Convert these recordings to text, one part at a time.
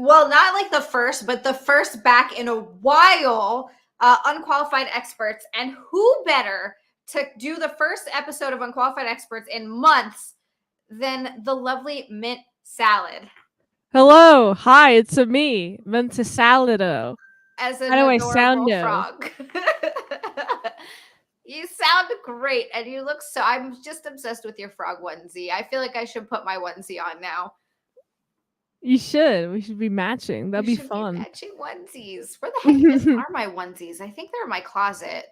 well, not like the first, but the first back in a while, Unqualified Experts. And who better to do the first episode of Unqualified Experts in months than the lovely Mint Salad? Hello, hi, it's me, Mint Salido. As an How do I adorable sound? frog. You sound great, and you look so. I'm just obsessed with your frog onesie. I feel like I should put my onesie on now. You should. We should be matching. That'd be fun. Matching onesies. Where the heck are my onesies? I think they're in my closet.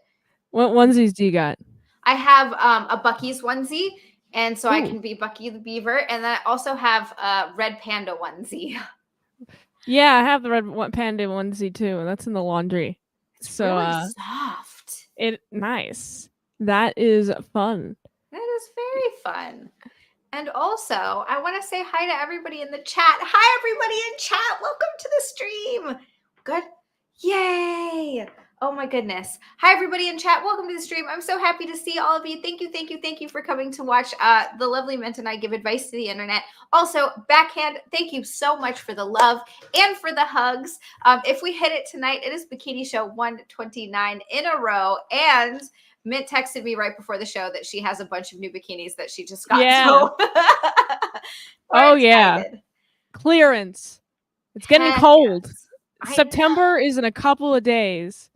What onesies do you got? I have a Bucky's onesie, and so I can be Bucky the Beaver, and then I also have a Red Panda onesie. Yeah, I have the Red Panda onesie too, and that's in the laundry. It's really soft. Nice. That is fun. That is very fun. And also, I want to say hi to everybody in the chat. Hi, everybody in chat. Welcome to the stream. Good. Yay. Oh, my goodness. Hi, everybody in chat. Welcome to the stream. I'm so happy to see all of you. Thank you for coming to watch the lovely Mint and I give advice to the internet. Also, backhand, thank you so much for the love and for the hugs. If we hit it tonight, it is Bikini Show 129 in a row. And Mint texted me right before the show that she has a bunch of new bikinis that she just got. Yeah. So yeah. Clearance. It's getting cold. Yes. September is in a couple of days.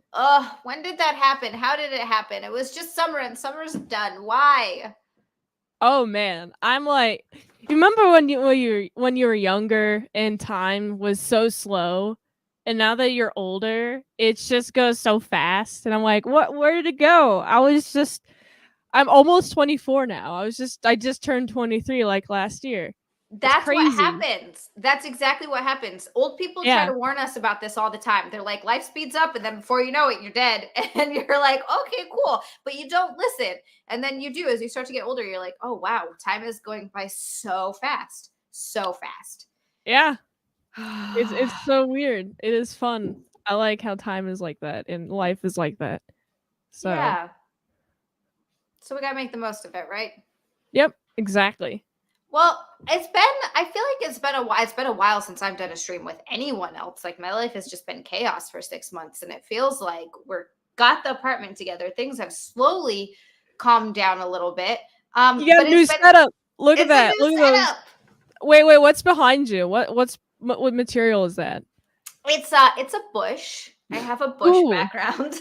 When did that happen? How did it happen? It was just summer, and summer's done. Why? Oh man, I'm like, you remember when you were younger and time was so slow, and now that you're older, it just goes so fast. And I'm like, where did it go? I'm almost 24 now. I just turned 23 like last year. That's what happens. That's exactly what happens. Old people try to warn us about this all the time. They're like, life speeds up, and then before you know it, you're dead. And you're like, okay, cool. But you don't listen. And then you do. As you start to get older, you're like, oh, wow, time is going by so fast. So fast. Yeah. It's so weird. It is fun. I like how time is like that and life is like that. So yeah. So we got to make the most of it, right? Yep, exactly. Well, I feel like it's been a while since I've done a stream with anyone else. Like my life has just been chaos for 6 months, and it feels like got the apartment together. Things have slowly calmed down a little bit. You got a new setup. Look at that. Look at those. Wait, what's behind you? What material is that? It's a bush. I have a bush background.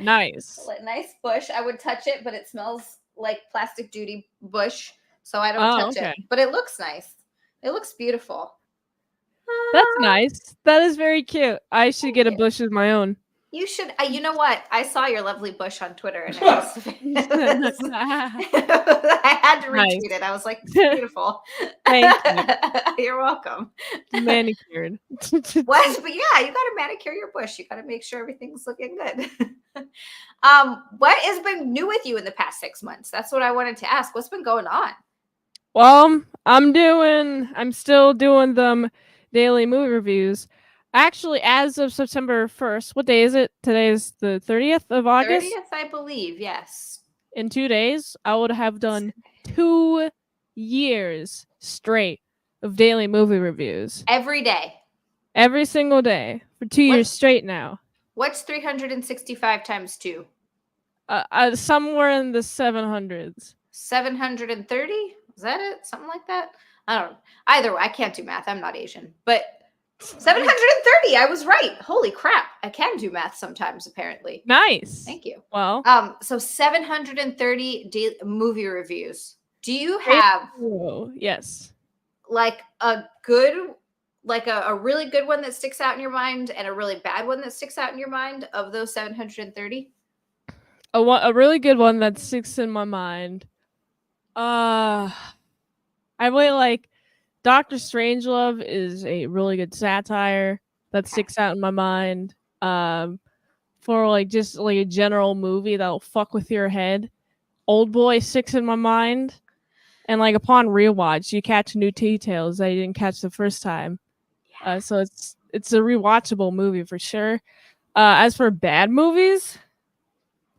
Nice. Nice bush. I would touch it, but it smells like plastic duty bush. So I don't touch it, but it looks nice. It looks beautiful. That's nice. That is very cute. I should get a bush of my own. You should. You know what? I saw your lovely bush on Twitter, and I had to retweet it. I was like, it's beautiful. Thank you. You're welcome. Manicured. What? But yeah, you got to manicure your bush. You got to make sure everything's looking good. What has been new with you in the past 6 months? That's what I wanted to ask. What's been going on? Well, I'm still doing them daily movie reviews. Actually, as of September 1st, what day is it? Today is the 30th of August? 30th, I believe, yes. In 2 days, I would have done 2 years straight of daily movie reviews. Every day? Every single day. For 2 years straight now. What's 365 times 2? Somewhere in the 700s. 730? Is that it? Something like that? I don't know. Either way, I can't do math. I'm not Asian. But 730. I was right. Holy crap. I can do math sometimes, apparently. Nice. Thank you. Well. So 730 movie reviews. Do you have yes. Like a really good one that sticks out in your mind and a really bad one that sticks out in your mind of those 730? A really good one that sticks in my mind. I really like Doctor Strangelove is a really good satire that sticks out in my mind. For like just like a general movie that'll fuck with your head. Old Boy sticks in my mind. And like upon rewatch, you catch new details that you didn't catch the first time. Yeah. So it's a rewatchable movie for sure. As for bad movies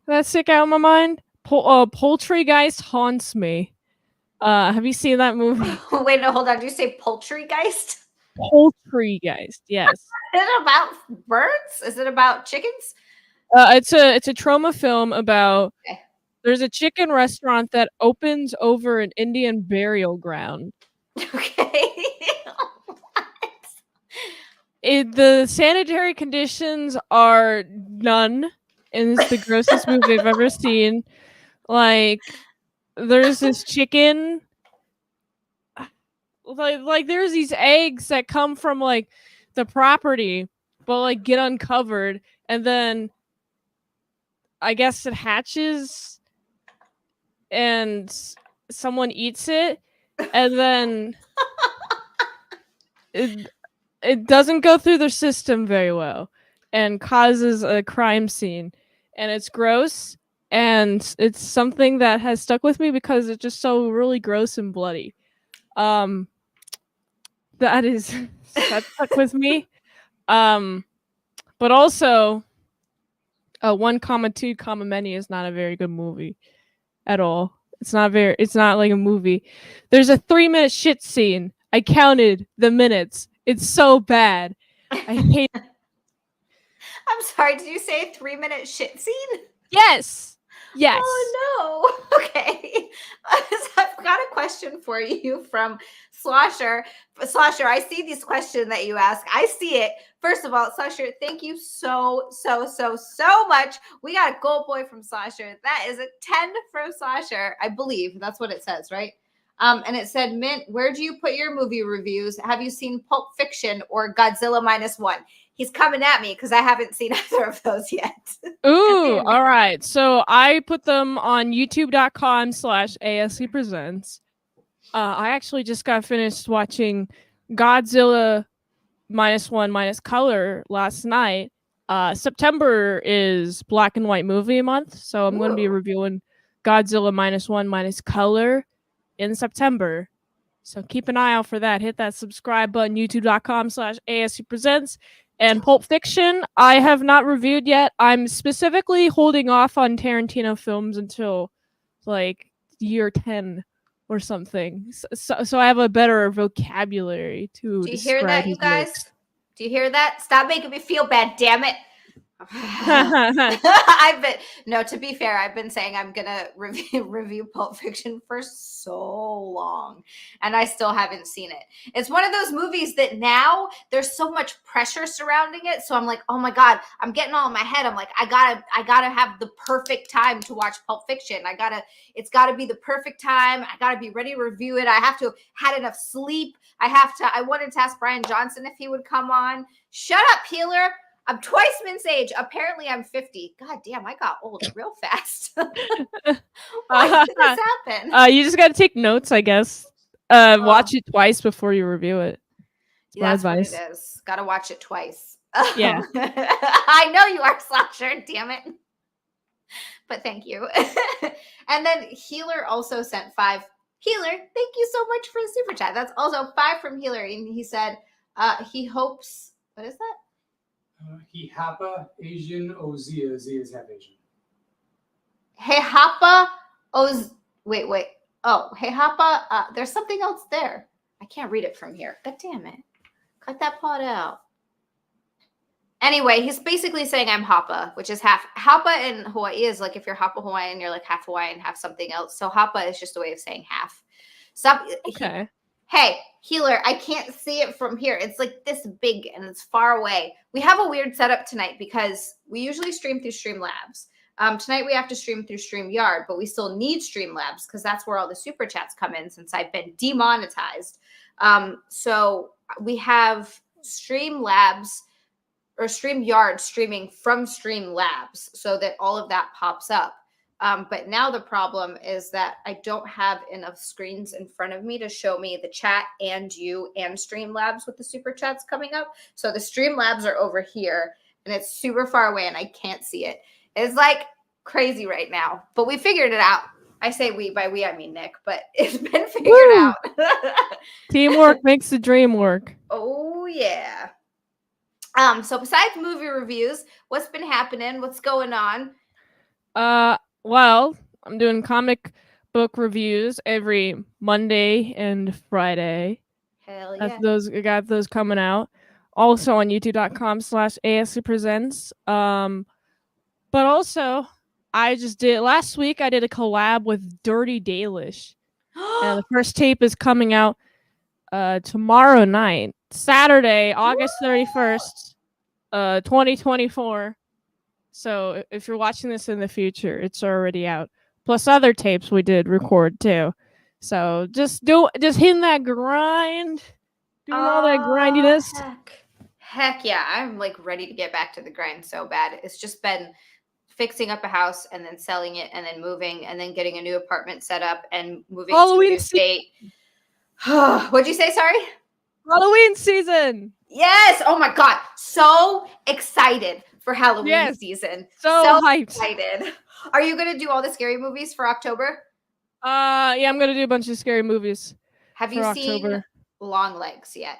that stick out in my mind, Poultrygeist haunts me. Have you seen that movie? Wait, no, hold on. Did you say Poultrygeist? poultry, guys. Yes. Is it about birds? Is it about chickens? It's a trauma film about Okay. there's a chicken restaurant that opens over an Indian burial ground. Okay. The sanitary conditions are none, and it's the grossest movie I've ever seen. Like, there's this chicken. Like there's these eggs that come from like the property, but like get uncovered, and then I guess it hatches, and someone eats it, and then it doesn't go through their system very well and causes a crime scene, and it's gross, and it's something that has stuck with me because it's just so really gross and bloody. um that stuck with me. But also 1, 2, many is not a very good movie at all. It's not like a movie. There's a 3-minute shit scene. I counted the minutes. It's so bad. I hate. I'm sorry, did you say 3-minute shit scene? Yes. Oh no. Okay. I've got a question for you from Slosher. Slosher, I see this question that you ask. I see it. First of all, Slosher, thank you so much. We got a gold boy from Slosher. That is a 10 from Slosher. I believe that's what it says, right? And it said, Mint, where do you put your movie reviews? Have you seen Pulp Fiction or Godzilla -1? He's coming at me because I haven't seen either of those yet. Ooh, all right. So I put them on youtube.com/ASC Presents. I actually just got finished watching Godzilla -1 Color last night. September is Black and White Movie Month, so I'm going to be reviewing Godzilla -1 Color in September. So keep an eye out for that. Hit that subscribe button, youtube.com/ASC Presents. And Pulp Fiction, I have not reviewed yet. I'm specifically holding off on Tarantino films until like year 10 or something. So I have a better vocabulary to Do you hear describe that, you his guys? works. Do you hear that? Stop making me feel bad, damn it. I've been to be fair, I've been saying I'm gonna review Pulp Fiction for so long, and I still haven't seen it. It's one of those movies that now there's so much pressure surrounding it, so I'm like, oh my god, I'm getting all in my head. I'm like, I gotta have the perfect time to watch Pulp Fiction. It's gotta be the perfect time. I gotta be ready to review it. I have to have had enough sleep. I wanted to ask Brian Johnson if he would come on. Shut up, Healer. I'm twice Mint's age. Apparently, I'm 50. God damn, I got old real fast. Why did this happen? You just got to take notes, I guess. Watch it twice before you review it. That's what it is. Got to watch it twice. Yeah. I know you are, Slasher. Damn it. But thank you. And then Healer also sent 5. Healer, thank you so much for the super chat. That's also 5 from Healer. And he said he hopes, what is that? He Hapa Asian Ozia. Z is half Asian. Hey Hapa Oz. Wait. Oh, hey Hapa. There's something else there. I can't read it from here. God damn it. Cut that part out. Anyway, he's basically saying I'm Hapa, which is half. Hapa in Hawaii is like if you're Hapa Hawaiian, you're like half Hawaiian, half something else. So Hapa is just a way of saying half. Okay. Hey, Healer, I can't see it from here. It's like this big and it's far away. We have a weird setup tonight because we usually stream through Streamlabs. Tonight we have to stream through StreamYard, but we still need Streamlabs because that's where all the super chats come in since I've been demonetized. So we have Streamlabs or StreamYard streaming from Streamlabs so that all of that pops up. But now the problem is that I don't have enough screens in front of me to show me the chat and you and Streamlabs with the super chats coming up. So the Streamlabs are over here and it's super far away and I can't see it. It's like crazy right now, but we figured it out. I say we, by we I mean Nick, but it's been figured out. Teamwork makes the dream work. Oh yeah. So besides movie reviews, what's been happening? What's going on? Well, I'm doing comic book reviews every Monday and Friday. Hell yeah. I got those coming out. Also on youtube.com/ASC Presents. But also, last week I did a collab with Dirty Dalish. And the first tape is coming out tomorrow night, Saturday, August 31st, 2024. So if you're watching this in the future, it's already out. Plus other tapes we did record too. So just hitting that grind, doing all that grindiness. Heck yeah. I'm like ready to get back to the grind so bad. It's just been fixing up a house and then selling it and then moving and then getting a new apartment set up and moving to a new state. What'd you say? Sorry? Halloween season. Yes. Oh my God. So excited for Halloween season. So hyped. Excited. Are you going to do all the scary movies for October? Yeah, I'm going to do a bunch of scary movies. Have you seen Long Legs yet?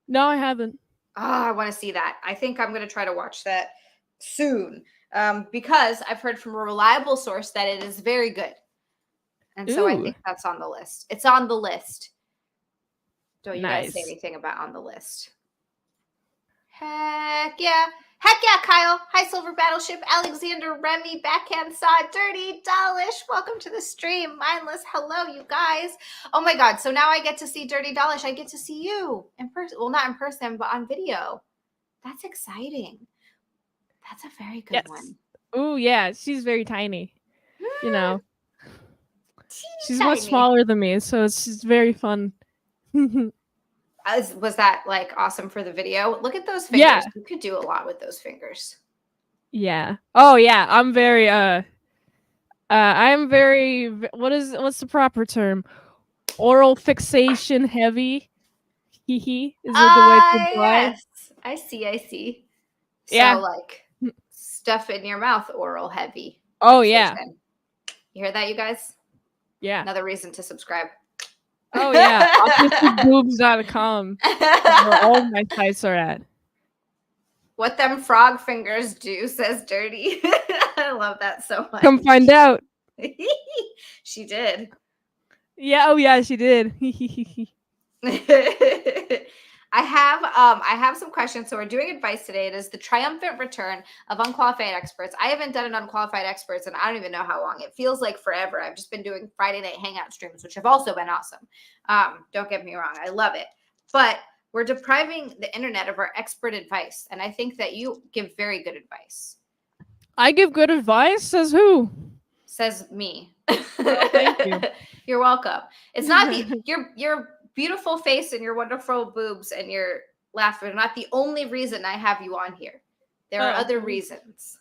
No, I haven't. Oh, I want to see that. I think I'm going to try to watch that soon. Because I've heard from a reliable source that it is very good. And so I think that's on the list. It's on the list. Don't you guys say anything about on the list? Heck yeah. Heck yeah, Kyle. Hi, Silver Battleship. Alexander, Remy, Backhand Saw, Dirty Dalish. Welcome to the stream. Mindless. Hello, you guys. Oh my God. So now I get to see Dirty Dalish. I get to see you in person. Well, not in person, but on video. That's exciting. That's a very good one. Oh, yeah. She's very tiny. You know. She's much smaller than me, so it's just very fun. Was that like awesome for the video? Look at those fingers. Yeah. You could do a lot with those fingers. Yeah. Oh yeah. I'm very what's the proper term? Oral fixation heavy. Is a good way to apply. Yes. I see. So like stuff in your mouth, oral heavy. Oh yeah. You hear that, you guys? Yeah. Another reason to subscribe. Oh yeah. autisticboobs.com where all my sites are at. What them frog fingers do, says Dirty. I love that so much. Come find out. She did. Yeah, oh yeah, she did. I have some questions. So we're doing advice today. It is the triumphant return of Unqualified Experts. I haven't done an Unqualified Experts and I don't even know how long. It feels like forever. I've just been doing Friday night hangout streams, which have also been awesome. Don't get me wrong. I love it. But we're depriving the internet of our expert advice. And I think that you give very good advice. I give good advice? Says who? Says me. Oh, thank you. You're welcome. It's not your beautiful face and your wonderful boobs and your laugh are not the only reason I have you on here. There are other reasons.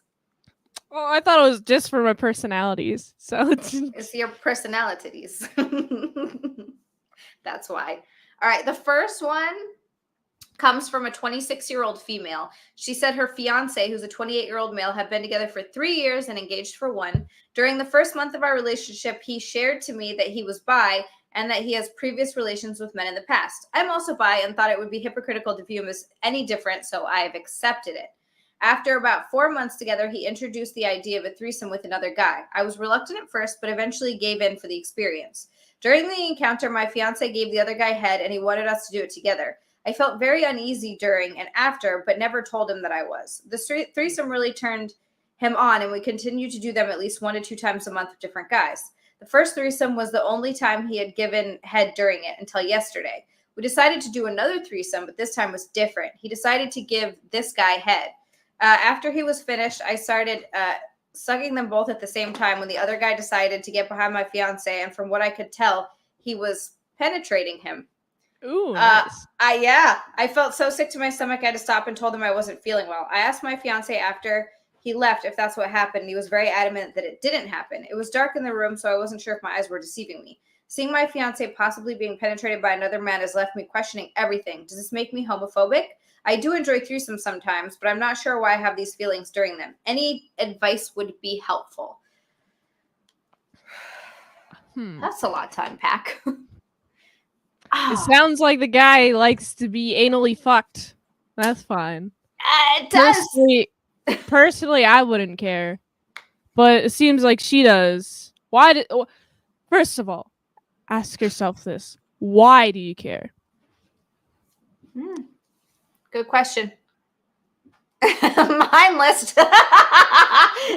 Oh, I thought it was just for my personalities. So it's your personalities. That's why. All right. The first one comes from a 26-year-old female. She said her fiance, who's a 28-year-old male, have been together for 3 years and engaged for 1. During the first month of our relationship, he shared to me that he was bi and that he has previous relations with men in the past. I'm also bi and thought it would be hypocritical to view him as any different, so I have accepted it. After about 4 months together, he introduced the idea of a threesome with another guy. I was reluctant at first, but eventually gave in for the experience. During the encounter, my fiance gave the other guy head and he wanted us to do it together. I felt very uneasy during and after, but never told him that I was. The threesome really turned him on, and we continue to do them at least 1 to 2 times a month with different guys. The first threesome was the only time he had given head during it until yesterday. We decided to do another threesome, but this time was different. He decided to give this guy head. After he was finished, I started sucking them both at the same time when the other guy decided to get behind my fiance, and from what I could tell, he was penetrating him. Ooh, nice. I felt so sick to my stomach, I had to stop and told him I wasn't feeling well. I asked my fiance after he left if that's what happened. He was very adamant that it didn't happen. It was dark in the room, so I wasn't sure if my eyes were deceiving me. Seeing my fiance possibly being penetrated by another man has left me questioning everything. Does this make me homophobic? I do enjoy threesomes sometimes, but I'm not sure why I have these feelings during them. Any advice would be helpful. That's a lot to unpack. It sounds like the guy likes to be anally fucked. That's fine. It does. Personally, I wouldn't care. But it seems like she does. First of all, ask yourself this. Why do you care? Good question. Mindless.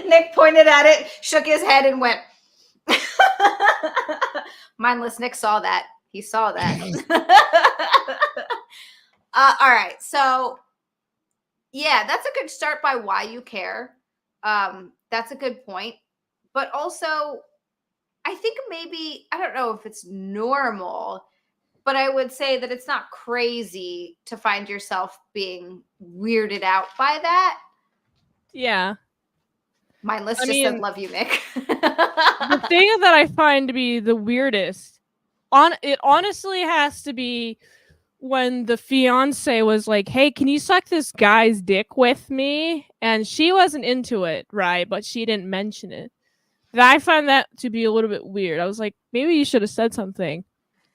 Nick pointed at it, shook his head, and went. Mindless. Nick saw that. He saw that. All right. So, yeah, that's a good start by why you care. That's a good point. But also, I think maybe, I don't know if it's normal, but I would say that it's not crazy to find yourself being weirded out by that. Yeah. Mindless I just mean, said, love you, Nick. The thing that I find to be the weirdest, it honestly has to be when the fiance was like, hey, can you suck this guy's dick with me? And she wasn't into it, right? But she didn't mention it. And I find that to be a little bit weird. I was like, maybe you should have said something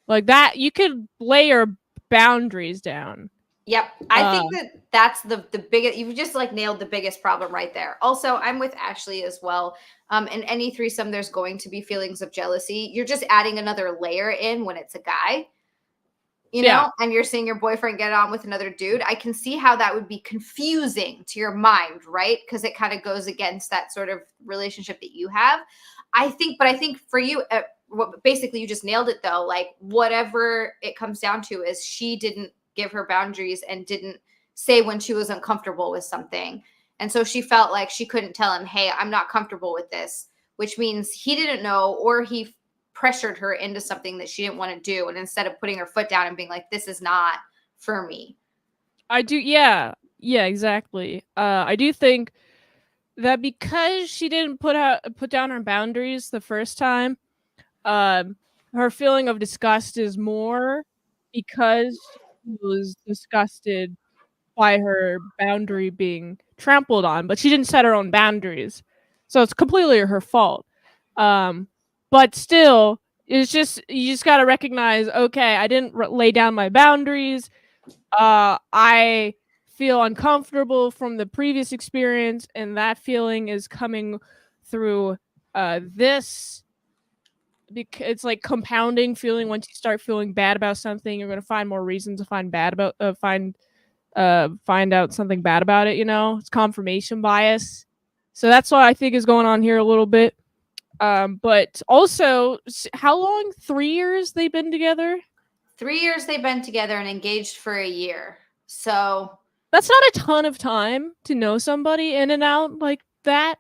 like that. You could lay your boundaries down. Yep. I think that's the biggest, you've just like nailed the biggest problem right there. Also, I'm with Ashley as well. In any threesome, there's going to be feelings of jealousy. You're just adding another layer in when it's a guy, you know, and you're seeing your boyfriend get on with another dude. I can see how that would be confusing to your mind, right? Because it kind of goes against that sort of relationship that you have. I think for you, basically you just nailed it though. Like whatever it comes down to is she didn't give her boundaries and didn't say when she was uncomfortable with something. And so she felt like she couldn't tell him, hey, I'm not comfortable with this, which means he didn't know, or he pressured her into something that she didn't want to do. And instead of putting her foot down and being like, this is not for me. I do. Yeah. Yeah, exactly. I do think that because she didn't put down her boundaries the first time, her feeling of disgust is more because she was disgusted by her boundary being trampled on, but she didn't set her own boundaries, so it's completely her fault. But still, it's just you just got to recognize, okay, I didn't lay down my boundaries. I feel uncomfortable from the previous experience, and that feeling is coming through this. It's like compounding feeling. Once you start feeling bad about something, you're going to find more reasons to find out something bad about it. You know, it's confirmation bias. So that's what I think is going on here a little bit. But also, how long? 3 years they've been together? 3 years they've been together and engaged for a year. So that's not a ton of time to know somebody in and out like that.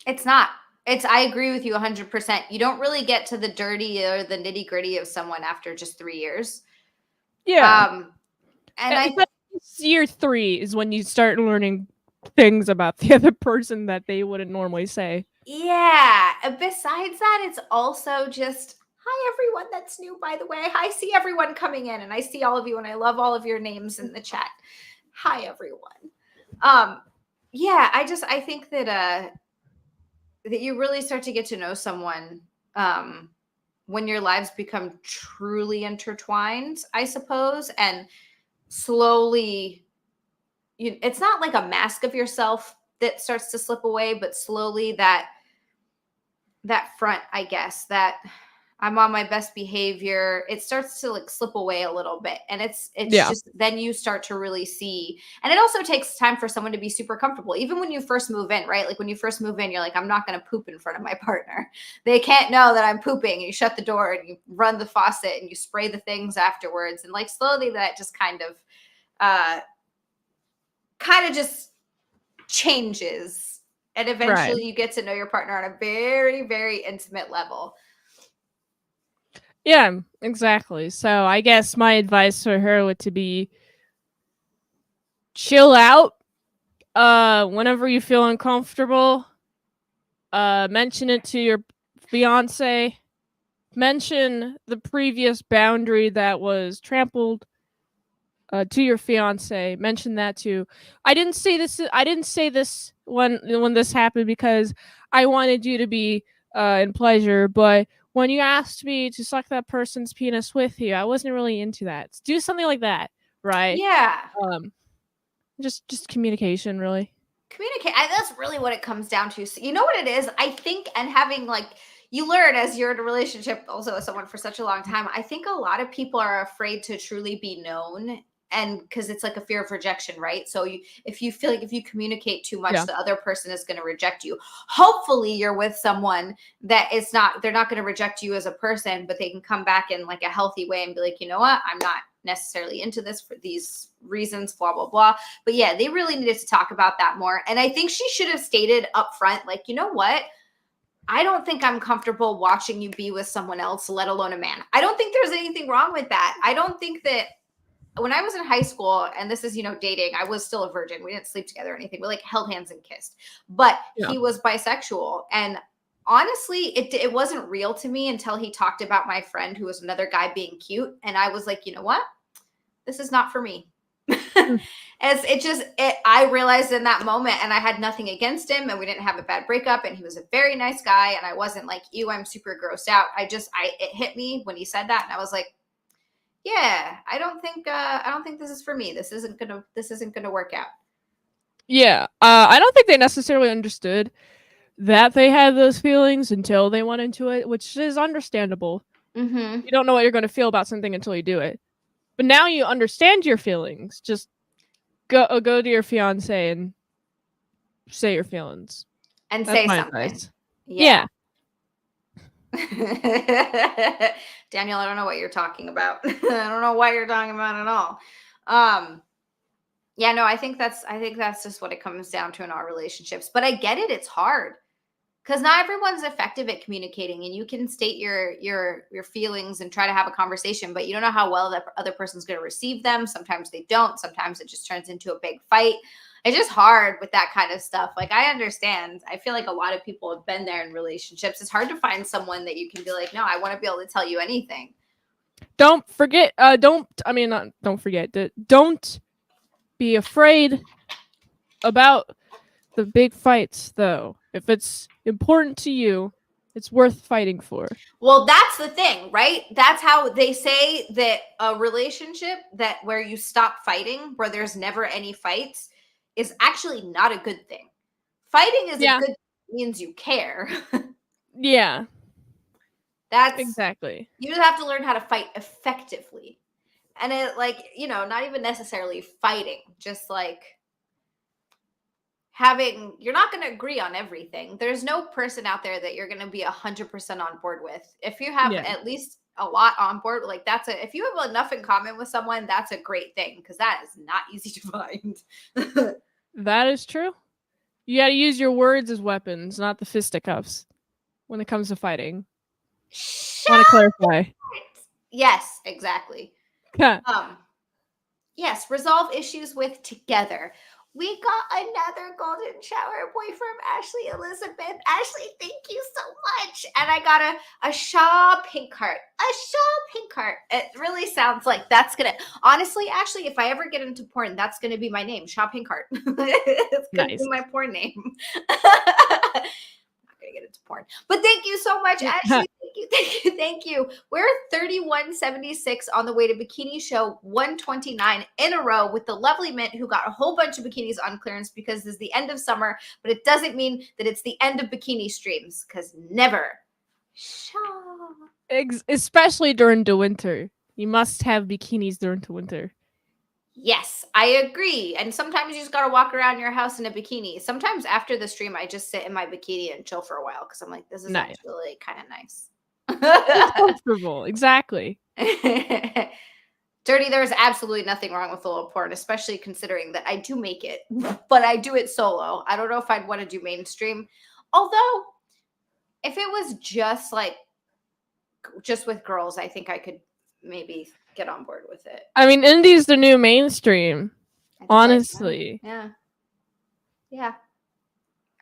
It's not. I agree with you 100%. You don't really get to the dirty or the nitty gritty of someone after just 3 years. Yeah. And year 3 is when you start learning things about the other person that they wouldn't normally say. Yeah. Besides that, it's also just, hi, everyone that's new, by the way. I see everyone coming in and I see all of you and I love all of your names in the chat. Hi, everyone. Yeah, I think that you really start to get to know someone when your lives become truly intertwined, I suppose, and slowly, it's not like a mask of yourself that starts to slip away, but slowly that front, I guess, that I'm on my best behavior, it starts to like slip away a little bit. And it's just, then you start to really see, and it also takes time for someone to be super comfortable. Even when you first move in, right? Like when you first move in, you're like, I'm not going to poop in front of my partner. They can't know that I'm pooping. And you shut the door and you run the faucet and you spray the things afterwards. And like slowly that just kind of just changes. And eventually you get to know your partner on a very, very intimate level. Yeah, exactly. So I guess my advice for her would to be chill out. Whenever you feel uncomfortable, mention it to your fiance. Mention the previous boundary that was trampled to your fiance. Mention that too. I didn't say this when this happened because I wanted you to be in pleasure, but when you asked me to suck that person's penis with you, I wasn't really into that. Do something like that, right? Yeah. Just communication, really. Communicate. That's really what it comes down to. So you know what it is? I think, and having like, you learn as you're in a relationship also with someone for such a long time, I think a lot of people are afraid to truly be known and because it's like a fear of rejection, right? So if you feel like if you communicate too much, Yeah. the other person is going to reject you. Hopefully you're with someone that they're not going to reject you as a person, but they can come back in like a healthy way and be like, you know what, I'm not necessarily into this for these reasons, blah, blah, blah. But yeah, they really needed to talk about that more. And I think she should have stated up front, like, you know what? I don't think I'm comfortable watching you be with someone else, let alone a man. I don't think there's anything wrong with that. I don't think that when I was in high school, and this is, dating, I was still a virgin. We didn't sleep together or anything. We like held hands and kissed, but Yeah. he was bisexual. And honestly, it wasn't real to me until he talked about my friend who was another guy being cute. And I was like, you know what? This is not for me. I realized in that moment, and I had nothing against him, and we didn't have a bad breakup, and he was a very nice guy, and I wasn't like, ew, I'm super grossed out. It hit me when he said that, and I was like, yeah, I don't think this is for me. This isn't gonna work out. Yeah. I don't think they necessarily understood that they had those feelings until they went into it, which is understandable. Mm-hmm. You don't know what you're going to feel about something until you do it. But now you understand your feelings. Just go to your fiance and say your feelings. And That's say my something. advice. Yeah. Daniel, I don't know what you're talking about. I don't know what you're talking about at all. Yeah, no, I think that's just what it comes down to in our relationships. But I get it, it's hard. Because not everyone's effective at communicating, and you can state your feelings and try to have a conversation, but you don't know how well that other person's going to receive them. Sometimes they don't. Sometimes it just turns into a big fight. It's just hard with that kind of stuff. Like, I understand. I feel like a lot of people have been there in relationships. It's hard to find someone that you can be like, no, I want to be able to tell you anything. Don't forget. Don't be afraid about the big fights, though. If it's important to you, it's worth fighting for. Well, that's the thing, right? That's how they say that a relationship where you stop fighting, where there's never any fights, is actually not a good thing. Fighting is a good thing, means you care. Yeah. That's exactly. You just have to learn how to fight effectively. And it, like, not even necessarily fighting, just like you're not going to agree on everything. There's no person out there that you're going to be 100% on board with. If you have at least a lot on board, like if you have enough in common with someone, that's a great thing, because that is not easy to find. That is true. You got to use your words as weapons, not the fisticuffs when it comes to fighting. Want to clarify? Yes, exactly. Yes, resolve issues with together. We got another golden shower boy from Ashley Elizabeth. Ashley, thank you so much. And I got a Shaw pink heart. A Shaw pink heart. It really sounds like that's going to... Honestly, Ashley, if I ever get into porn, that's going to be my name, Shaw Pink Heart. It's going to be my porn name. Get into porn, but thank you so much, Ashley. Thank you. We're 3176 on the way to Bikini Show 129 in a row with the lovely Mint, who got a whole bunch of bikinis on clearance because this is the end of summer, but it doesn't mean that it's the end of bikini streams, because never. Especially during the winter. You must have bikinis during the winter. Yes, I agree. And sometimes you just got to walk around your house in a bikini. Sometimes after the stream, I just sit in my bikini and chill for a while, because I'm like, this is actually kind of nice. It's comfortable. Exactly. Dirty, there's absolutely nothing wrong with a little porn, especially considering that I do make it, but I do it solo. I don't know if I'd want to do mainstream. Although, if it was just with girls, I think I could maybe get on board with it. I mean, indie's the new mainstream. Honestly. Yeah.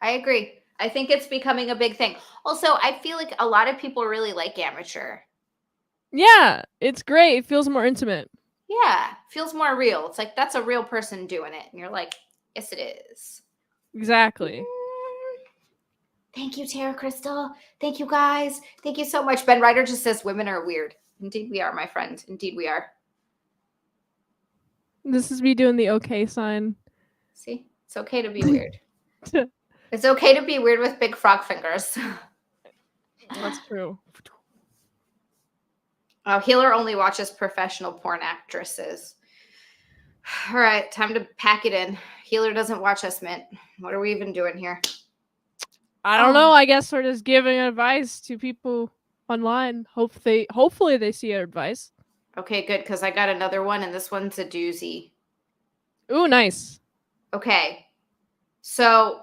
I agree. I think it's becoming a big thing. Also, I feel like a lot of people really like amateur. Yeah, it's great. It feels more intimate. Yeah, feels more real. It's like, that's a real person doing it. And you're like, yes, it is. Exactly. Thank you, Tara Crystal. Thank you, guys. Thank you so much. Ben Ryder just says women are weird. Indeed we are, my friend. Indeed we are. This is me doing the okay sign. See? It's okay to be weird. It's okay to be weird with big frog fingers. That's true. Healer only watches professional porn actresses. All right, time to pack it in. Healer doesn't watch us, Mint. What are we even doing here? I don't know. I guess we're just giving advice to people online. Hopefully they see our advice. Okay, good, because I got another one, and this one's a doozy. Ooh, nice. Okay, so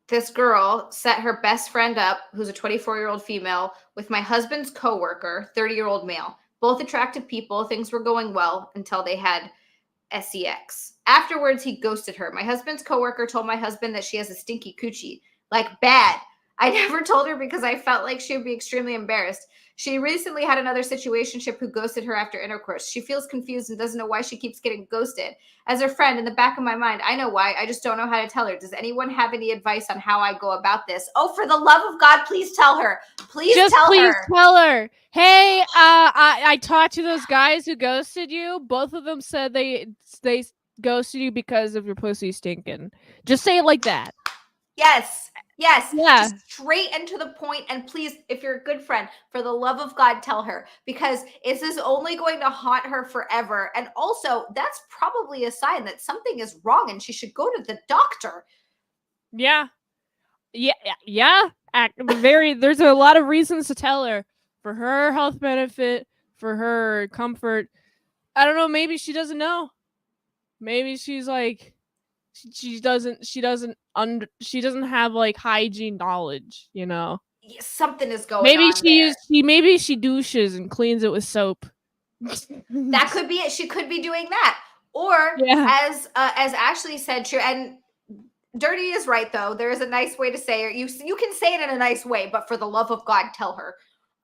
this girl set her best friend up, who's a 24-year-old female, with my husband's coworker, 30-year-old male. Both attractive people. Things were going well until they had sex. Afterwards, he ghosted her. My husband's coworker told my husband that she has a stinky coochie. Like, bad. I never told her because I felt like she would be extremely embarrassed. She recently had another situationship who ghosted her after intercourse. She feels confused and doesn't know why she keeps getting ghosted. As her friend, in the back of my mind, I know why. I just don't know how to tell her. Does anyone have any advice on how I go about this? Oh, for the love of God, please tell her. Please tell her. Hey, I talked to those guys who ghosted you. Both of them said they ghosted you because of your pussy stinking. Just say it like that. Yes. Yes. Yeah. Just straight and to the point. And please, if you're a good friend, for the love of God, tell her, because this is only going to haunt her forever. And also, that's probably a sign that something is wrong and she should go to the doctor. Yeah. There's a lot of reasons to tell her, for her health benefit, for her comfort. I don't know, maybe she doesn't know. Maybe she's like she doesn't have like hygiene knowledge, you know. Something is going on Maybe she douches and cleans it with soap. That could be it. She could be doing that. Or as Ashley said, and dirty is right, though. There is a nice way to say it. You can say it in a nice way, but for the love of God, tell her.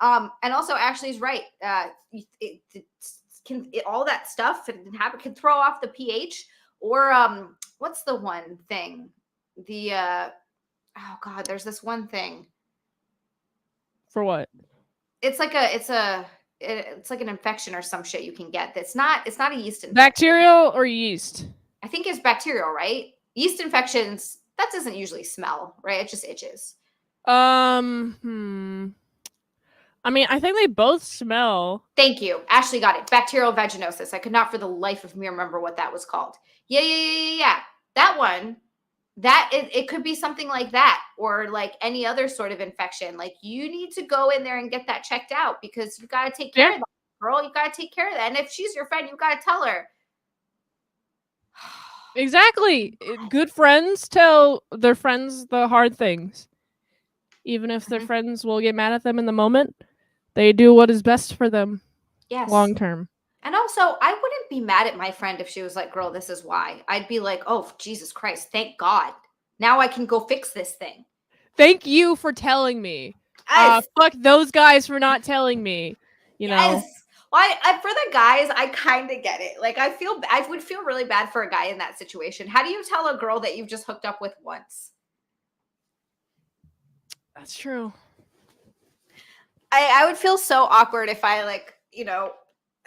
And also, Ashley's right. All that stuff can throw off the pH. Or what's the one thing? Oh God, there's this one thing. For what? It's like an infection or some shit you can get. It's not a yeast infection. Bacterial or yeast? I think it's bacterial, right? Yeast infections, that doesn't usually smell, right? It just itches. I mean, I think they both smell. Thank you. Ashley got it. Bacterial vaginosis. I could not for the life of me remember what that was called. Yeah. That one, it could be something like that, or like any other sort of infection. Like, you need to go in there and get that checked out, because you got to take care of that, girl. You got to take care of that. And if she's your friend, you got to tell her. Exactly. Good friends tell their friends the hard things. Even if their friends will get mad at them in the moment, they do what is best for them. Yes. Long term. And also, I wouldn't be mad at my friend if she was like, girl, this is why. I'd be like, oh, Jesus Christ, thank God. Now I can go fix this thing. Thank you for telling me. Yes. Fuck those guys for not telling me. You know? Well, for the guys, I kind of get it. Like, I would feel really bad for a guy in that situation. How do you tell a girl that you've just hooked up with once? That's true. I would feel so awkward if I,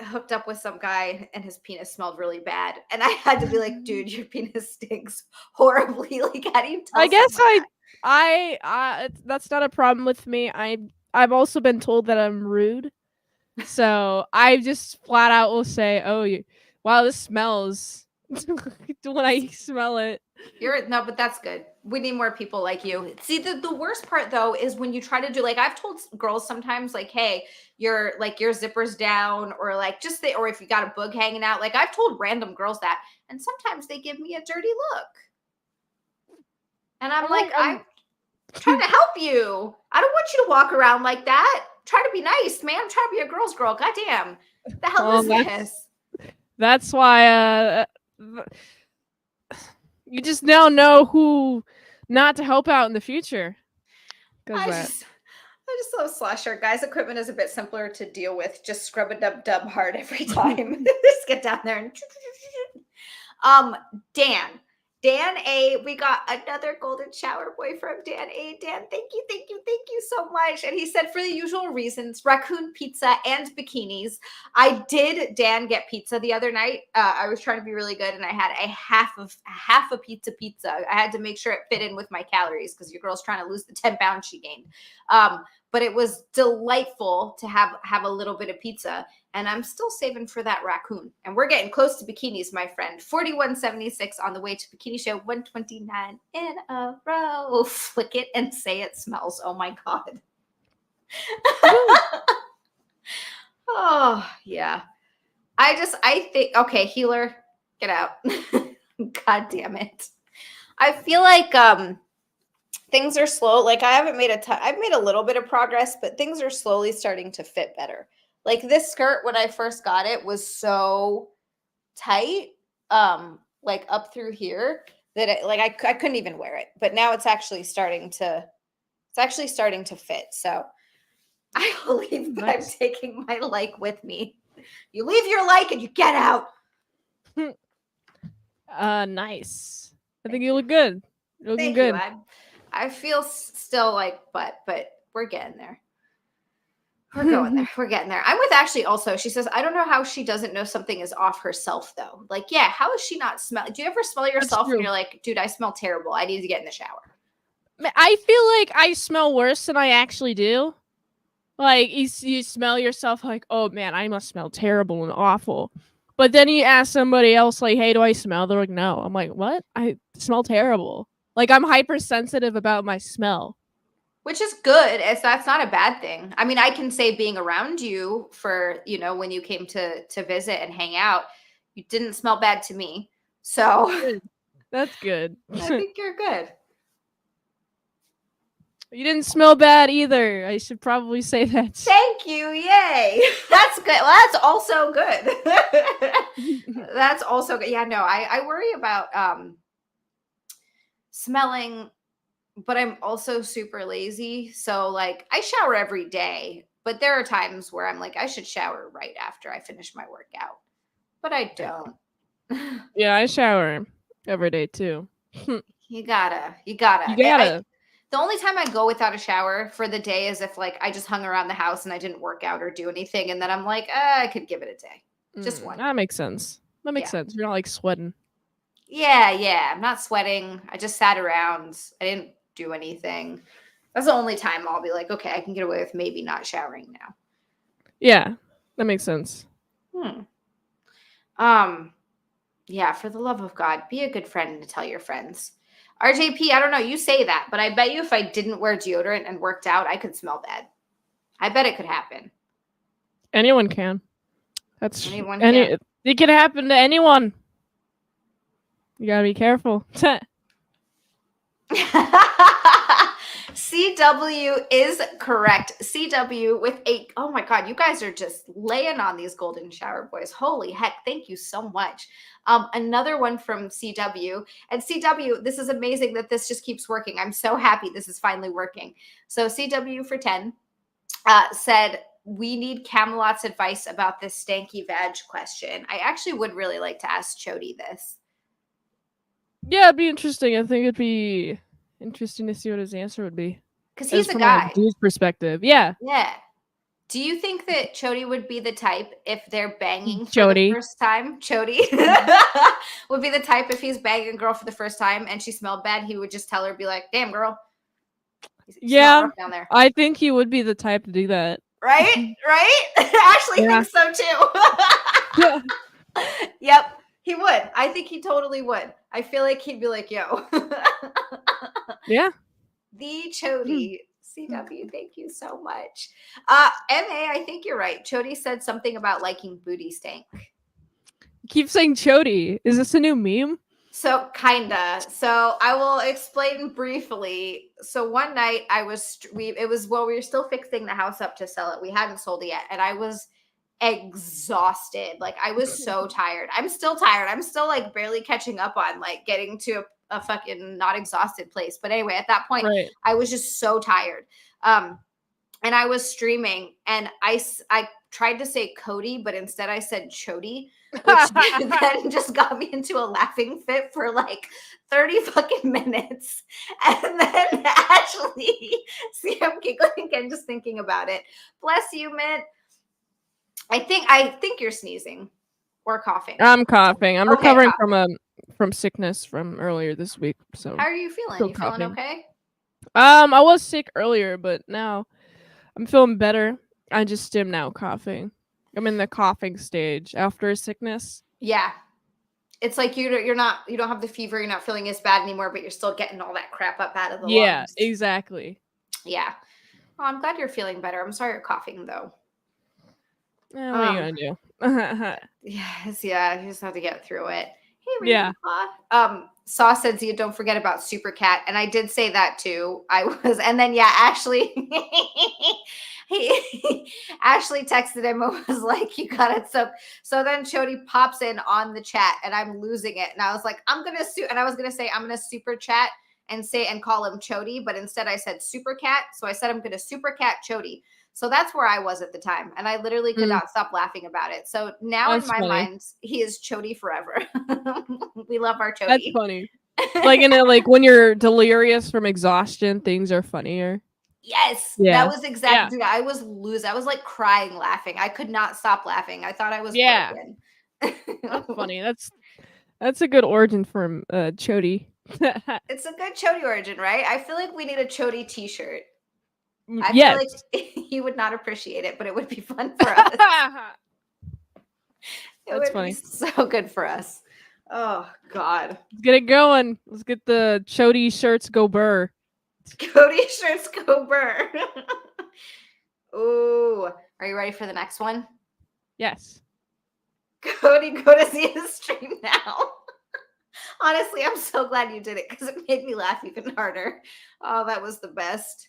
hooked up with some guy and his penis smelled really bad, and I had to be like, dude, your penis stinks horribly. Like, how do you tell? I guess I that's not a problem with me. I've also been told that I'm rude, so I just flat out will say, "Oh, wow, this smells." When I smell it. No, but that's good. We need more people like you. See, the worst part though is when you try to do, like, I've told girls sometimes, like, hey, your zipper's down, or like or if you got a boog hanging out. Like, I've told random girls that, and sometimes they give me a dirty look. And I'm like, I'm trying to help you. I don't want you to walk around like that. Try to be nice, man. I'm trying to be a girl's girl. Goddamn. What the hell is this? That's why you just now know who not to help out in the future. I just love slasher. Guys, equipment is a bit simpler to deal with. Just scrub a dub hard every time. Just get down there and Dan A, we got another golden shower boy from Dan A. Dan, thank you so much. And he said, for the usual reasons, raccoon pizza and bikinis. I did, Dan, get pizza the other night. I was trying to be really good, and I had a half a pizza. I had to make sure it fit in with my calories, because your girl's trying to lose the 10 pounds she gained. But it was delightful to have a little bit of pizza. And I'm still saving for that raccoon. And we're getting close to bikinis, my friend. 4176 on the way to Bikini Show 129 in a row. Flick it and say it smells. Oh my God. Oh, yeah. I think, okay, healer, get out. God damn it. I feel like things are slow. Like I've made a little bit of progress, but things are slowly starting to fit better. Like this skirt, when I first got it, was so tight, like up through here that I couldn't even wear it. But now it's actually starting to fit. So I believe that I'm taking my like with me. You leave your like and you get out. Nice. I think you look good. You're looking good. Thank you. I feel still like but we're getting there. We're going there. We're getting there. I'm with Ashley also. She says, I don't know how she doesn't know something is off herself, though. Like, yeah, how is she not smell? Do you ever smell yourself and you're like, dude, I smell terrible. I need to get in the shower. I feel like I smell worse than I actually do. Like, you smell yourself like, oh, man, I must smell terrible and awful. But then you ask somebody else, like, hey, do I smell? They're like, no. I'm like, what? I smell terrible. Like, I'm hypersensitive about my smell. Which is good. That's not a bad thing. I mean, I can say being around you for, when you came to visit and hang out, you didn't smell bad to me. So good. That's good. I think you're good. You didn't smell bad either. I should probably say that. Thank you. Yay. That's good. Well, that's also good. That's also good. Yeah, no, I worry about smelling, but I'm also super lazy. So like I shower every day, but there are times where I'm like, I should shower right after I finish my workout, but I don't. Yeah, I shower every day too. You gotta. The only time I go without a shower for the day is if like I just hung around the house and I didn't work out or do anything. And then I'm like, I could give it a day. Just one. That makes sense. That makes sense. You're not like sweating. Yeah. I'm not sweating. I just sat around. I didn't do anything. That's the only time I'll be like, okay, I can get away with maybe not showering now. Yeah, that makes sense. Yeah, for the love of God, be a good friend and tell your friends. RJP, I don't know, you say that, but I bet you if I didn't wear deodorant and worked out, I could smell bad. I bet it could happen. Anyone can. Anyone can. It can happen to anyone. You gotta be careful. CW is correct. CW with oh my God, you guys are just laying on these golden shower boys. Holy heck, thank you so much. Another one from CW. And CW, this is amazing that this just keeps working. I'm so happy this is finally working. So CW for 10 said, we need Camelot's advice about this stanky vag question. I actually would really like to ask Chody this. Yeah, it'd be interesting. I think it'd be interesting to see what his answer would be. Because he's a guy. From dude's perspective. Yeah. Yeah. Do you think that Chody would be the type if they're banging for the first time? Chody would be the type if he's banging a girl for the first time and she smelled bad, he would just tell her, be like, damn, girl. Yeah, down there. I think he would be the type to do that. Right? Ashley thinks so too. Yep, he would. I think he totally would. I feel like he'd be like, yo. Yeah. The Chody. CW, thank you so much. MA, I think you're right. Chody said something about liking booty stank. Keep saying Chody. Is this a new meme? So kinda. So I will explain briefly. So one night we were still fixing the house up to sell it. We hadn't sold it yet, and I was exhausted. Like I was so tired. I'm still tired. I'm still like barely catching up on like getting to a fucking not exhausted place. But anyway, at that point, I was just so tired. And I was streaming, and I tried to say Cody, but instead I said Chody, which then just got me into a laughing fit for like 30 fucking minutes. And then actually, see, I'm giggling again just thinking about it. Bless you, Mint. I think you're sneezing or coughing. I'm coughing. I'm recovering from sickness from earlier this week. So how are you feeling? You feeling okay? I was sick earlier, but now I'm feeling better. I just am now coughing. I'm in the coughing stage after a sickness. Yeah. It's like you don't have the fever, you're not feeling as bad anymore, but you're still getting all that crap up out of the Yeah, lungs. exactly. Yeah. Well, I'm glad you're feeling better. I'm sorry you're coughing though. What are you gonna do? Yes, yeah, you just have to get through it. Hey, Yeah. Ravenclaw. Saw said, "You don't forget about Super Cat," and I did say that too. And then yeah, Ashley, Ashley texted him and was like, "You got it." So then Chody pops in on the chat, and I'm losing it, and I was like, "I'm gonna and I was gonna say I'm gonna super chat and call him Chody, but instead I said Super Cat, so I said I'm gonna Super Cat Chody. So that's where I was at the time. And I literally could not stop laughing about it. So now That's in my funny. mind, he is Chody forever. We love our Chody. That's funny. Like like when you're delirious from exhaustion, things are funnier. Yes, Yeah. that was exactly. I was I was like crying laughing. I could not stop laughing. I thought I was broken. That's funny. That's a good origin for Chody. It's a good Chody origin, right? I feel like we need a Chody t-shirt. I feel Yes. like he would not appreciate it, but it would be fun for us. It would be so good for us. Oh God. Let's get it going. Let's get the Chody shirts go burr. Cody shirts go burr. Ooh. Are you ready for the next one? Yes. Cody, go to see the stream now. Honestly, I'm so glad you did it because it made me laugh even harder. Oh, that was the best.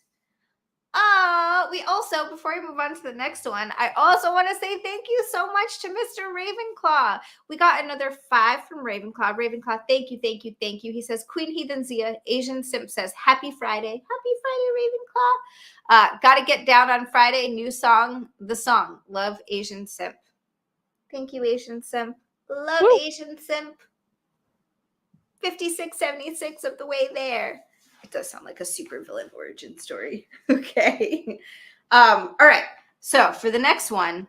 We also, before I move on to the next one, I also want to say thank you so much to Mr. Ravenclaw. We got another 5 from Ravenclaw. Ravenclaw, thank you, thank you, thank you. He says, Queen Heathen Zia, Asian Simp says, Happy Friday. Happy Friday, Ravenclaw. Gotta get down on Friday. New song, The Song. Love Asian Simp. Thank you, Asian Simp. Love Woo. Asian Simp. 5676 of the way there. It does sound like a supervillain origin story. Okay. All right. So for the next one,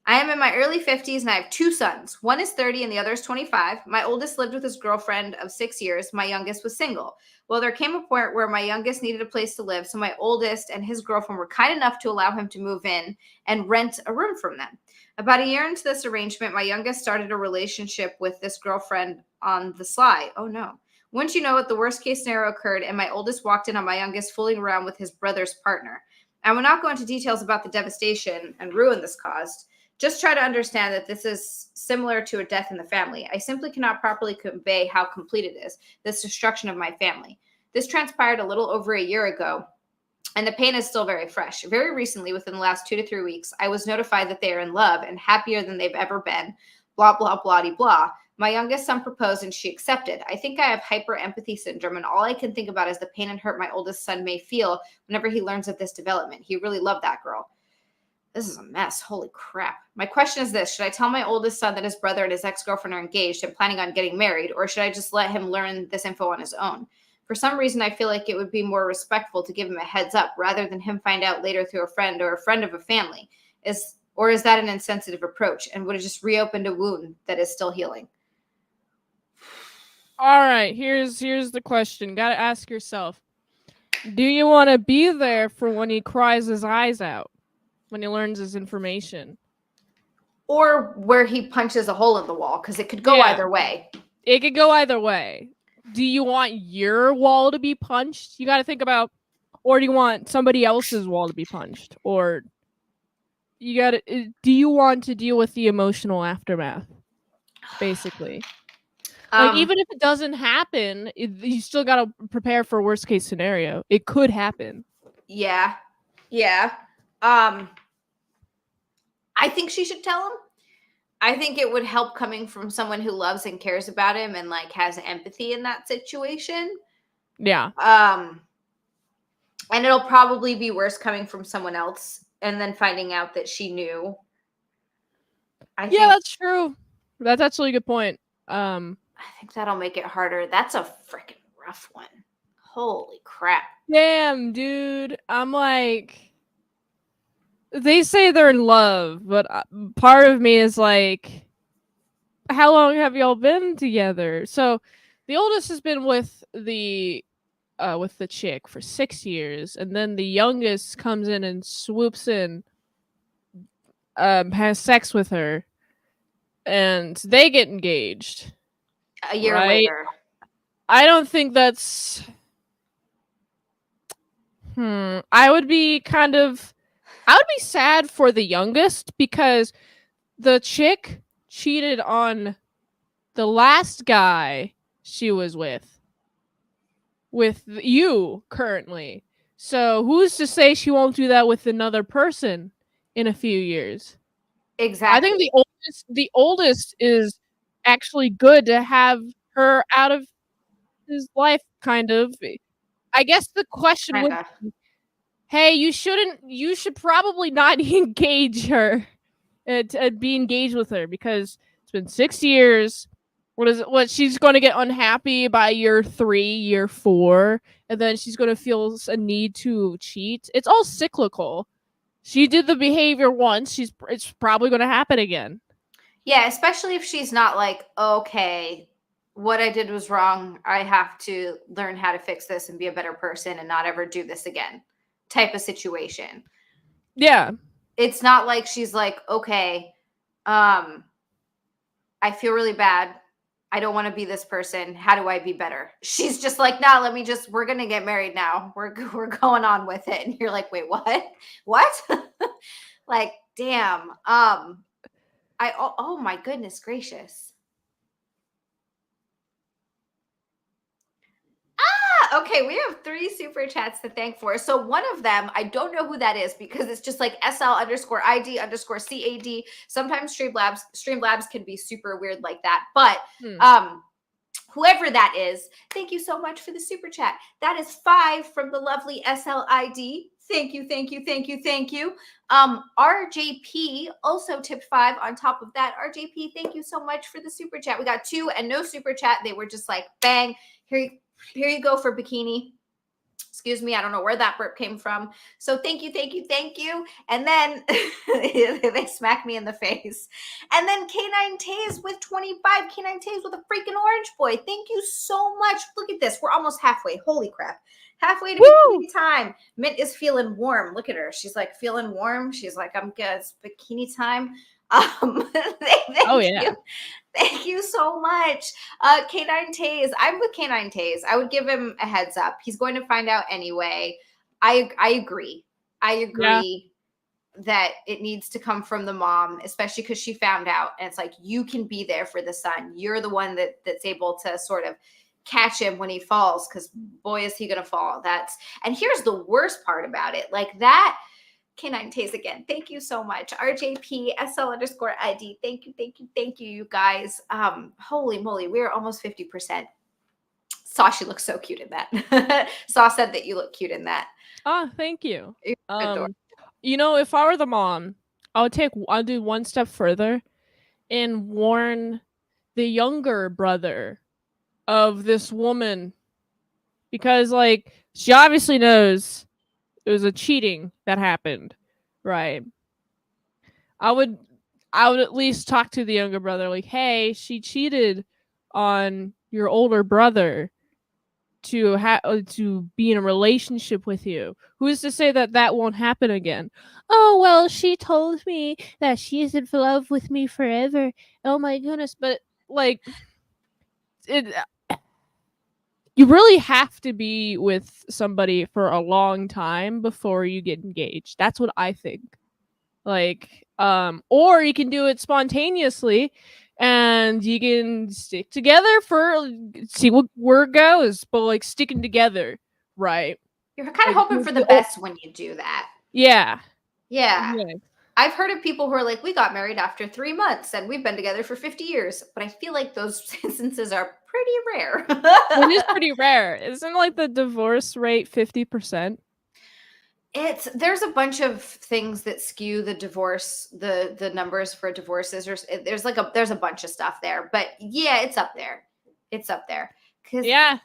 I am in my early 50s and I have 2 sons. One is 30 and the other is 25. My oldest lived with his girlfriend of 6 years. My youngest was single. Well, there came a point where my youngest needed a place to live, so my oldest and his girlfriend were kind enough to allow him to move in and rent a room from them. About a year into this arrangement, my youngest started a relationship with this girlfriend on the sly. Oh no. Wouldn't you know it, the worst case scenario occurred and my oldest walked in on my youngest fooling around with his brother's partner. I will not go into details about the devastation and ruin this caused. Just try to understand that this is similar to a death in the family. I simply cannot properly convey how complete it is, this destruction of my family. This transpired a little over a year ago, and the pain is still very fresh. Very recently, within the last 2 to 3 weeks, I was notified that they are in love and happier than they've ever been. Blah, blah, blah, blah. My youngest son proposed and she accepted. I think I have hyper empathy syndrome, and all I can think about is the pain and hurt my oldest son may feel whenever he learns of this development. He really loved that girl. This is a mess. Holy crap. My question is this. Should I tell my oldest son that his brother and his ex-girlfriend are engaged and planning on getting married, or should I just let him learn this info on his own? For some reason, I feel like it would be more respectful to give him a heads up rather than him find out later through a friend or a friend of a family. Is that an insensitive approach? And would it just reopen a wound that is still healing? All right, here's the question. Got to ask yourself. Do you want to be there for when he cries his eyes out? When he learns his information? Or where he punches a hole in the wall, because it could go either way. It could go either way. Do you want your wall to be punched? You got to think about, or do you want somebody else's wall to be punched? Or do you want to deal with the emotional aftermath? Basically. Like, even if it doesn't happen, you still got to prepare for worst case scenario. It could happen. Yeah. Yeah. I think she should tell him. I think it would help coming from someone who loves and cares about him and like has empathy in that situation. Yeah. And it'll probably be worse coming from someone else and then finding out that she knew. I think that's true. That's actually a good point. I think that'll make it harder. That's a freaking rough one. Holy crap. Damn, dude. I'm like, they say they're in love, but part of me is like, how long have y'all been together? So the oldest has been with the chick for 6 years, and then the youngest comes in and swoops in has sex with her, and they get engaged. A year right? later. I don't think that's. I would be sad for the youngest because the chick cheated on the last guy she was with you currently. So who's to say she won't do that with another person in a few years? Exactly. I think the oldest is actually good to have her out of his life, kind of. I guess the question would, Kinda. hey, you should probably not engage her, to be engaged with her, because it's been 6 years. What she's going to get unhappy by year 3, year 4, and then she's going to feel a need to cheat. It's all cyclical. She did the behavior once, it's probably going to happen again. Yeah, especially if she's not like, okay, what I did was wrong. I have to learn how to fix this and be a better person and not ever do this again type of situation. Yeah. It's not like she's like, okay, I feel really bad. I don't want to be this person. How do I be better? She's just like, nah, we're going to get married now. We're going on with it. And you're like, wait, what? What? Like, damn. Oh my goodness gracious. Okay, we have 3 super chats to thank for. So one of them, I don't know who that is because it's just like SL_ID_CAD. Sometimes Streamlabs can be super weird like that. But whoever that is, thank you so much for the super chat. That is 5 from the lovely SLID. Thank you, thank you, thank you, thank you. RJP also tipped 5 on top of that. RJP, thank you so much for the super chat. We got 2 and no super chat. They were just like, bang, here you go for Bikini. Excuse me, I don't know where that burp came from. So thank you, thank you, thank you. And then they smack me in the face. And then K9 Taze with 25. K9 Taze with a freaking orange boy. Thank you so much. Look at this. We're almost halfway. Holy crap. Halfway to bikini time. Mint is feeling warm. Look at her. She's like feeling warm. She's like, I'm good. It's bikini time. Thank you. Thank you so much. K9 Taze. I'm with K9 Taze. I would give him a heads up. He's going to find out anyway. I agree. I agree that it needs to come from the mom, especially because she found out. And it's like, you can be there for the son. You're the one that's able to sort of catch him when he falls, because boy, is he going to fall. And here's the worst part about it. Like that, K9 Taze again. Thank you so much. RJP SL_ID. Thank you, thank you, thank you, you guys. Holy moly, we're almost 50%. Sashi looks so cute in that. Saw said that you look cute in that. Oh, thank you. If I were the mom, I'll do one step further and warn the younger brother of this woman, because like she obviously knows it was a cheating that happened, right? I would at least talk to the younger brother, like, hey, she cheated on your older brother to be in a relationship with you. Who's to say that won't happen again? Oh, well, she told me that she is in love with me forever. Oh my goodness. But like, you really have to be with somebody for a long time before you get engaged. That's what I think. Like, or you can do it spontaneously and you can stick together see where it goes, but like sticking together, right? You're kind of hoping for the best when you do that. Yeah. I've heard of people who are like, we got married after 3 months and we've been together for 50 years. But I feel like those instances are pretty rare. It is pretty rare. Isn't like the divorce rate 50%? There's a bunch of things that skew the divorce, the numbers for divorces. There's a bunch of stuff there. But yeah, it's up there. It's up there. Yeah.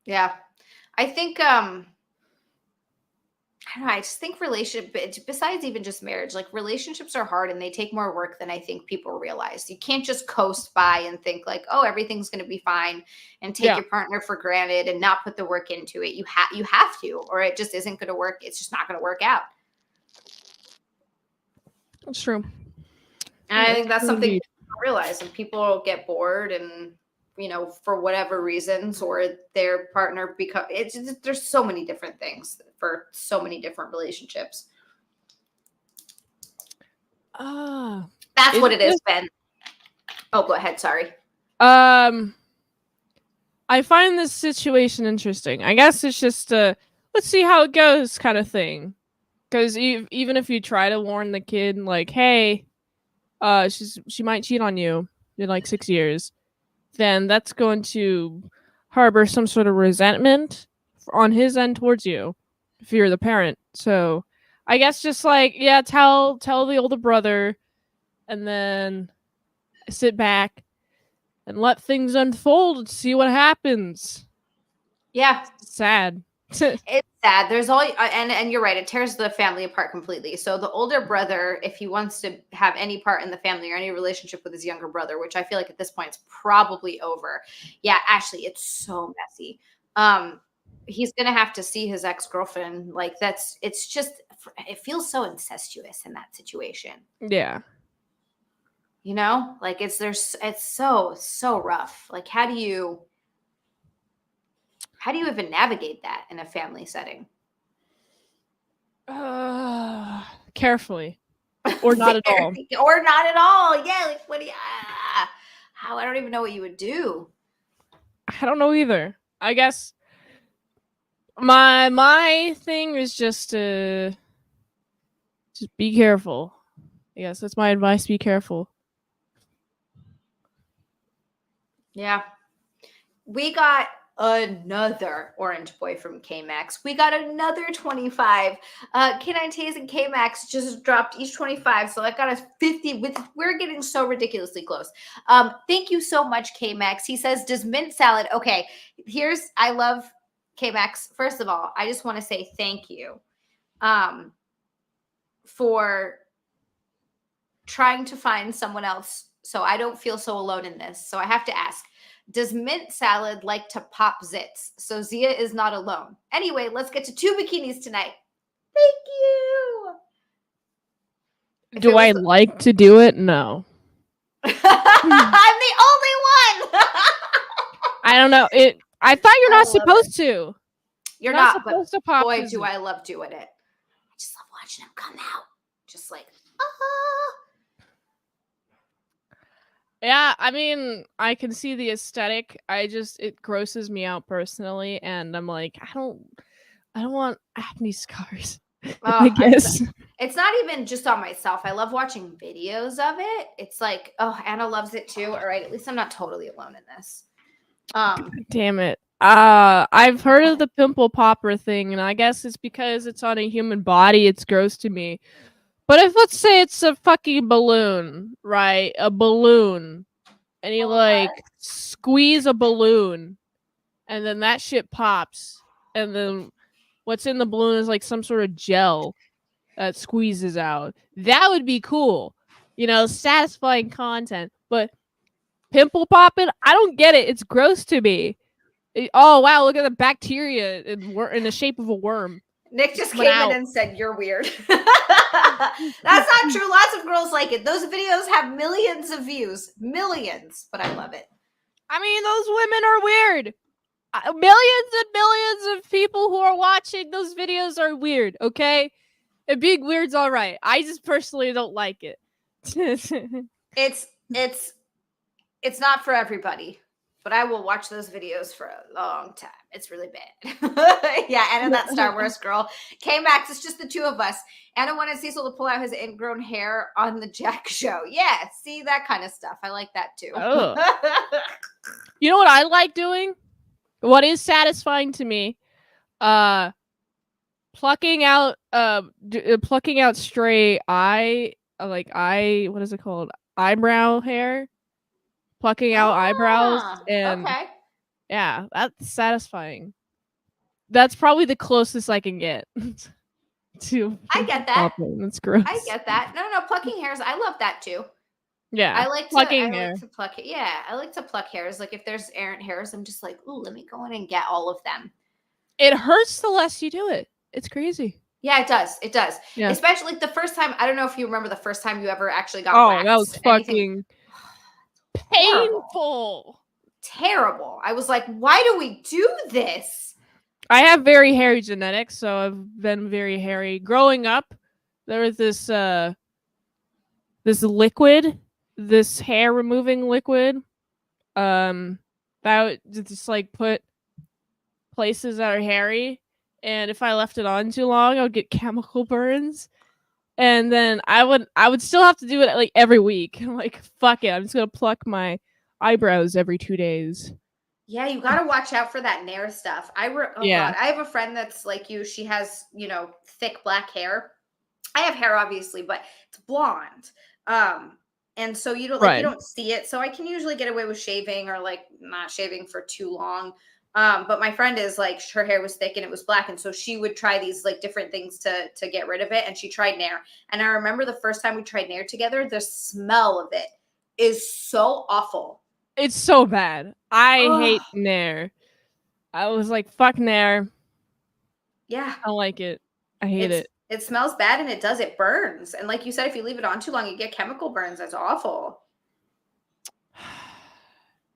Yeah. I think I don't know, I just think besides even just marriage, like relationships are hard and they take more work than I think people realize. You can't just coast by and think like, oh, everything's going to be fine and take your partner for granted and not put the work into it. You have to, or it just isn't going to work. It's just not going to work out. That's true. And I think that's something Indeed. people don't realize, and people get bored and, you know, for whatever reasons, or their partner there's so many different things for so many different relationships. That's what it is, Ben. Oh, go ahead. Sorry. I find this situation interesting. I guess it's just let's see how it goes kind of thing. Because even if you try to warn the kid, like, hey, she might cheat on you in like 6 years, then that's going to harbor some sort of resentment on his end towards you if you're the parent. So I guess just like, yeah, tell the older brother, and then sit back and let things unfold and see what happens. Yeah. It's sad. It's sad. There's all, and you're right. It tears the family apart completely. So the older brother, if he wants to have any part in the family or any relationship with his younger brother, which I feel like at this point it's probably over. Yeah, Ashley, it's so messy. He's gonna have to see his ex-girlfriend. Like it feels so incestuous in that situation. Yeah. You know, like it's so rough. Like how do you even navigate that in a family setting? Carefully. Or not at all. Or not at all. Yeah, like what do you how I don't even know what you would do. I don't know either. I guess my thing is just to be careful. Yes, that's my advice. Be careful. Yeah. We got another orange boy from K-Max. We got another 25. K9 Taze and K-Max just dropped each 25. So I got us 50. We're getting so ridiculously close. Thank you so much, K-Max. He says, does mint salad? Okay, I love K-Max. First of all, I just want to say thank you for trying to find someone else so I don't feel so alone in this. So I have to ask, does mint salad like to pop zits? So Zia is not alone. Anyway, let's get to 2 bikinis tonight. Thank you. Do I like to do it? No. I'm the only one. I don't know. I thought you're not supposed to. You're not supposed to pop. Boy, do I love doing it. I just love watching them come out. Just like, Yeah, I mean, I can see the aesthetic. It grosses me out personally, and I'm like, I don't want acne scars. I guess it's not even just on myself. I love watching videos of it. It's like, oh, Anna loves it too. All right, at least I'm not totally alone in this. Damn it. I've heard of the pimple popper thing, and I guess it's because it's on a human body. It's gross to me. But if let's say it's a fucking balloon, right? A balloon, and you like squeeze a balloon, and then that shit pops, and then what's in the balloon is like some sort of gel that squeezes out. That would be cool, satisfying content. But pimple popping, I don't get it. It's gross to me. Oh wow, look at the bacteria in the shape of a worm. Nick just came in and said, you're weird. That's not true. Lots of girls like it. Those videos have millions of views. Millions. But I love it. I mean, those women are weird. Millions and millions of people who are watching those videos are weird, okay? And being weird's all right. I just personally don't like it. It's not for everybody. But I will watch those videos for a long time. It's really bad. Yeah, Anna, that Star Wars girl. K-Max, it's just the two of us. Anna wanted Cecil to pull out his ingrown hair on the Jack show. Yeah, see, that kind of stuff. I like that too. Oh. You know what I like doing? What is satisfying to me? Plucking out stray what is it called? Eyebrow hair. Plucking out eyebrows, and yeah, that's satisfying. That's probably the closest I can get to. I get that. That's gross. I get that. No, plucking hairs. I love that too. Yeah, I like plucking to, hair. Like to pluck it. Yeah, I like to pluck hairs. Like if there's errant hairs, I'm just like, ooh, let me go in and get all of them. It hurts the less you do it. It's crazy. Yeah, it does. It does. Yeah. Especially like the first time. I don't know if you remember the first time you ever actually got Oh, that was waxed. Anything fucking horrible. painful. Terrible. I was like, why do we do this? I have very hairy genetics, so I've been very hairy. Growing up, there was this liquid, this hair removing liquid, that would just like put places that are hairy, and if I left it on too long, I would get chemical burns. And then I would still have to do it like every week. I'm like, fuck it, I'm just gonna pluck my eyebrows every 2 days. Yeah, you got to watch out for that Nair stuff. Oh Yeah. God, I have a friend that's like you. She has, thick black hair. I have hair obviously, but it's blonde. And so you don't Right. you don't see it. So I can usually get away with shaving or like not shaving for too long. But my friend is like her hair was thick and it was black, and so she would try these like different things to get rid of it. And she tried Nair. And I remember the first time we tried Nair together, the smell of it is so awful. It's so bad. I hate Ugh. Nair. I was like, fuck Nair. Yeah. I don't like it. I hate it. It smells bad and it burns. And like you said, if you leave it on too long, you get chemical burns. That's awful.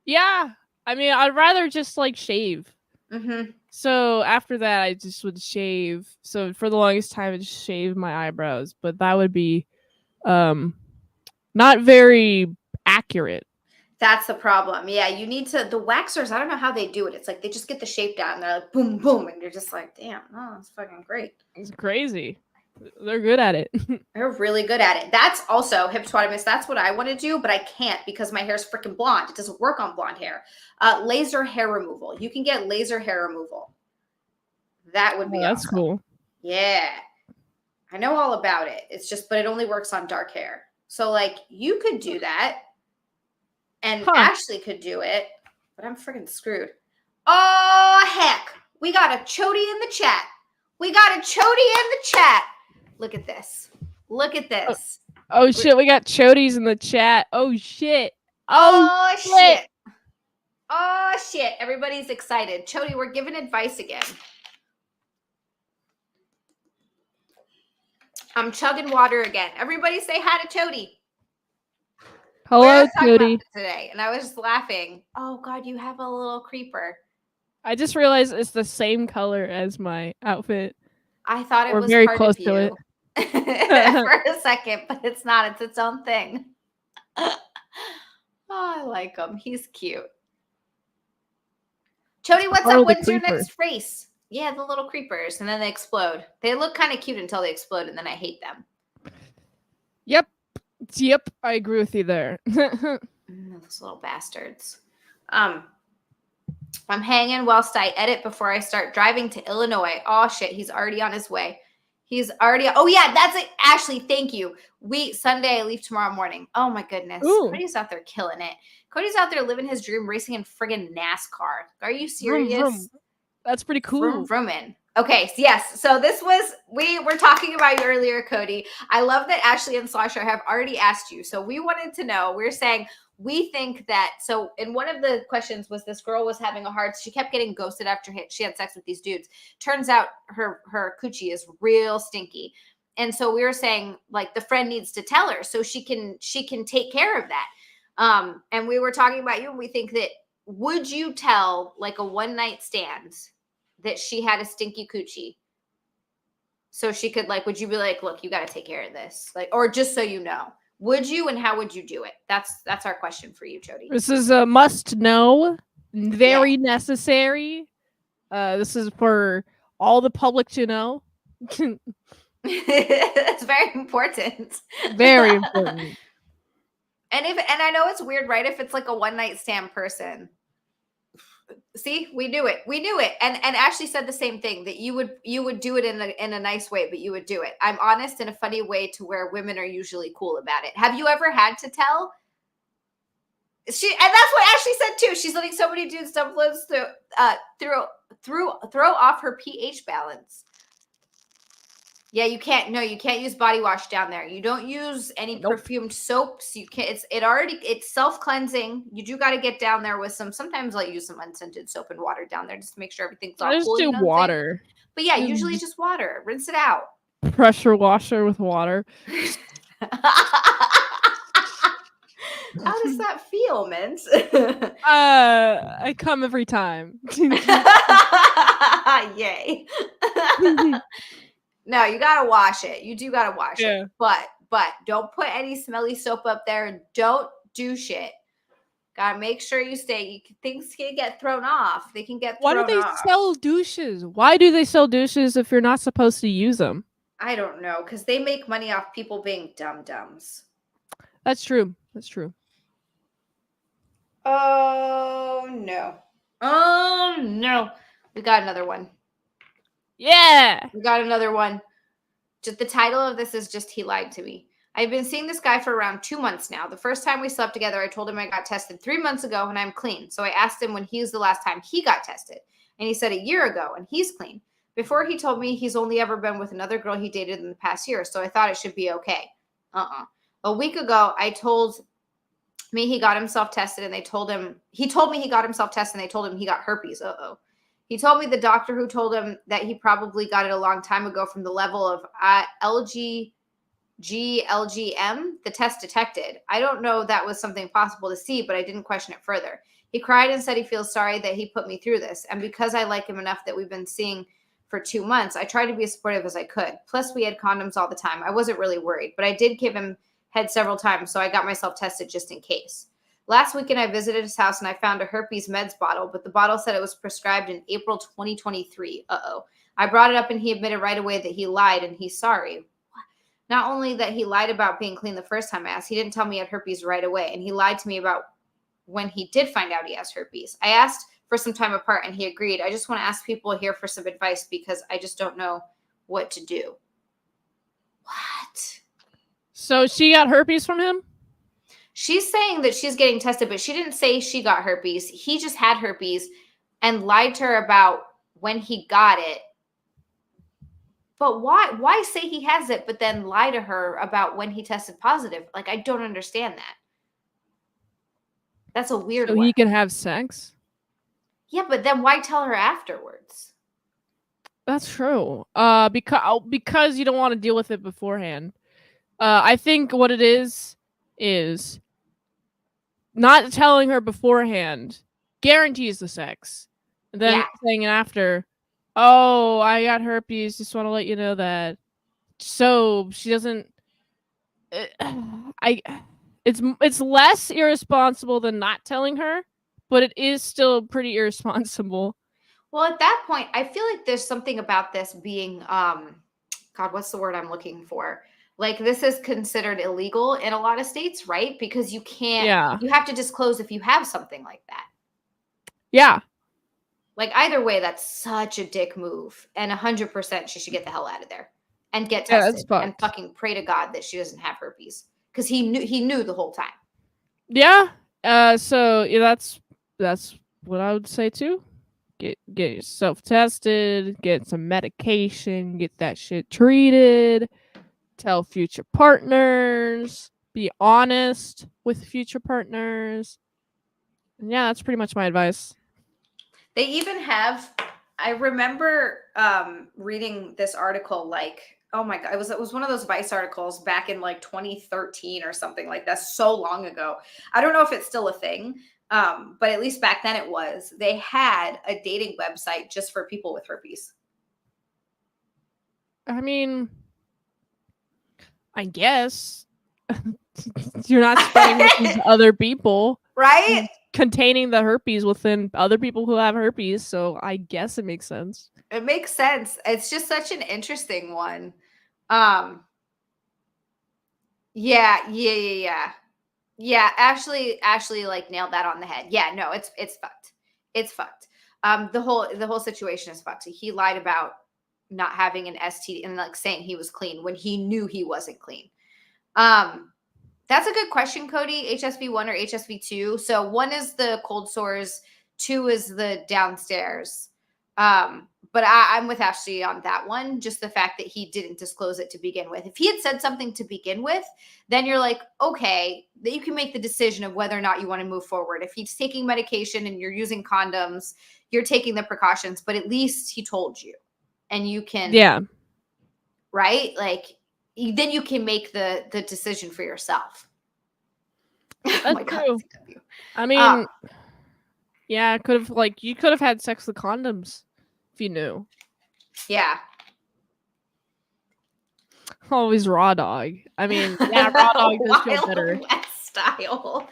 Yeah. I mean, I'd rather just like shave. Mm-hmm. So after that, I just would shave. So for the longest time, I just shaved my eyebrows, but that would be not very accurate. That's the problem. Yeah, you need to, the waxers, I don't know how they do it. It's like they just get the shape down and they're like, boom, boom. And you're just like, damn, oh, that's fucking great. It's crazy. They're good at it. They're really good at it. That's also hippopotamus. That's what I want to do, but I can't because my hair is freaking blonde. It doesn't work on blonde hair. Laser hair removal. You can get laser hair removal. That would be That's awesome. cool. Yeah. I know all about it. It's just, but it only works on dark hair. So like you could do that. And Ashley could do it, but I'm freaking screwed. Oh, heck. We got a chody in the chat. We got a chody in the chat. Look at this. Look at this. Oh shit, we got chodies in the chat. Oh shit. Oh shit. Oh shit. Everybody's excited. Chody, we're giving advice again. I'm chugging water again. Everybody say hi to Chody. Hello, Chody. Today, and I was just laughing. Oh God, you have a little creeper. I just realized it's the same color as my outfit. I thought it was very part close of to you. For a second, but it's not. It's its own thing. Oh, I like him. He's cute. Chody, what's up? When's your next race? Yeah, the little creepers, and then they explode. They look kind of cute until they explode, and then I hate them. Yep, I agree with you there. Those little bastards. I'm hanging whilst I edit before I start driving to Illinois. Oh shit, he's already on his way. Oh yeah, that's it. Ashley, thank you. Sunday, I leave tomorrow morning. Oh my goodness. Ooh. Cody's out there killing it. Cody's out there living his dream, racing in friggin' NASCAR. Are you serious? Vroom, vroom. That's pretty cool. Vroom. Okay, so yes. So this was, we were talking about you earlier, Cody. I love that Ashley and Sasha have already asked you. So we wanted to know, we're saying, we think that, so in one of the questions was this girl was having a hard, she kept getting ghosted after she had sex with these dudes. Turns out her coochie is real stinky. And so we were saying like the friend needs to tell her so she can take care of that. And we were talking about you, and we think that, would you tell like a one night stand that she had a stinky coochie? So she could like, would you be like, look, you got to take care of this? Like, or just so you know, would you, and how would you do it? That's our question for you, Chody. This is a must know, very necessary. This is for all the public to know. It's very important. Very important. And I know it's weird, right? If it's like a one night stand person. See, we knew it. And Ashley said the same thing, that you would do it in a nice way, but you would do it. I'm honest, in a funny way to where women are usually cool about it. Have you ever had to tell? And that's what Ashley said too. She's letting so many dudes dumplings throw off her pH balance. Yeah, you can't use body wash down there. You don't use any perfumed soaps. You can't, it's self-cleansing. You do got to get down there with sometimes I'll use some unscented soap and water down there just to make sure everything's all cool. Just do water. But yeah, usually just water. Rinse it out. pressure washer with water. How does that feel, Mints? I come every time. Yay. No, you gotta wash it. You do gotta wash Yeah. it. But don't put any smelly soap up there and don't douche it. Gotta make sure you stay. Things can get thrown off. They can get Why do thrown they off. sell douches? Why do they sell douches if you're not supposed to use them? I don't know, because they make money off people being dum-dums. That's true. That's true. Oh no. Oh no. We got another one. Yeah. We got another one. Just the title of this is just He Lied to Me. I've been seeing this guy for around 2 months now. The first time we slept together, I told him I got tested 3 months ago and I'm clean. So I asked him when he was the last time he got tested. And he said a year ago and he's clean. Before he told me he's only ever been with another girl he dated in the past year. So I thought it should be okay. A week ago, I told me he got himself tested and he told me he got himself tested and they told him he got herpes. He told me the doctor who told him that he probably got it a long time ago from the level of LGM, the test detected. I don't know that was something possible to see, but I didn't question it further. He cried and said he feels sorry that he put me through this. And because I like him enough that we've been seeing for 2 months, I tried to be as supportive as I could. Plus, we had condoms all the time. I wasn't really worried, but I did give him head several times, so I got myself tested just in case. Last weekend, I visited his house and I found a herpes meds bottle, but the bottle said it was prescribed in April 2023. I brought it up and he admitted right away that he lied and he's sorry. Not only that he lied about being clean the first time I asked, he didn't tell me he had herpes right away, and he lied to me about when he did find out he has herpes. I asked for some time apart and he agreed. I just want to ask people here for some advice because I just don't know what to do. What? So she got herpes from him? She's saying that she's getting tested, but she didn't say she got herpes. He just had herpes and lied to her about when he got it. But why say he has it, but then lie to her about when he tested positive? Like, I don't understand that. That's a weird So one. he can have sex? Yeah, but then why tell her afterwards? That's true. Because you don't want to deal with it beforehand. I think what it is not telling her beforehand guarantees the sex. And then saying after, oh, I got herpes, just want to let you know that. So she doesn't it's less irresponsible than not telling her, but it is still pretty irresponsible. Well, at that point, I feel like there's something about this being God, what's the word I'm looking for? Like, this is considered illegal in a lot of states, right? Because you can't, you have to disclose if you have something like that. Yeah. Like, either way, that's such a dick move. And 100% she should get the hell out of there and get tested and fucking pray to God that she doesn't have herpes. Because he knew the whole time. Yeah. So yeah, that's what I would say too. Get yourself tested, get some medication, get that shit treated. Tell future partners, be honest with future partners. And yeah, that's pretty much my advice. They even have, I remember reading this article, like, oh my God, it was one of those Vice articles back in like 2013 or something like that, so long ago. I don't know if it's still a thing, but at least back then it was. They had a dating website just for people with herpes. I mean, I guess you're not spreading it to other people, right? Containing the herpes within other people who have herpes, so I guess it makes sense. It makes sense. It's just such an interesting one. Yeah. Ashley like nailed that on the head. Yeah, no, it's fucked. It's fucked. The whole situation is fucked. He lied about not having an STD and like saying he was clean when he knew he wasn't clean. That's a good question, Cody. HSV1 or HSV2. So 1 is the cold sores, 2 is the downstairs. But I'm with Ashley on that one. Just the fact that he didn't disclose it to begin with. If he had said something to begin with, then you're like, okay, that you can make the decision of whether or not you want to move forward. If he's taking medication and you're using condoms, you're taking the precautions, but at least he told you and you can right? Like then you can make the decision for yourself. Oh That's my God, true. CW. I mean, yeah, you could have had sex with condoms if you knew. Yeah. Always raw dog. I mean, yeah, raw dog does feel Wild better. West style.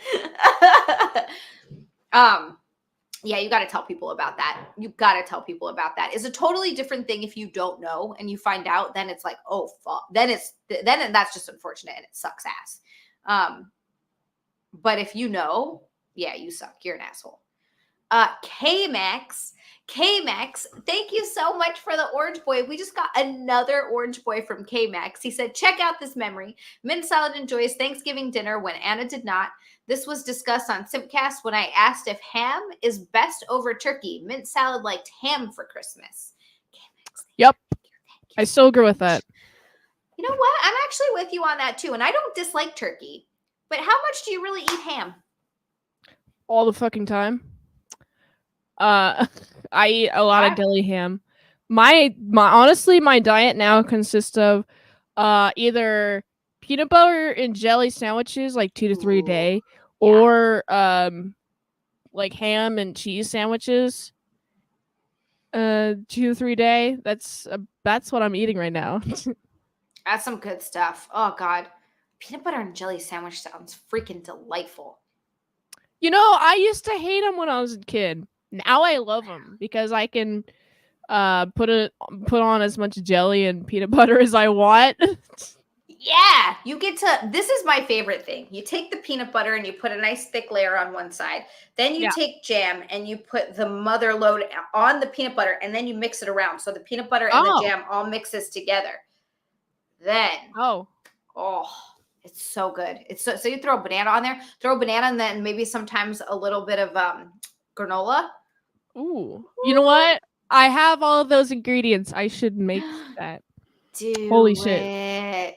Yeah, you got to tell people about that. You got to tell people about that. It's a totally different thing if you don't know and you find out. Then it's like, oh fuck. Then that's just unfortunate and it sucks ass. But if you know, yeah, you suck. You're an asshole. K-Max, thank you so much for the orange boy. We just got another orange boy from K-Max. He said, check out this memory. Mint Salad enjoys Thanksgiving dinner when Anna did not. This was discussed on Simpcast when I asked if ham is best over turkey. Mint Salad liked ham for Christmas. K-Max, Yep. I still agree with that. You know what? I'm actually with you on that too. And I don't dislike turkey. But how much do you really eat ham? All the fucking time. I eat a lot of deli ham. My honestly, my diet now consists of either peanut butter and jelly sandwiches, like 2 to 3 a day, or like ham and cheese sandwiches, 2 to 3 a day. That's what I'm eating right now. That's some good stuff. Oh God, peanut butter and jelly sandwich sounds freaking delightful. You know, I used to hate them when I was a kid. Now I love them because I can put on as much jelly and peanut butter as I want. Yeah, you get to. This is my favorite thing. You take the peanut butter and you put a nice thick layer on one side. Then you take jam and you put the mother load on the peanut butter, and then you mix it around so the peanut butter and the jam all mixes together. Then it's so good. It's so you throw a banana on there, and then maybe sometimes a little bit of granola. Ooh. You know what? I have all of those ingredients. I should make that. Holy shit.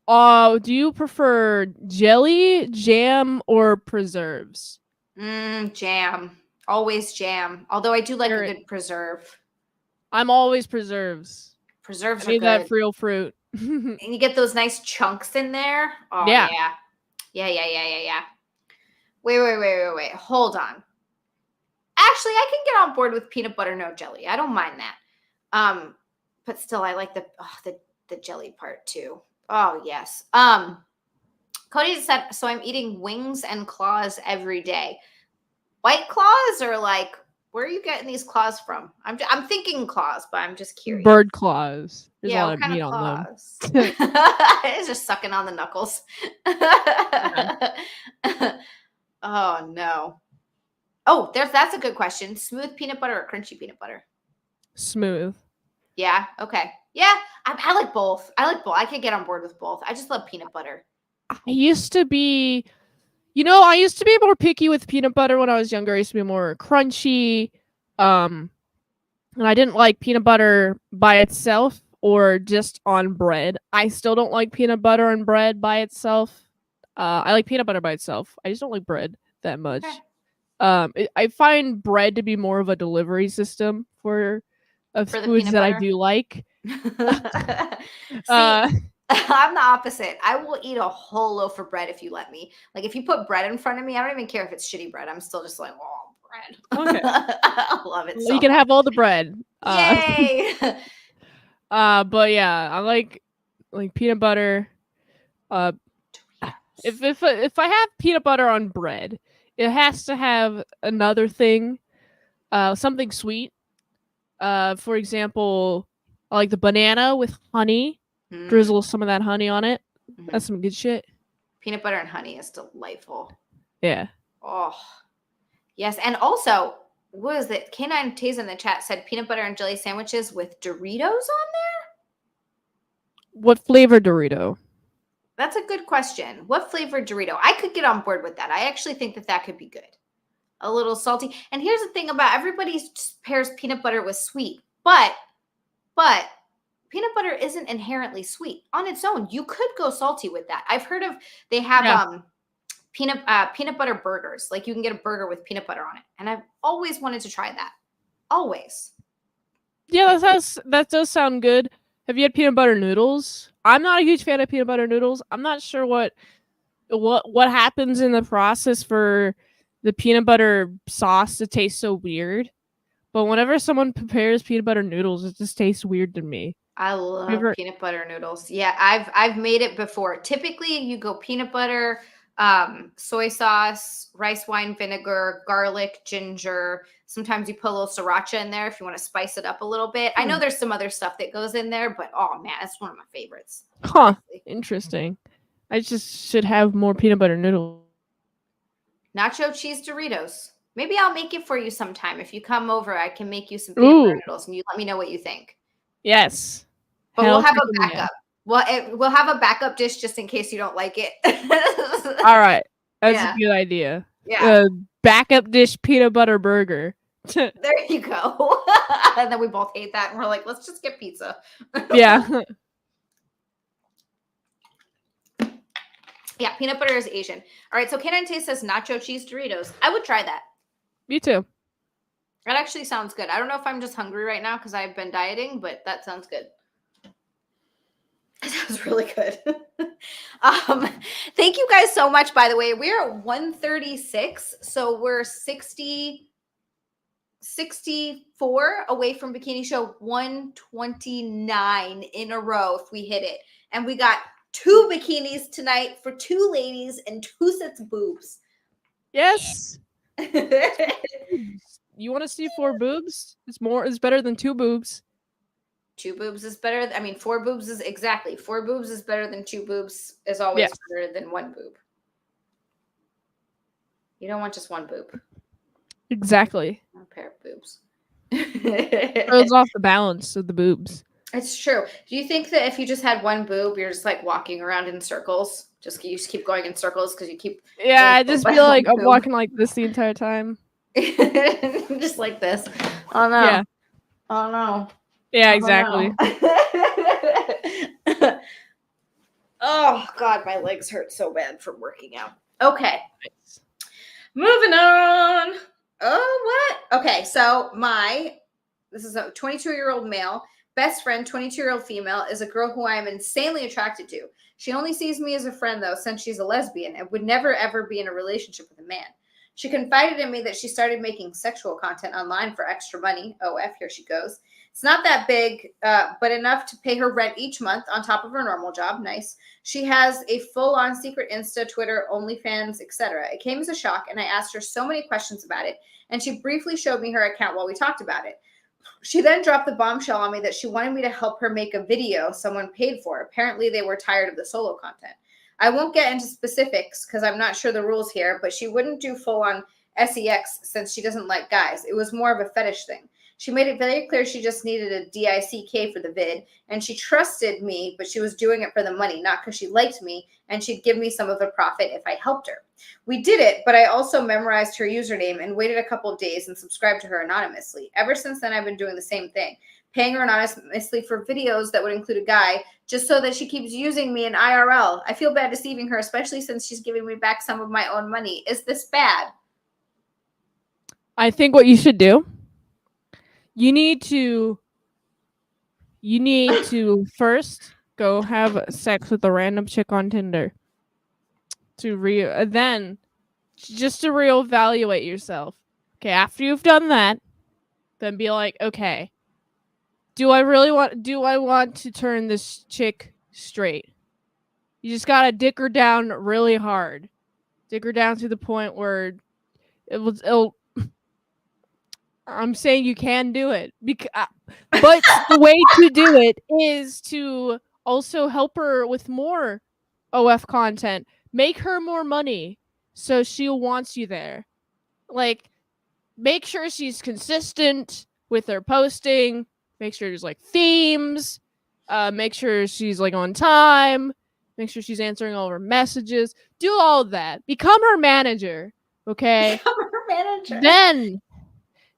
Do you prefer jelly, jam, or preserves? Jam. Always jam. Although I do like a good preserve. I'm always preserves. Preserves I need are good. that real fruit. And you get those nice chunks in there. Oh, yeah. Yeah. Wait. Hold on. Actually, I can get on board with peanut butter, no jelly. I don't mind that. But still, I like the jelly part too. Oh, yes. Cody said, so I'm eating wings and claws every day. White claws or like, where are you getting these claws from? I'm thinking claws, but I'm just curious. Bird claws. There's yeah, a lot what of kind meat of on claws? them. It's just sucking on the knuckles. Oh no. Oh, that's a good question. Smooth peanut butter or crunchy peanut butter? Smooth. Yeah. Okay. Yeah. I like both. I could get on board with both. I just love peanut butter. I used to be more picky with peanut butter when I was younger. I used to be more crunchy. And I didn't like peanut butter by itself or just on bread. I still don't like peanut butter on bread by itself. I like peanut butter by itself. I just don't like bread that much. Okay. I find bread to be more of a delivery system for foods that I do like. See, I'm the opposite. I will eat a whole loaf of bread if you let me. Like if you put bread in front of me, I don't even care if it's shitty bread. I'm still just like, oh, bread. Okay. I love it. Well, you can have all the bread. Yay! But yeah, I like peanut butter. If I have peanut butter on bread, it has to have another thing, something sweet. For example, I like the banana with honey. Drizzle some of that honey on it. That's some good shit. Peanut butter and honey is delightful. Yeah. Oh, yes. And also, what is it? K9 Taze in the chat said peanut butter and jelly sandwiches with Doritos on there? What flavor Dorito? That's a good question. What flavor Dorito? I could get on board with that. I actually think that could be good. A little salty. And here's the thing about everybody pairs peanut butter with sweet. But peanut butter isn't inherently sweet on its own. You could go salty with that. I've heard of they have peanut butter burgers. Like you can get a burger with peanut butter on it. And I've always wanted to try that. Always. Yeah, that does sound good. Have you had peanut butter noodles? I'm not a huge fan of peanut butter noodles. I'm not sure what happens in the process for the peanut butter sauce to taste so weird. But whenever someone prepares peanut butter noodles, it just tastes weird to me. I love peanut butter noodles. Yeah, I've made it before. Typically, you go peanut butter, soy sauce, rice wine vinegar, garlic, ginger. Sometimes you put a little sriracha in there if you want to spice it up a little bit. I know there's some other stuff that goes in there, but oh man, it's one of my favorites. Huh. Interesting. I just should have more peanut butter noodles. Nacho cheese Doritos. Maybe I'll make it for you sometime. If you come over, I can make you some peanut butter noodles and you let me know what you think. Yes. But we'll have a backup. We'll have a backup dish just in case you don't like it. All right. That's a good idea. Yeah. Backup dish peanut butter burger. There you go. And then we both hate that and we're like, let's just get pizza. Yeah. Yeah, peanut butter is Asian. All right, so Canine Taste says nacho cheese Doritos. I would try that. Me too. That actually sounds good. I don't know if I'm just hungry right now because I've been dieting, but that sounds good. That sounds really good. Thank you guys so much, by the way. We're at 136, so we're 64 away from Bikini Show 129 in a row if we hit it. And we got 2 bikinis tonight for 2 ladies and 2 sets of boobs. Yes. You want to see 4 boobs? It's better than 2 boobs. 2 boobs is better. 4 boobs is exactly. 4 boobs is better than 2 boobs is always better than 1 boob. You don't want just 1 boob. Exactly. A pair of boobs. Throws off the balance of the boobs. It's true. Do you think that if you just had 1 boob, you're just like walking around in circles? You just keep going in circles because you keep. Yeah, I just feel like I'm walking like this the entire time. Just like this. Oh no. Yeah. Oh no. Yeah, exactly. Oh God, my legs hurt so bad from working out. Okay. Moving on. Oh, what? Okay, so this is a 22-year-old male. Best friend, 22-year-old female, is a girl who I am insanely attracted to. She only sees me as a friend, though, since she's a lesbian and would never, ever be in a relationship with a man. She confided in me that she started making sexual content online for extra money. Oh, here she goes. It's not that big, but enough to pay her rent each month on top of her normal job. Nice. She has a full-on secret Insta, Twitter, OnlyFans, etc. It came as a shock, and I asked her so many questions about it, and she briefly showed me her account while we talked about it. She then dropped the bombshell on me that she wanted me to help her make a video someone paid for. Apparently, they were tired of the solo content. I won't get into specifics because I'm not sure the rules here, but she wouldn't do full-on sex since she doesn't like guys. It was more of a fetish thing. She made it very clear she just needed a DICK for the vid, and she trusted me, but she was doing it for the money, not because she liked me, and she'd give me some of the profit if I helped her. We did it, but I also memorized her username and waited a couple of days and subscribed to her anonymously. Ever since then, I've been doing the same thing, paying her anonymously for videos that would include a guy, just so that she keeps using me in IRL. I feel bad deceiving her, especially since she's giving me back some of my own money. Is this bad? I think what you should do, you need to first go have sex with a random chick on Tinder then just to reevaluate yourself. Okay, after you've done that, then be like, okay, do I want to turn this chick straight? You just gotta dick her down really hard. Dick her down to the point where it'll I'm saying you can do it, but the way to do it is to also help her with more OF content, make her more money, so she wants you there. Like, make sure she's consistent with her posting. Make sure there's like themes. Make sure she's like on time. Make sure she's answering all her messages. Do all of that. Become her manager. Okay. Become her manager.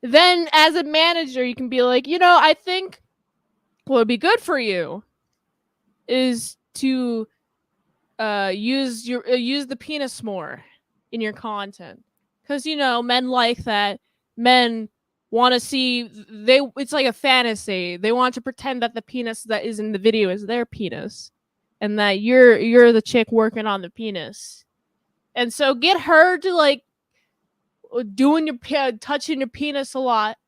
Then as a manager, you can be like, I think what would be good for you is to use the penis more in your content, because men like that. Men want to see it's like a fantasy. They want to pretend that the penis that is in the video is their penis, and that you're the chick working on the penis. And so get her to like touching your penis a lot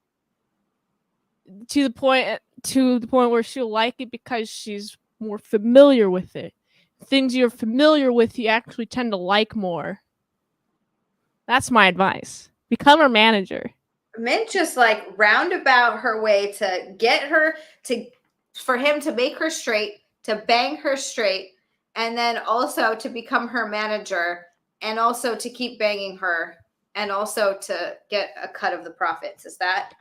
to the point where she'll like it because she's more familiar with it. Things you're familiar with, you actually tend to like more. That's my advice. Become her manager. Mint just like roundabout her way to get her for him to make her straight, to bang her straight, and then also to become her manager, and also to keep banging her, and also to get a cut of the profits. Is that?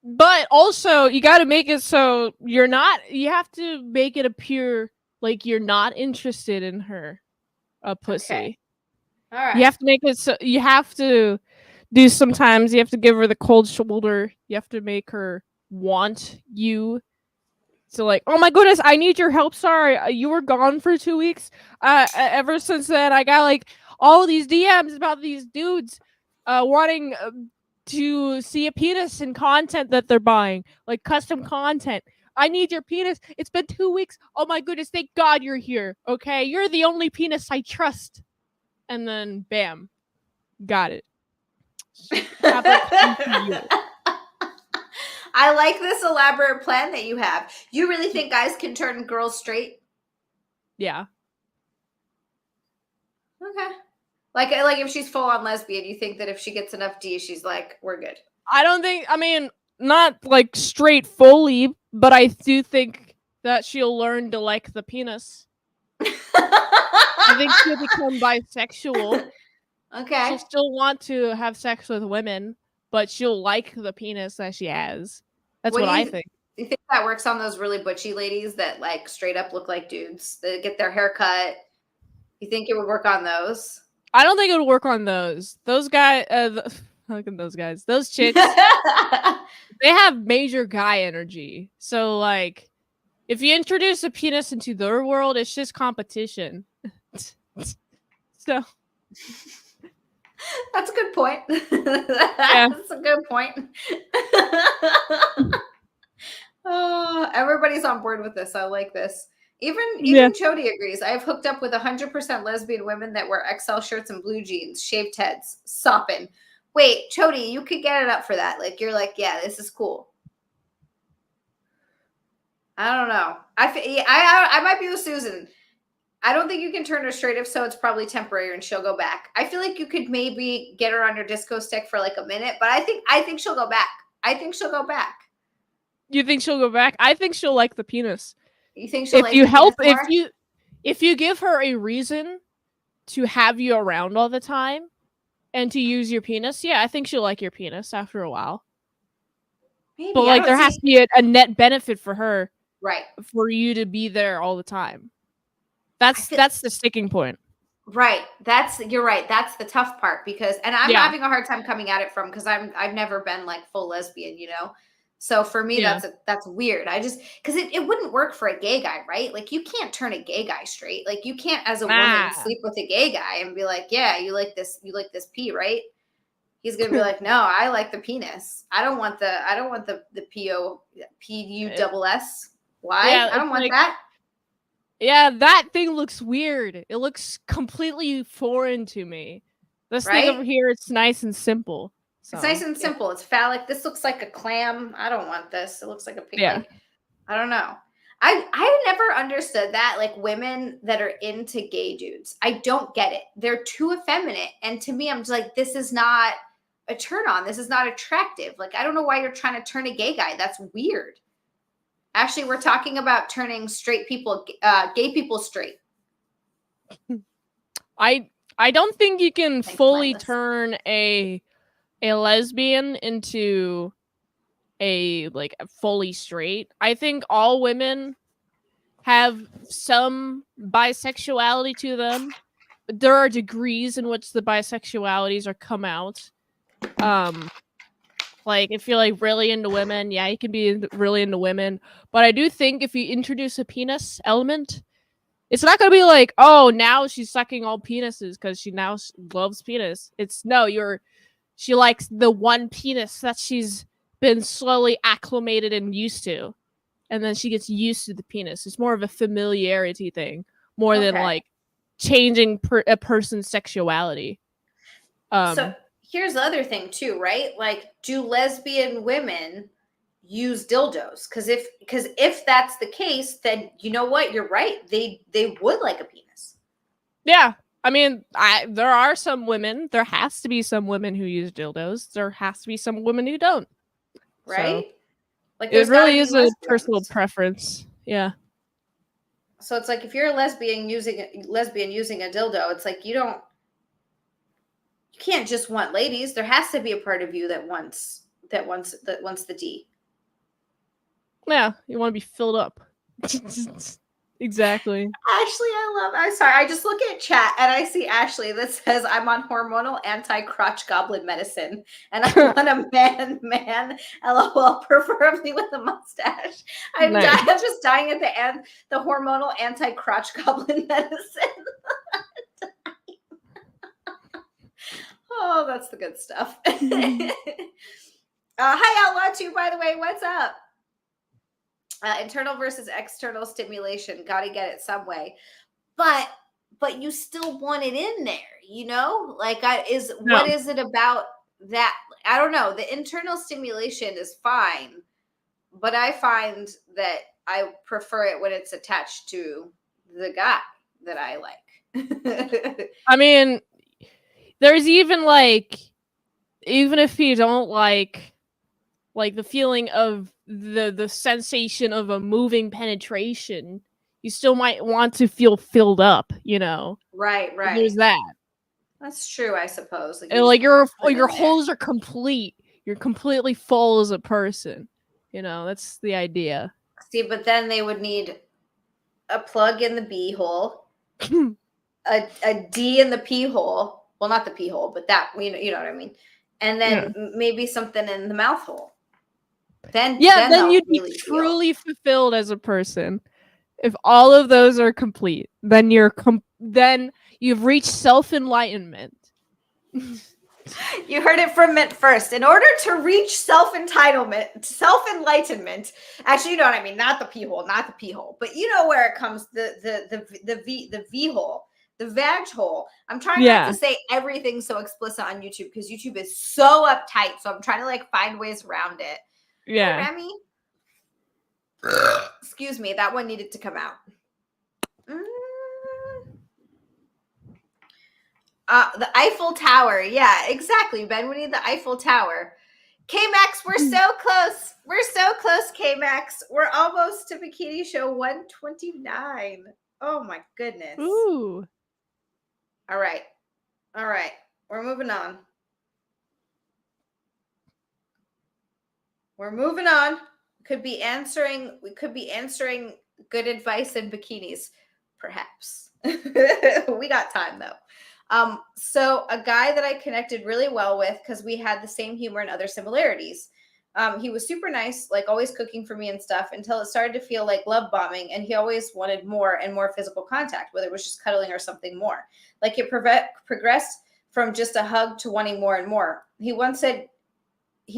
But also, you got to make it so you have to make it appear like you're not interested in her pussy. Okay. All right. You have to make it so you have to do sometimes you have to give her the cold shoulder. You have to make her want you. So like, oh my goodness, I need your help. Sorry, you were gone for 2 weeks. Ever since then, I got like all these DMs about these dudes wanting to see a penis in content that they're buying, like custom content. I need your penis. It's been 2 weeks. Oh my goodness, thank God you're here. Okay, you're the only penis I trust. And then, bam, got it. I like this elaborate plan that you have. You really think guys can turn girls straight? Yeah. Okay. Like if she's full on lesbian, you think that if she gets enough D, she's like, we're good. I mean, not like straight fully, but I do think that she'll learn to like the penis. I think she'll become bisexual. Okay. She'll still want to have sex with women, but she'll like the penis that she has. That's what I think. You think that works on those really butchy ladies that like straight up look like dudes that get their hair cut? You think it would work on those? I don't think it would work on those. Those guys, look at those guys. Those chicks, they have major guy energy. So like, if you introduce a penis into their world, it's just competition. So that's a good point. That's a good point. Oh, everybody's on board with this. I like this. Even Chody agrees. I've hooked up with 100% lesbian women that wear XL shirts and blue jeans, shaved heads, sopping. Wait, Chody, you could get it up for that. Like you're like, yeah, this is cool. I don't know. I might be with Susan. I don't think you can turn her straight. If so, it's probably temporary and she'll go back. I feel like you could maybe get her on your disco stick for like a minute, but I think she'll go back. I think she'll go back. You think she'll go back? I think she'll like the penis. You think she'll if you give her a reason to have you around all the time and to use your penis, yeah, I think she'll like your penis after a while. Maybe, but like there has to be a net benefit for her. Right. For you to be there all the time. That's the sticking point. Right. You're right. That's the tough part because I'm having a hard time coming at it from because I've never been like full lesbian, you know? So for me, that's weird. I just because it wouldn't work for a gay guy, right? Like you can't turn a gay guy straight. Like you can't as a woman sleep with a gay guy and be like, yeah, you like this pee, right? He's gonna be like, no, I like the penis. I don't want the PUSS. Why? Yeah, I don't want that. Yeah, that thing looks weird. It looks completely foreign to me. This thing over here, it's nice and simple. So, it's nice and simple. It's phallic. This looks like a clam. I don't want this. It looks like a pig. Yeah. I don't know. I never understood that. Like women that are into gay dudes. I don't get it. They're too effeminate. And to me, I'm just like, this is not a turn on. This is not attractive. Like, I don't know why you're trying to turn a gay guy. That's weird. Actually, we're talking about turning straight people, gay people straight. I don't think you can fully turn a lesbian into a fully straight. I think all women have some bisexuality to them. There are degrees in which the bisexualities are come out. Like if you're like really into women, yeah, you can be really into women. But I do think if you introduce a penis element, it's not gonna be like, oh, now she's sucking all penises because she now loves penis. It's no, she likes the one penis that she's been slowly acclimated and used to. And then she gets used to the penis. It's more of a familiarity thing, more than Okay. like changing a person's sexuality. So here's the other thing too, right? Like, do lesbian women use dildos? Because if that's the case, then you know what? You're right. They would like a penis. Yeah. I mean, there are some women. There has to be some women who use dildos. There has to be some women who don't. Right? So, like, it there's gotta really be is a lesbians. personal preference. Yeah. So it's like if you're a lesbian using a dildo, it's like you can't just want ladies. There has to be a part of you that wants the D. Yeah. You want to be filled up. Exactly. Ashley, I'm sorry. I just look at chat and I see Ashley that says I'm on hormonal anti-crotch goblin medicine and I want a man, LOL, preferably with a mustache. I'm Nice. I'm just dying at the end. The hormonal anti-crotch goblin medicine. Oh, that's the good stuff. Hi, Outlaw 2, by the way. What's up? Internal versus external stimulation. Got to get it some way. But you still want it in there, you know? Like, what is it about that? I don't know. The internal stimulation is fine, but I find that I prefer it when it's attached to the guy that I like. I mean, there's even like, even if you don't like the feeling of the sensation of a moving penetration, you still might want to feel filled up, you know? Right. There's that. That's true, I suppose. And like your holes are complete. You're completely full as a person. You know, that's the idea. See, but then they would need a plug in the B hole, a D in the P hole. Well, not the P hole, but that, you know what I mean. And then maybe something in the mouth hole. Then you'd be really truly fulfilled as a person. If all of those are complete, then then you've reached self-enlightenment. You heard it from Mint first. In order to reach self-enlightenment, actually, you know what I mean, not the P hole, but you know where it comes, the V hole, the vag hole. I'm trying not to say everything so explicit on YouTube because YouTube is so uptight. So I'm trying to like find ways around it. Yeah. Hey, Remy. Excuse me, that one needed to come out. The Eiffel Tower. Yeah, exactly, Ben. We need the Eiffel Tower. K-Max, we're so close. We're so close, K-Max. We're almost to Bikini Show 129. Oh, my goodness. Ooh. All right. We're moving on. We could be answering good advice in bikinis, perhaps. We got time, though. So a guy that I connected really well with because we had the same humor and other similarities. He was super nice, like always cooking for me and stuff until it started to feel like love bombing. And he always wanted more and more physical contact, whether it was just cuddling or something more. Like it progressed from just a hug to wanting more and more. He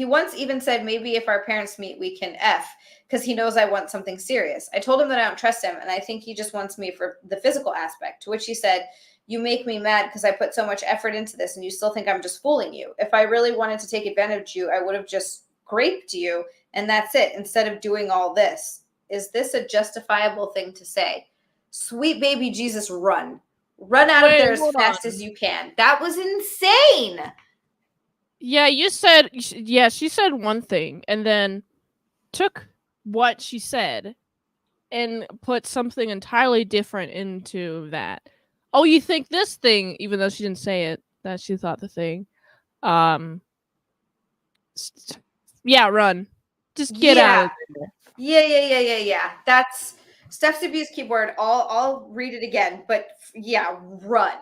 once even said, maybe if our parents meet, we can F, because he knows I want something serious. I told him that I don't trust him, and I think he just wants me for the physical aspect, to which he said, you make me mad because I put so much effort into this, and you still think I'm just fooling you. If I really wanted to take advantage of you, I would have just graped you, and that's it, instead of doing all this. Is this a justifiable thing to say? Sweet baby Jesus, run. Run out of there as fast as you can. That was insane. Yeah, she said one thing and then took what she said and put something entirely different into that. Oh, you think this thing, even though she didn't say it, that she thought the thing. Yeah, run. Just get out of there. Yeah. That's Steph's abuse keyboard. I'll read it again, but yeah, run.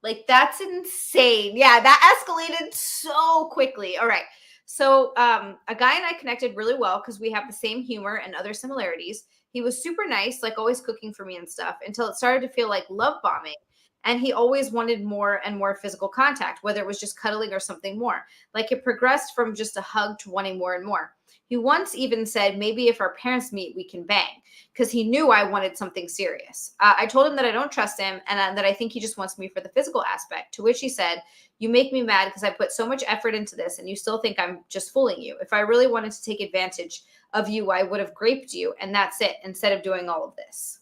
Like, that's insane. Yeah, that escalated so quickly. All right. So a guy and I connected really well because we have the same humor and other similarities. He was super nice, like always cooking for me and stuff, until it started to feel like love bombing. And he always wanted more and more physical contact, whether it was just cuddling or something more. Like it progressed from just a hug to wanting more and more. He once even said, maybe if our parents meet, we can bang, because he knew I wanted something serious. I told him that I don't trust him and that I think he just wants me for the physical aspect, to which he said, you make me mad because I put so much effort into this and you still think I'm just fooling you. If I really wanted to take advantage of you, I would have graped you and that's it, instead of doing all of this.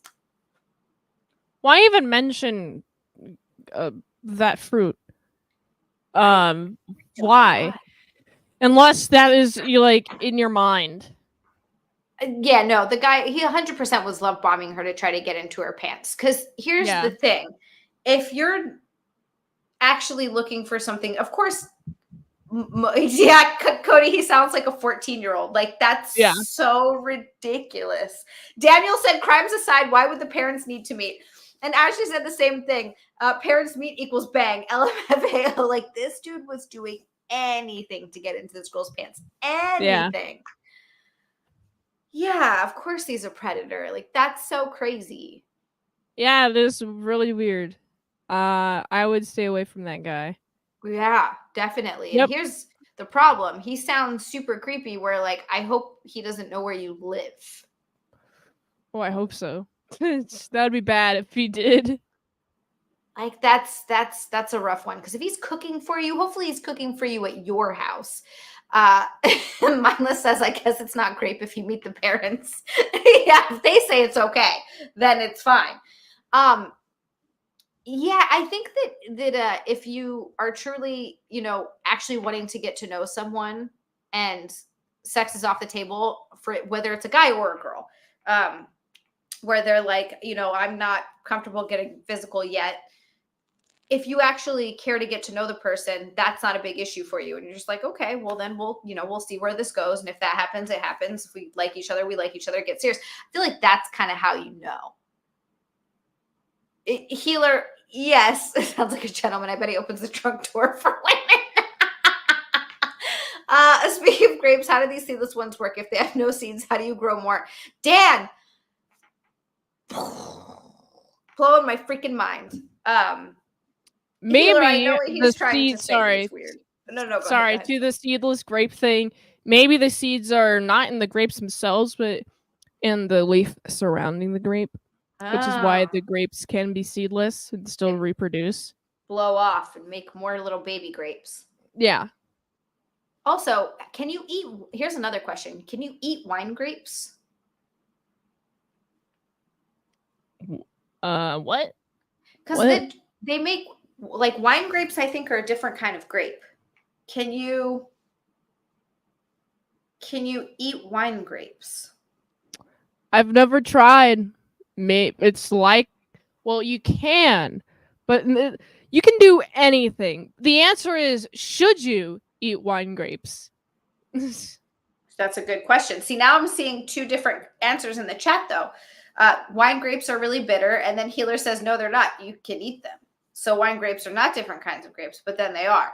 Why even mention that fruit? Why? Unless that is you like in your mind. Yeah, no, the guy, he 100% was love bombing her to try to get into her pants. Because here's the thing. If you're actually looking for something, of course, yeah, Cody, he sounds like a 14-year-old. Like, that's so ridiculous. Daniel said, crimes aside, why would the parents need to meet? And Ashley said the same thing. Parents meet equals bang. LMFAO. Like, this dude was doing anything to get into this girl's pants. Anything. Yeah, of course he's a predator. Like, that's so crazy. Yeah, it is really weird. I would stay away from that guy. Yeah, definitely. Yep. And here's the problem. He sounds super creepy where, like, I hope he doesn't know where you live. Oh, I hope so. That'd be bad if he did. Like, that's a rough one. Because if he's cooking for you, hopefully he's cooking for you at your house. Mindless says, I guess it's not grape if you meet the parents. Yeah, if they say it's okay, then it's fine. Yeah, I think that if you are truly, actually wanting to get to know someone and sex is off the table for whether it's a guy or a girl, where they're like, I'm not comfortable getting physical yet. If you actually care to get to know the person, that's not a big issue for you. And you're just like, okay, well then we'll see where this goes. And if that happens, it happens. If we like each other, we like each other, get serious. I feel like that's kind of how you know. Healer, yes. It sounds like a gentleman. I bet he opens the trunk door for women. Speaking of grapes, how do these seedless ones work? If they have no seeds, how do you grow more? Dan! Blowing my freaking mind. Maybe I know what he's the trying seed. to say, but it's weird. No, go ahead. To the seedless grape thing. Maybe the seeds are not in the grapes themselves, but in the leaf surrounding the grape, which is why the grapes can be seedless and still reproduce. Blow off and make more little baby grapes. Yeah. Also, can you eat? Here's another question: can you eat wine grapes? What? Because they make, like, wine grapes, I think, are a different kind of grape. Can you eat wine grapes? I've never tried. It's like, well, you can, but you can do anything. The answer is, should you eat wine grapes? That's a good question. See, now I'm seeing two different answers in the chat, though. Wine grapes are really bitter, and then Healer says, no, they're not. You can eat them. So wine grapes are not different kinds of grapes, but then they are.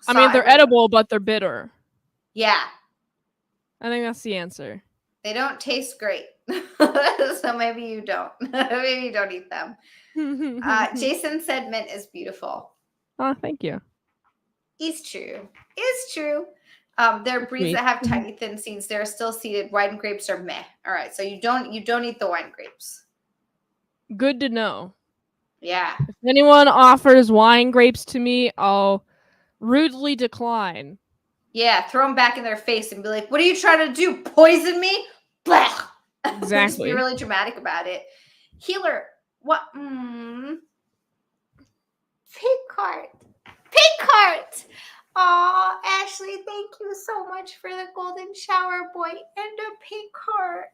I mean, they're edible, but they're bitter. Yeah. I think that's the answer. They don't taste great. So maybe you don't. Maybe you don't eat them. Jason said mint is beautiful. Oh, thank you. It's true. It's true. There are breeds that have tiny thin seeds. They're still seeded. Wine grapes are meh. All right. So you don't eat the wine grapes. Good to know. Yeah. If anyone offers wine grapes to me, I'll rudely decline. Yeah, throw them back in their face and be like, what are you trying to do? Poison me? Blah. Exactly. Just be really dramatic about it. Healer, what? Pig cart. Pig cart. Aw, Ashley, thank you so much for the golden shower boy and a pig cart.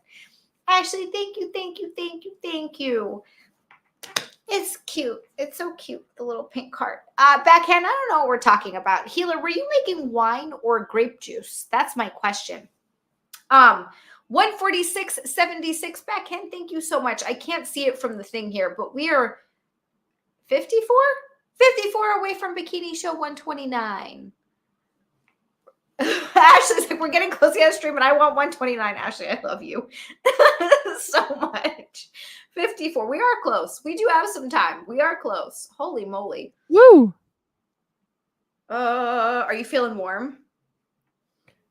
Ashley, thank you, thank you, thank you, thank you. It's cute. It's so cute, the little pink cart. Backhand, I don't know what we're talking about. Healer, were you making wine or grape juice? That's my question. 146.76 backhand, thank you so much. I can't see it from the thing here, but we are 54? 54 away from Bikini Show 129. Ashley's like, we're getting close to the stream, and I want 129. Ashley, I love you so much. 54. We are close. We do have some time. We are close. Holy moly. Woo! Are you feeling warm?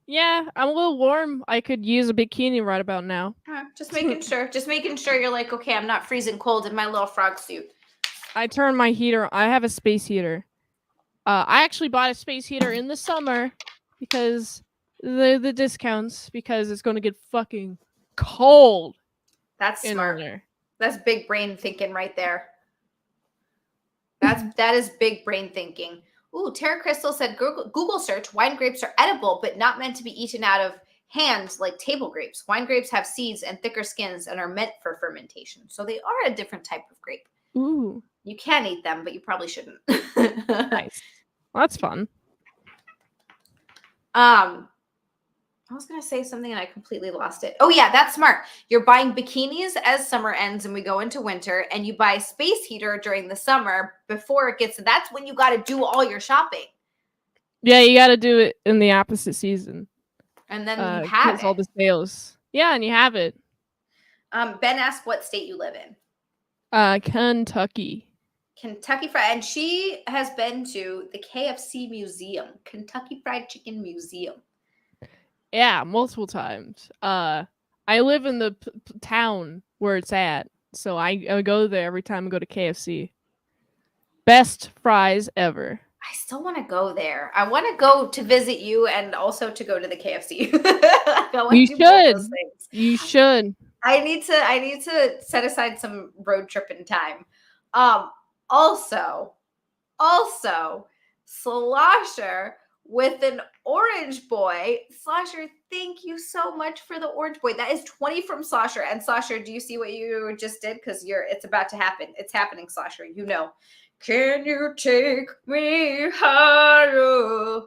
Yeah, I'm a little warm. I could use a bikini right about now. Just making sure. Just making sure you're like, okay, I'm not freezing cold in my little frog suit. I turned my heater. I have a space heater. I actually bought a space heater in the summer because the discounts, because it's going to get fucking cold That's in smart. winter. That's big brain thinking right there. That is big brain thinking. Ooh, Tara Crystal said Google search, wine grapes are edible but not meant to be eaten out of hands like table grapes. Wine grapes have seeds and thicker skins and are meant for fermentation. So they are a different type of grape. Ooh, You can eat them, but you probably shouldn't. nice. Well, that's fun. I was going to say something and I completely lost it. Oh, yeah, that's smart. You're buying bikinis as summer ends and we go into winter, and you buy a space heater during the summer before it gets. That's when you got to do all your shopping. Yeah, you got to do it in the opposite season. And then you have it. All the sales. Yeah, and you have it. Ben asked what state you live in. Kentucky. Kentucky Fried. And she has been to the KFC Museum, Kentucky Fried Chicken Museum. Yeah, multiple times. I live in the town where it's at, so I go there every time I go to KFC. Best fries ever. I still want to go there. I want to go to visit you and also to go to the KFC. You should. You should. I need to set aside some road tripping time. Also, Slosher with an orange boy. Slosher, thank you so much for the orange boy. That is 20 from Slosher. And Slosher, do you see what you just did? Because it's about to happen. It's happening, Slosher. You know. Can you take me higher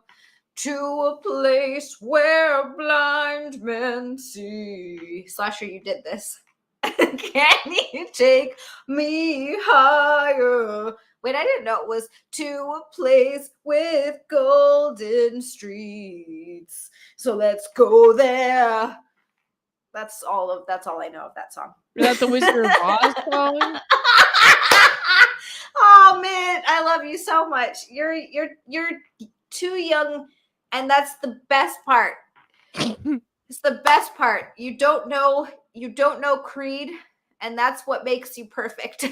to a place where blind men see? Slosher, you did this. Can you take me higher? Wait, I didn't know it was to a place with golden streets. So let's go there. That's all I know of that song. Is that the Wizard of Oz song? Oh man, I love you so much. You're too young, and that's the best part. It's the best part. You don't know Creed, and that's what makes you perfect.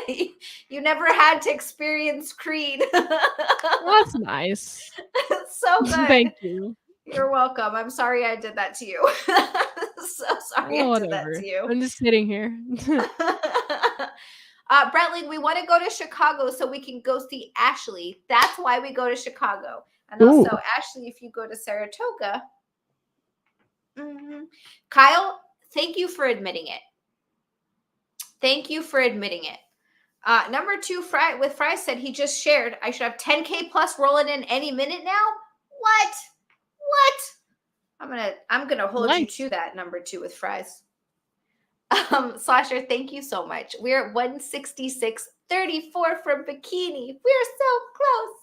You never had to experience Creed. That's nice. So good. Thank you. You're welcome. I'm sorry I did that to you. So sorry I did that to you. I'm just sitting here. Bretling, we want to go to Chicago so we can go see Ashley. That's why we go to Chicago. And also, Ashley, if you go to Saratoga. Kyle, thank you for admitting it. Thank you for admitting it. Number 2, with Fry said he just shared. I should have 10K plus rolling in any minute now. What? I'm gonna hold you to that. Number 2 with Fries. Slasher, thank you so much. We're at 166.34 from Bikini. We're so close.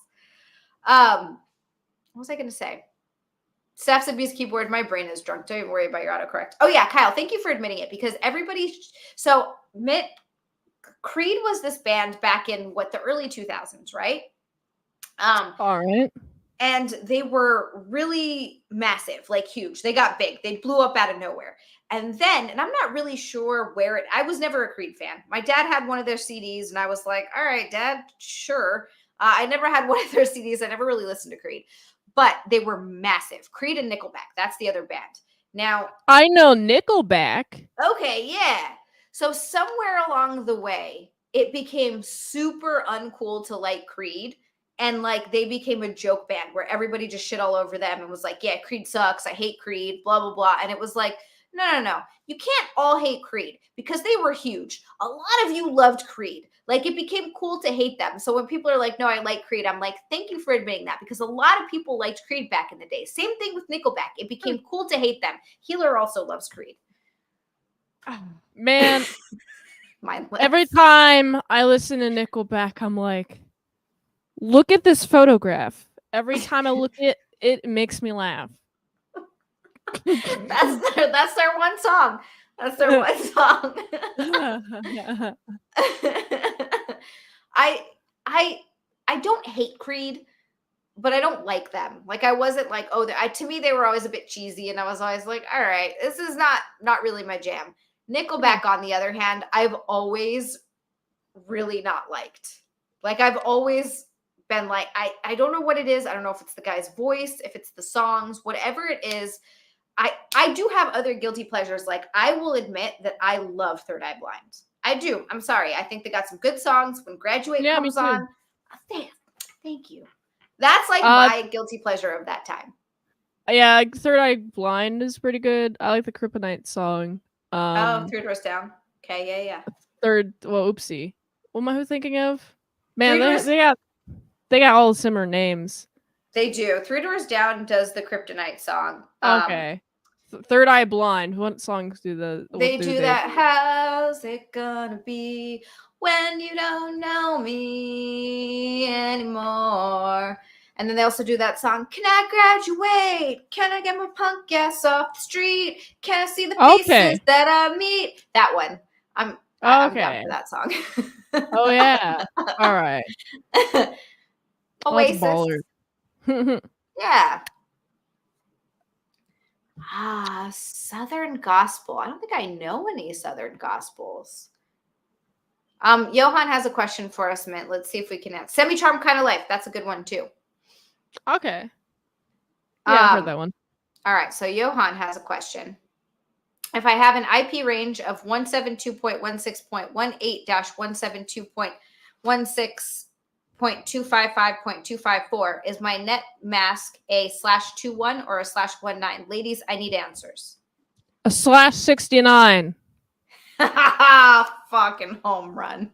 What was I going to say? Staff's abuse keyboard. My brain is drunk. Don't even worry about your autocorrect. Oh yeah, Kyle, thank you for admitting it, because everybody. So Creed was this band back in the early 2000s, right? All right. And they were really massive, like huge. They got big. They blew up out of nowhere. And then, and I'm not really sure where I was never a Creed fan. My dad had one of their CDs and I was like, all right, Dad, sure. I never had one of their CDs. I never really listened to Creed, but they were massive. Creed and Nickelback. That's the other band. Now, I know Nickelback. Okay, yeah. So somewhere along the way, it became super uncool to like Creed. And like they became a joke band where everybody just shit all over them and was like, yeah, Creed sucks. I hate Creed, blah, blah, blah. And it was like, no. You can't all hate Creed because they were huge. A lot of you loved Creed. Like it became cool to hate them. So when people are like, no, I like Creed, I'm like, thank you for admitting that, because a lot of people liked Creed back in the day. Same thing with Nickelback. It became cool to hate them. Healer also loves Creed. Man, every time I listen to Nickelback, I'm like, look at this photograph. Every time I look at it, it makes me laugh. That's their one song. That's their one song. I don't hate Creed. but I don't like them. Like I wasn't like, oh, to me they were always a bit cheesy, and I was always like, all right, this is not really my jam. Nickelback, on the other hand, I've always really not liked. Like I've always been like, I don't know what it is. I don't know if it's the guy's voice, if it's the songs, whatever it is. I do have other guilty pleasures. Like I will admit that I love Third Eye Blind. I do. I'm sorry. I think they got some good songs. When Graduate comes on, thank you. That's like my guilty pleasure of that time. Yeah, like Third Eye Blind is pretty good. I like the Kryptonite song. Three Doors Down. Okay, yeah. Oopsie. What am I thinking of? Man, Three they got all similar names. They do. Three Doors Down does the Kryptonite song. Okay. Third Eye Blind. What songs do they do that? How's it gonna be when you don't know me anymore? And then they also do that song, Can I Graduate? Can I get my punk ass off the street? Can I see the faces that I meet? That one. I'm down for that song. Oh, yeah. All right. Oasis. Yeah. Southern gospel. I don't think I know any Southern gospels. Johan has a question for us, Mint. Let's see if we can answer. Semi-charm kind of life. That's a good one too. Okay. Yeah, I've heard that one. All right. So Johan has a question. If I have an IP range of 172.116.1.8-172.255.254, is my net mask a /21 or a /19? Ladies, I need answers. A /69. Fucking home run.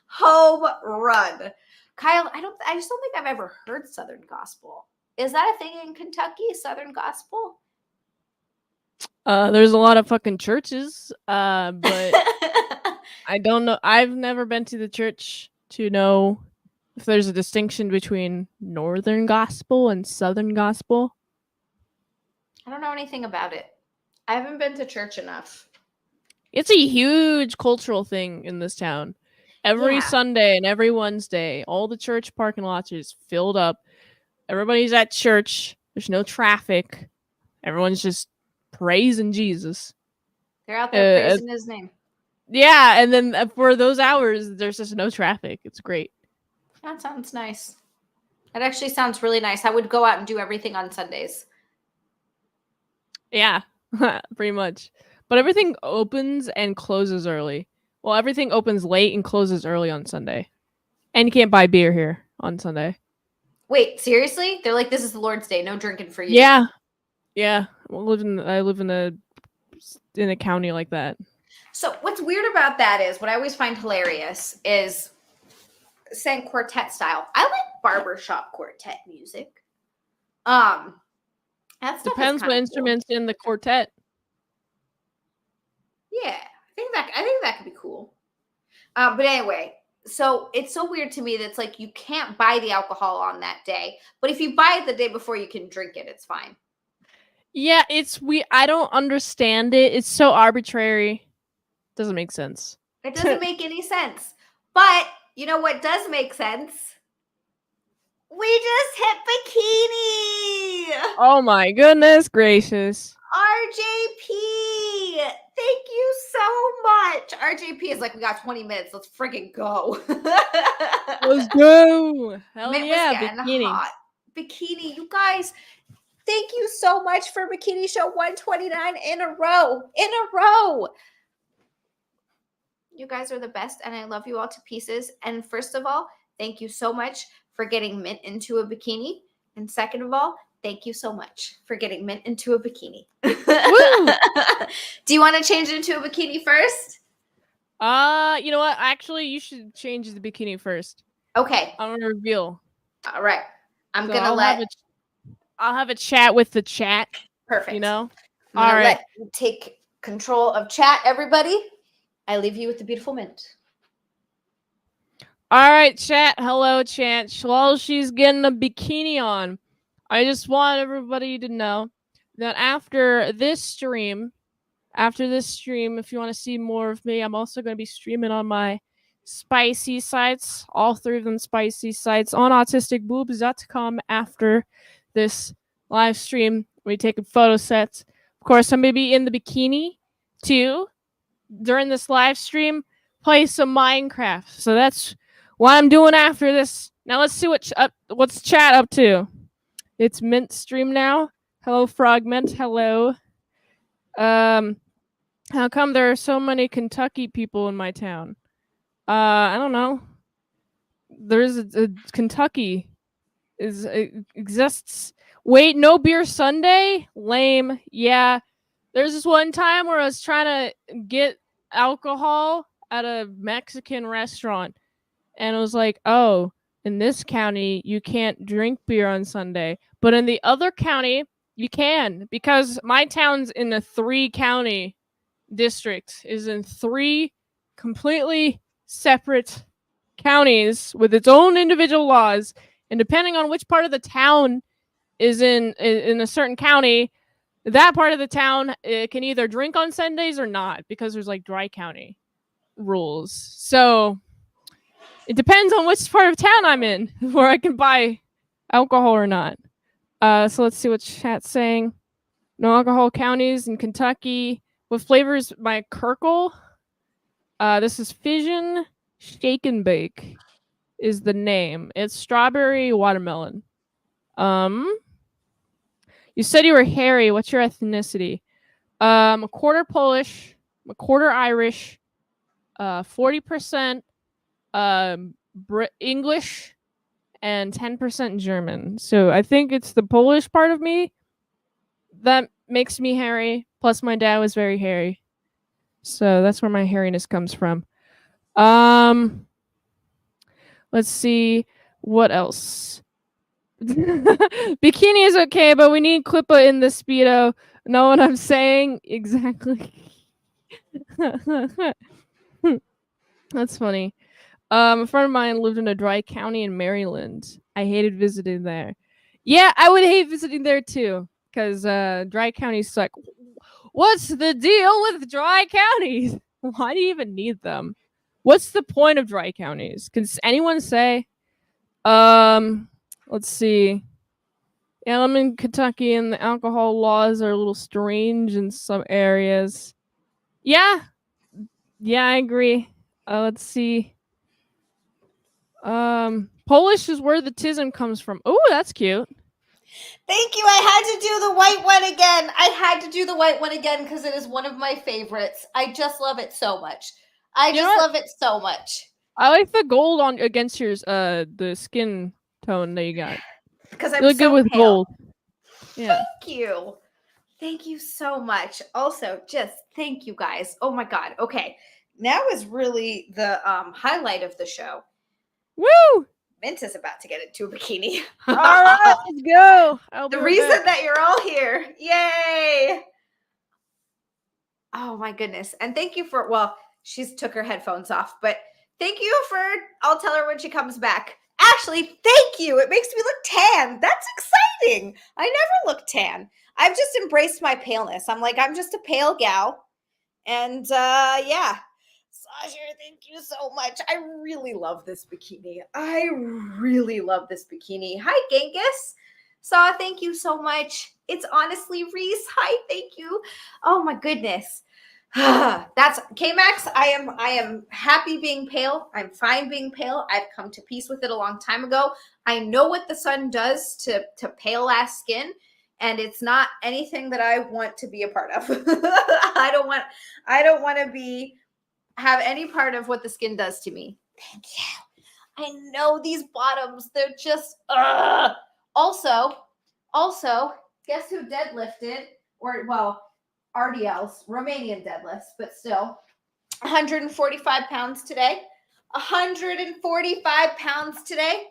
Home run. Kyle, I just don't think I've ever heard Southern gospel. Is that a thing in Kentucky, Southern gospel? There's a lot of fucking churches, but I don't know. I've never been to the church to know if there's a distinction between Northern gospel and Southern gospel. I don't know anything about it. I haven't been to church enough. It's a huge cultural thing in this town. Every Sunday and every Wednesday, all the church parking lots are just filled up. Everybody's at church. There's no traffic. Everyone's just praising Jesus. They're out there praising his name. Yeah, and then for those hours, there's just no traffic. It's great. That sounds nice. That actually sounds really nice. I would go out and do everything on Sundays. Yeah, pretty much. But everything opens and closes early. Well, everything opens late and closes early on Sunday. And you can't buy beer here on Sunday. Wait, seriously? They're like, this is the Lord's Day. No drinking for you. Yeah. Yeah. I live in a county like that. So what's weird about that is what I always find hilarious is saying quartet style. I like barbershop quartet music. That stuff depends what instruments in the quartet. Yeah, I think that could be cool. But anyway, so it's so weird to me that it's like you can't buy the alcohol on that day, but if you buy it the day before, you can drink it. It's fine. Yeah, I don't understand it. It's so arbitrary. Doesn't make sense. It doesn't make any sense. But you know what does make sense? We just hit Bikini. Oh my goodness gracious. RJP. Thank you so much. RJP is like, we got 20 minutes. Let's freaking go. Let's go. Hell Mint yeah, Bikini. Hot. Bikini, you guys. Thank you so much for Bikini Show 129 in a row. You guys are the best, and I love you all to pieces. And first of all, thank you so much for getting Mint into a bikini. And second of all, thank you so much for getting Mint into a bikini. Do you want to change it into a bikini first? You know what? Actually, you should change the bikini first. Okay. I want to reveal. All right. I'll have a chat with the chat. Perfect. You know? All right. Let you take control of chat, everybody. I leave you with the beautiful Mint. All right, chat. Hello, chat. While she's getting a bikini on, I just want everybody to know that after this stream, if you want to see more of me, I'm also going to be streaming on my spicy sites, all 3 of them spicy sites, on autisticboobs.com after this live stream. We take a photo set. Of course, I'm going to be in the bikini too during this live stream, play some Minecraft. So that's what I'm doing after this. Now let's see what's chat up to. It's Mint stream now. Hello, Frogment. Hello. How come there are so many Kentucky people in my town? I don't know. There's a Kentucky exists. Wait, no beer Sunday? Lame. Yeah. There's this one time where I was trying to get alcohol at a Mexican restaurant, and it was like, oh, in this county you can't drink beer on Sunday, but in the other county you can, because my town's in a 3-county district, is in 3 completely separate counties with its own individual laws, and depending on which part of the town is in a certain county, that part of the town can either drink on Sundays or not, because there's like dry county rules. So it depends on which part of town I'm in where I can buy alcohol or not. So let's see what chat's saying. No alcohol counties in Kentucky. What flavor is my Kirkle? This is Fission Shake and Bake is the name. It's strawberry watermelon. You said you were hairy. What's your ethnicity? A quarter Polish, a quarter Irish, 40% English, and 10% German. So I think it's the Polish part of me that makes me hairy. Plus, my dad was very hairy, so that's where my hairiness comes from. Let's see what else. Bikini is okay, but we need Clippa in the Speedo. Know what I'm saying? Exactly. That's funny. A friend of mine lived in a dry county in Maryland. I hated visiting there. Yeah, I would hate visiting there too, because dry counties suck. What's the deal with dry counties? Why do you even need them? What's the point of dry counties? Can anyone say? Let's see. Yeah, I'm in Kentucky, and the alcohol laws are a little strange in some areas. Yeah, I agree. Let's see. Polish is where the tism comes from. Oh, that's cute. Thank you. I had to do the white one again. I had to do the white one again because it is one of my favorites. I just love it so much. I love it so much. I like the gold on against yours, the skin tone that you got. Because I'm you look so good with pale. gold. Yeah. Thank you. Thank you so much. Also, just thank you guys. Oh my God. Okay. Now is really the highlight of the show. Woo! Mint is about to get into a bikini. All right, let's go. The reason that you're all here. Yay. Oh my goodness. And thank you for, well, she's took her headphones off, but thank you for, I'll tell her when she comes back. Actually, thank you. It makes me look tan. That's exciting. I never look tan. I've just embraced my paleness. I'm like, I'm just a pale gal. And yeah. Sasha, thank you so much. I really love this bikini. I really love this bikini. Hi, Genghis. Saw, thank you so much. It's honestly Reese. Hi, thank you. Oh my goodness. That's K-Max. I am happy being pale. I'm fine being pale. I've come to peace with it a long time ago. I know what the sun does to pale ass skin, and it's not anything that I want to be a part of. I don't want to have any part of what the skin does to me. Thank you. I know these bottoms, they're just Also, guess who deadlifted? Or well, RDLs, Romanian deadlifts, but still 145 pounds today. 145 pounds today.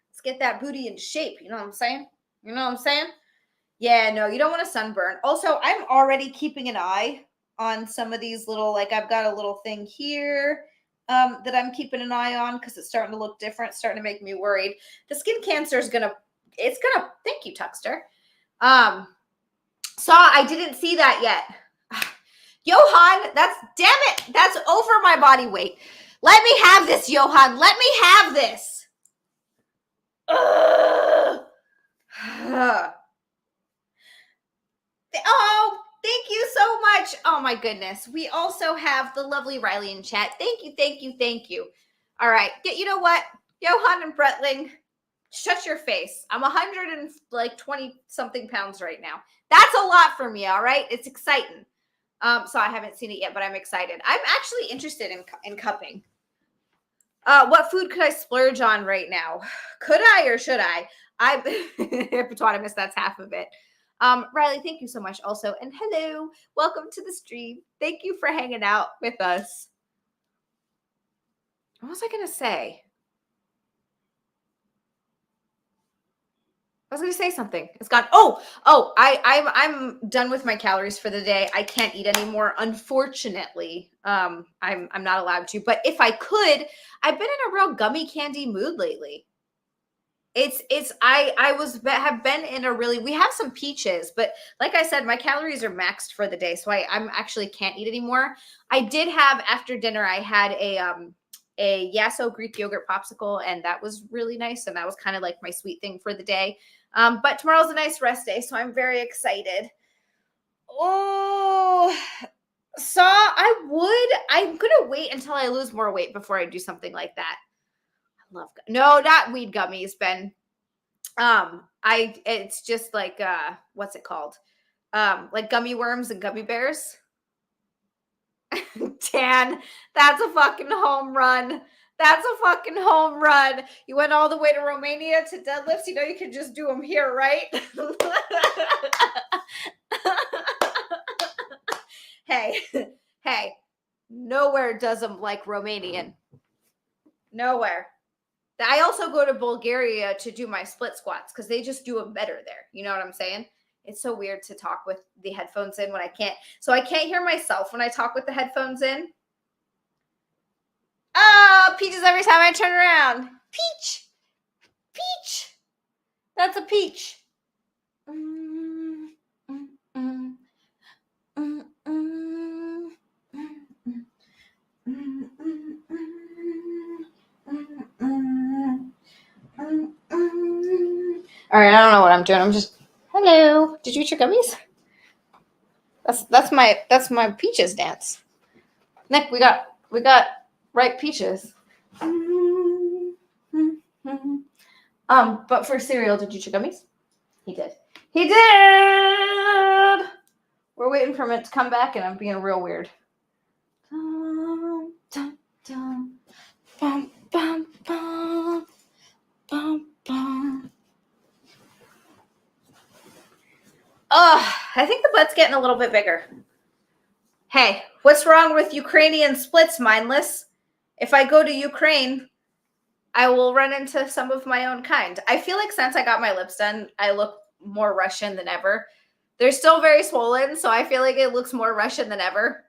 Let's get that booty in shape. You know what I'm saying? Yeah, no, you don't want to sunburn. Also, I'm already keeping an eye on some of these little, like I've got a little thing here that I'm keeping an eye on because it's starting to look different, starting to make me worried. The skin cancer is thank you, Tuxter. I didn't see that yet. Johan, that's over my body weight. Let me have this, Johan. Let me have this. Ugh. Oh, thank you so much. Oh my goodness. We also have the lovely Riley in chat. Thank you, thank you, thank you. All right. You know what? Johan and Bretling, shut your face. I'm 120 something pounds right now. That's a lot for me, all right? It's exciting. So I haven't seen it yet, but I'm excited. I'm actually interested in cupping. What food could I splurge on right now? Could I or should I? Hippopotamus, that's half of it. Riley, thank you so much also. And hello, welcome to the stream. Thank you for hanging out with us. What was I going to say? I was going to say something. It's gone. I'm done with my calories for the day. I can't eat anymore, unfortunately. I'm not allowed to. But if I could, I've been in a real gummy candy mood lately. Have been in a really, we have some peaches, but like I said, my calories are maxed for the day, so I'm actually can't eat anymore. I did have, after dinner, I had a Yasso Greek yogurt popsicle, and that was really nice, and that was kind of like my sweet thing for the day. But tomorrow's a nice rest day, so I'm very excited. Oh, so I'm gonna wait until I lose more weight before I do something like that. No, not weed gummies, Ben. It's just like, what's it called? Like gummy worms and gummy bears. Dan, that's a fucking home run. That's a fucking home run. You went all the way to Romania to deadlifts. You know, you can just do them here, right? Hey, nowhere does them like Romanian. Nowhere. I also go to Bulgaria to do my split squats because they just do them better there. You know what I'm saying? It's so weird to talk with the headphones in when I can't. So I can't hear myself when I talk with the headphones in. Oh, peaches every time I turn around. Peach. Peach. That's a peach. All right, I don't know what I'm doing. I'm just, hello. Did you eat your gummies? That's my peaches dance. Nick, we got ripe peaches. But for cereal, did you eat your gummies? He did. He did. We're waiting for Mint to come back, and I'm being real weird. Dum, dum, dum. Bum, bum, bum. Bum, bum. Oh, I think the butt's getting a little bit bigger. Hey, what's wrong with Ukrainian splits, mindless? If I go to Ukraine, I will run into some of my own kind. I feel like since I got my lips done, I look more Russian than ever. They're still very swollen, so I feel like it looks more Russian than ever.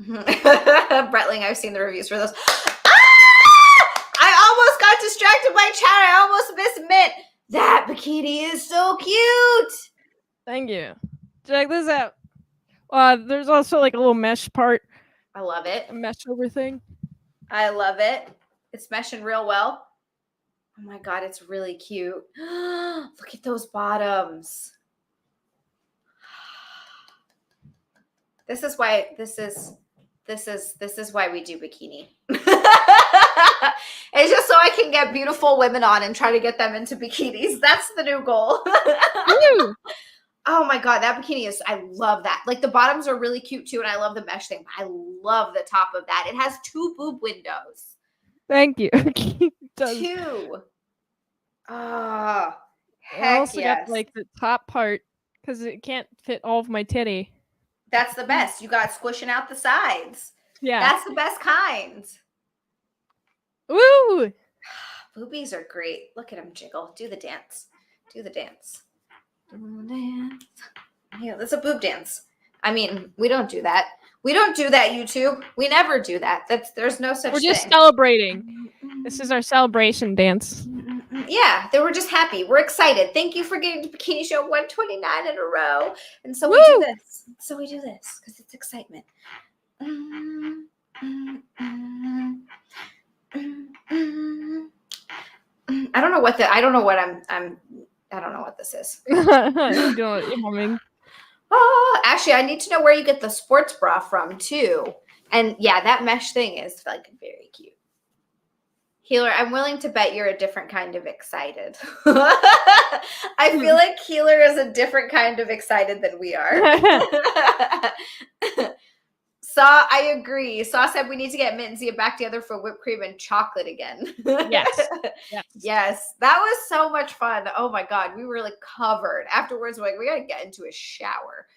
Bretling, I've seen the reviews for those. I almost got distracted by chat. I almost missed Mint. That bikini is so cute. Thank you. Check this out. There's also like a little mesh part. I love it. A mesh over thing. I love it. It's meshing real well. Oh my God, it's really cute. Look at those bottoms. This is why we do bikini. It's just so I can get beautiful women on and try to get them into bikinis. That's the new goal. Oh my God, that bikini I love that. Like the bottoms are really cute too, and I love the mesh thing. I love the top of that. It has 2 boob windows. Thank you. 2. Oh, I also yes. got like the top part because it can't fit all of my titty. That's the best. You got squishing out the sides. Yeah. That's the best kind. Woo! Boobies are great. Look at them jiggle. Do the dance. Do the dance. Yeah, that's a boob dance. I mean, we don't do that. We don't do that, YouTube. We never do that. There's no such thing. We're just celebrating. This is our celebration dance. Yeah, they were just happy. We're excited. Thank you for getting to Bikini Show 129 in a row. And so we do this. So we do this because it's excitement. I don't know what I don't know what I don't know what this is. You're humming. Oh, actually, I need to know where you get the sports bra from too. And yeah, that mesh thing is like very cute. Healer, I'm willing to bet you're a different kind of excited. I feel like Healer is a different kind of excited than we are. Saw, I agree. Saw said we need to get Mint and Zia back together for whipped cream and chocolate again. Yes. Yes. That was so much fun. Oh my God. We were like covered. Afterwards, we're like, we got to get into a shower.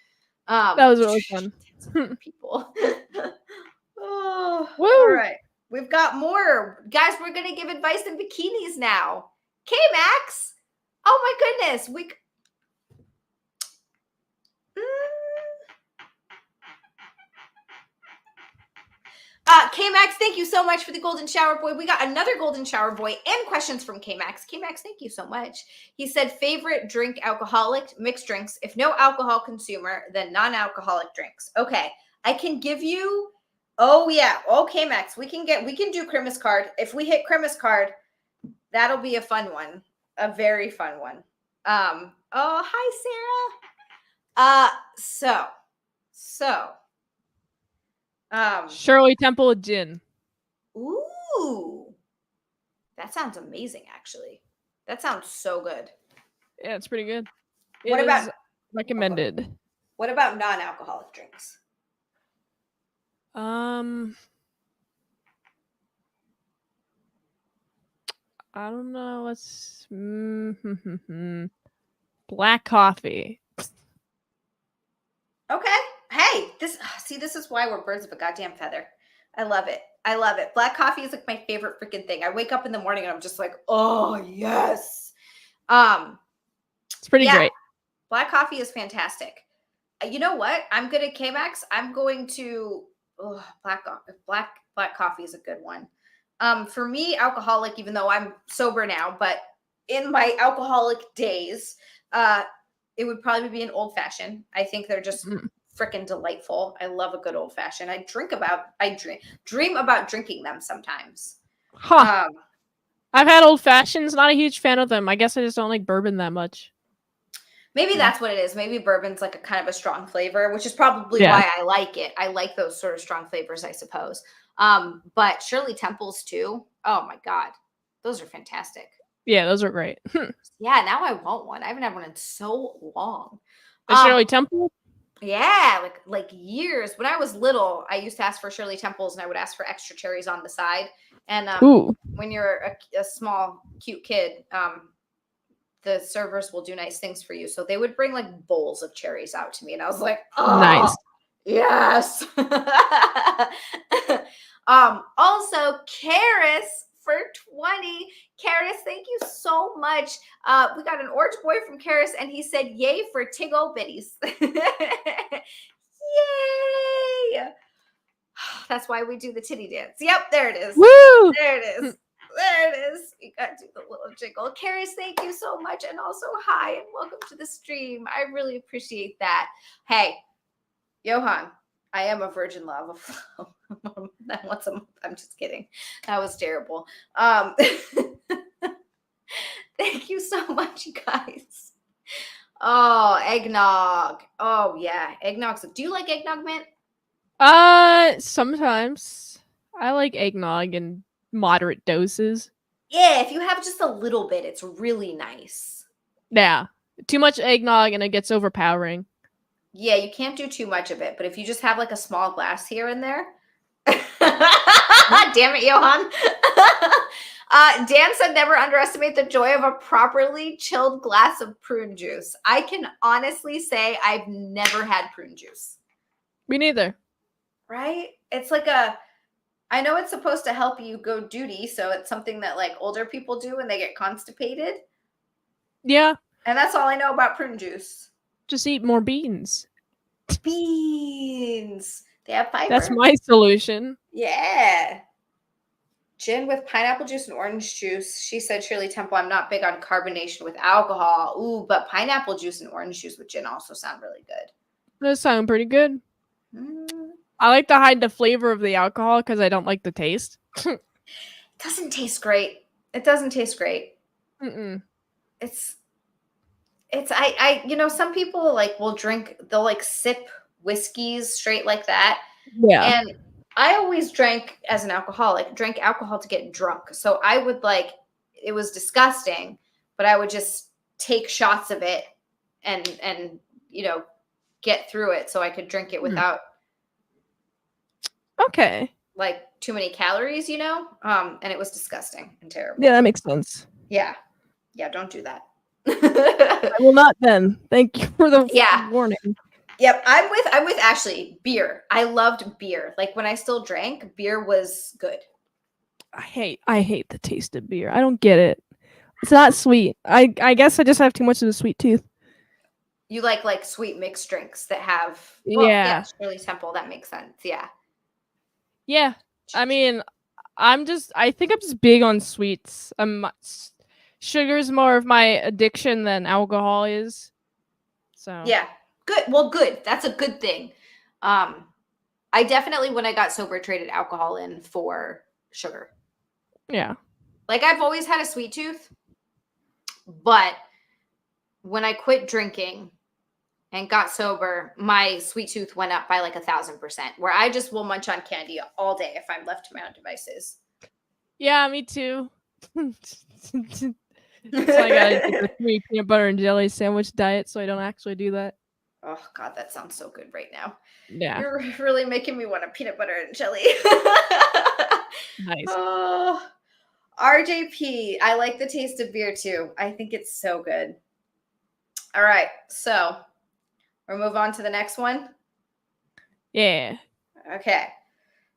That was really fun. People. Oh, Woo. all right. We've got more. Guys, we're going to give advice in bikinis now. K-Max. Oh my goodness. K-Max, thank you so much for the golden shower boy. We got another golden shower boy and questions from K-Max. K-Max, thank you so much. He said, favorite drink, alcoholic, mixed drinks. If no alcohol consumer, then non-alcoholic drinks. Okay. I can give you, oh yeah. Okay, Max, we can do Christmas card. If we hit Christmas card, that'll be a fun one. A very fun one. Oh, hi, Sarah. Shirley Temple Gin. Ooh, that sounds amazing. Actually, that sounds so good. Yeah, it's pretty good. What about recommended? What about non-alcoholic drinks? I don't know. Let's black coffee. Okay. Hey, this is why we're birds of a goddamn feather. I love it. Black coffee is like my favorite freaking thing. I wake up in the morning and I'm just like, oh yes. It's pretty great. Black coffee is fantastic. You know what? I'm good at K-Max. I'm going to black coffee is a good one. For me, alcoholic, even though I'm sober now, but in my alcoholic days, it would probably be an old fashioned. I think they're just freaking delightful. I love a good old fashioned. I dream about drinking them sometimes. Huh. I've had old fashions. Not a huge fan of them. I guess I just don't like bourbon that much. Maybe that's what it is. Maybe bourbon's like a kind of a strong flavor, which is probably why I like it. I like those sort of strong flavors, I suppose. But Shirley Temples too. Oh my God. Those are fantastic. Yeah, those are great. Yeah, now I want one. I haven't had one in so long. Shirley Temple? Yeah, like years. When I was little, I used to ask for Shirley Temples and I would ask for extra cherries on the side. And when you're a small, cute kid, the servers will do nice things for you. So they would bring like bowls of cherries out to me. And I was like, oh, nice. Yes. Also, Karis for 20. Karis, thank you so much. We got an orange boy from Karis, and he said, yay for Tiggle Bitties. Yay. That's why we do the titty dance. Yep, there it is. Woo! There it is. There it is. You got to do the little jiggle. Karis, thank you so much. And also, hi, and welcome to the stream. I really appreciate that. Hey, Johan, I am a virgin lava flow. Once a month. I'm just kidding. That was terrible. Thank you so much, you guys. Oh, eggnog. Oh, yeah. Eggnog's. Do you like eggnog, Mint? Sometimes. I like eggnog in moderate doses. Yeah, if you have just a little bit, it's really nice. Yeah. Too much eggnog and it gets overpowering. Yeah, you can't do too much of it, but if you just have like a small glass here and there. Damn it, Johan. Dan said never underestimate the joy of a properly chilled glass of prune juice. I can honestly say I've never had prune juice. Me neither. Right? It's like I know it's supposed to help you go duty, so it's something that like older people do when they get constipated. Yeah. And that's all I know about prune juice. Just eat more beans. Beans. They have fiber. That's my solution. Yeah. Gin with pineapple juice and orange juice. She said, Shirley Temple, I'm not big on carbonation with alcohol. Ooh, but pineapple juice and orange juice with gin also sound really good. Those sound pretty good. I like to hide the flavor of the alcohol because I don't like the taste. It doesn't taste great. It doesn't taste great. Mm-mm. It's some people like will drink, they'll like sip whiskeys straight like that. Yeah. And I always drank as an alcoholic, drank alcohol to get drunk. So I would it was disgusting, but I would just take shots of it and get through it so I could drink it without Okay. like too many calories, and it was disgusting and terrible. Yeah, that makes sense. Yeah, don't do that. I will not then. Thank you for the warning. Yep, I'm with Ashley. Beer. I loved beer. Like when I still drank, beer was good. I hate the taste of beer. I don't get it. It's not sweet. I guess I just have too much of a sweet tooth. You like sweet mixed drinks that have Shirley Temple. That makes sense. Yeah. Yeah. I mean, I think I'm just big on sweets. Sugar is more of my addiction than alcohol is. So yeah, good. Well, good. That's a good thing. I definitely, when I got sober, traded alcohol in for sugar. Yeah. Like I've always had a sweet tooth, but when I quit drinking and got sober, my sweet tooth went up by like 1,000%, where I just will munch on candy all day if I'm left to my own devices. Yeah, me too. So I gotta do the 3 peanut butter and jelly sandwich diet so I don't actually do that. Oh God, that sounds so good right now. Yeah. You're really making me want a peanut butter and jelly. Nice. Oh, RJP. I like the taste of beer too. I think it's so good. All right, so we'll move on to the next one. Yeah. Okay.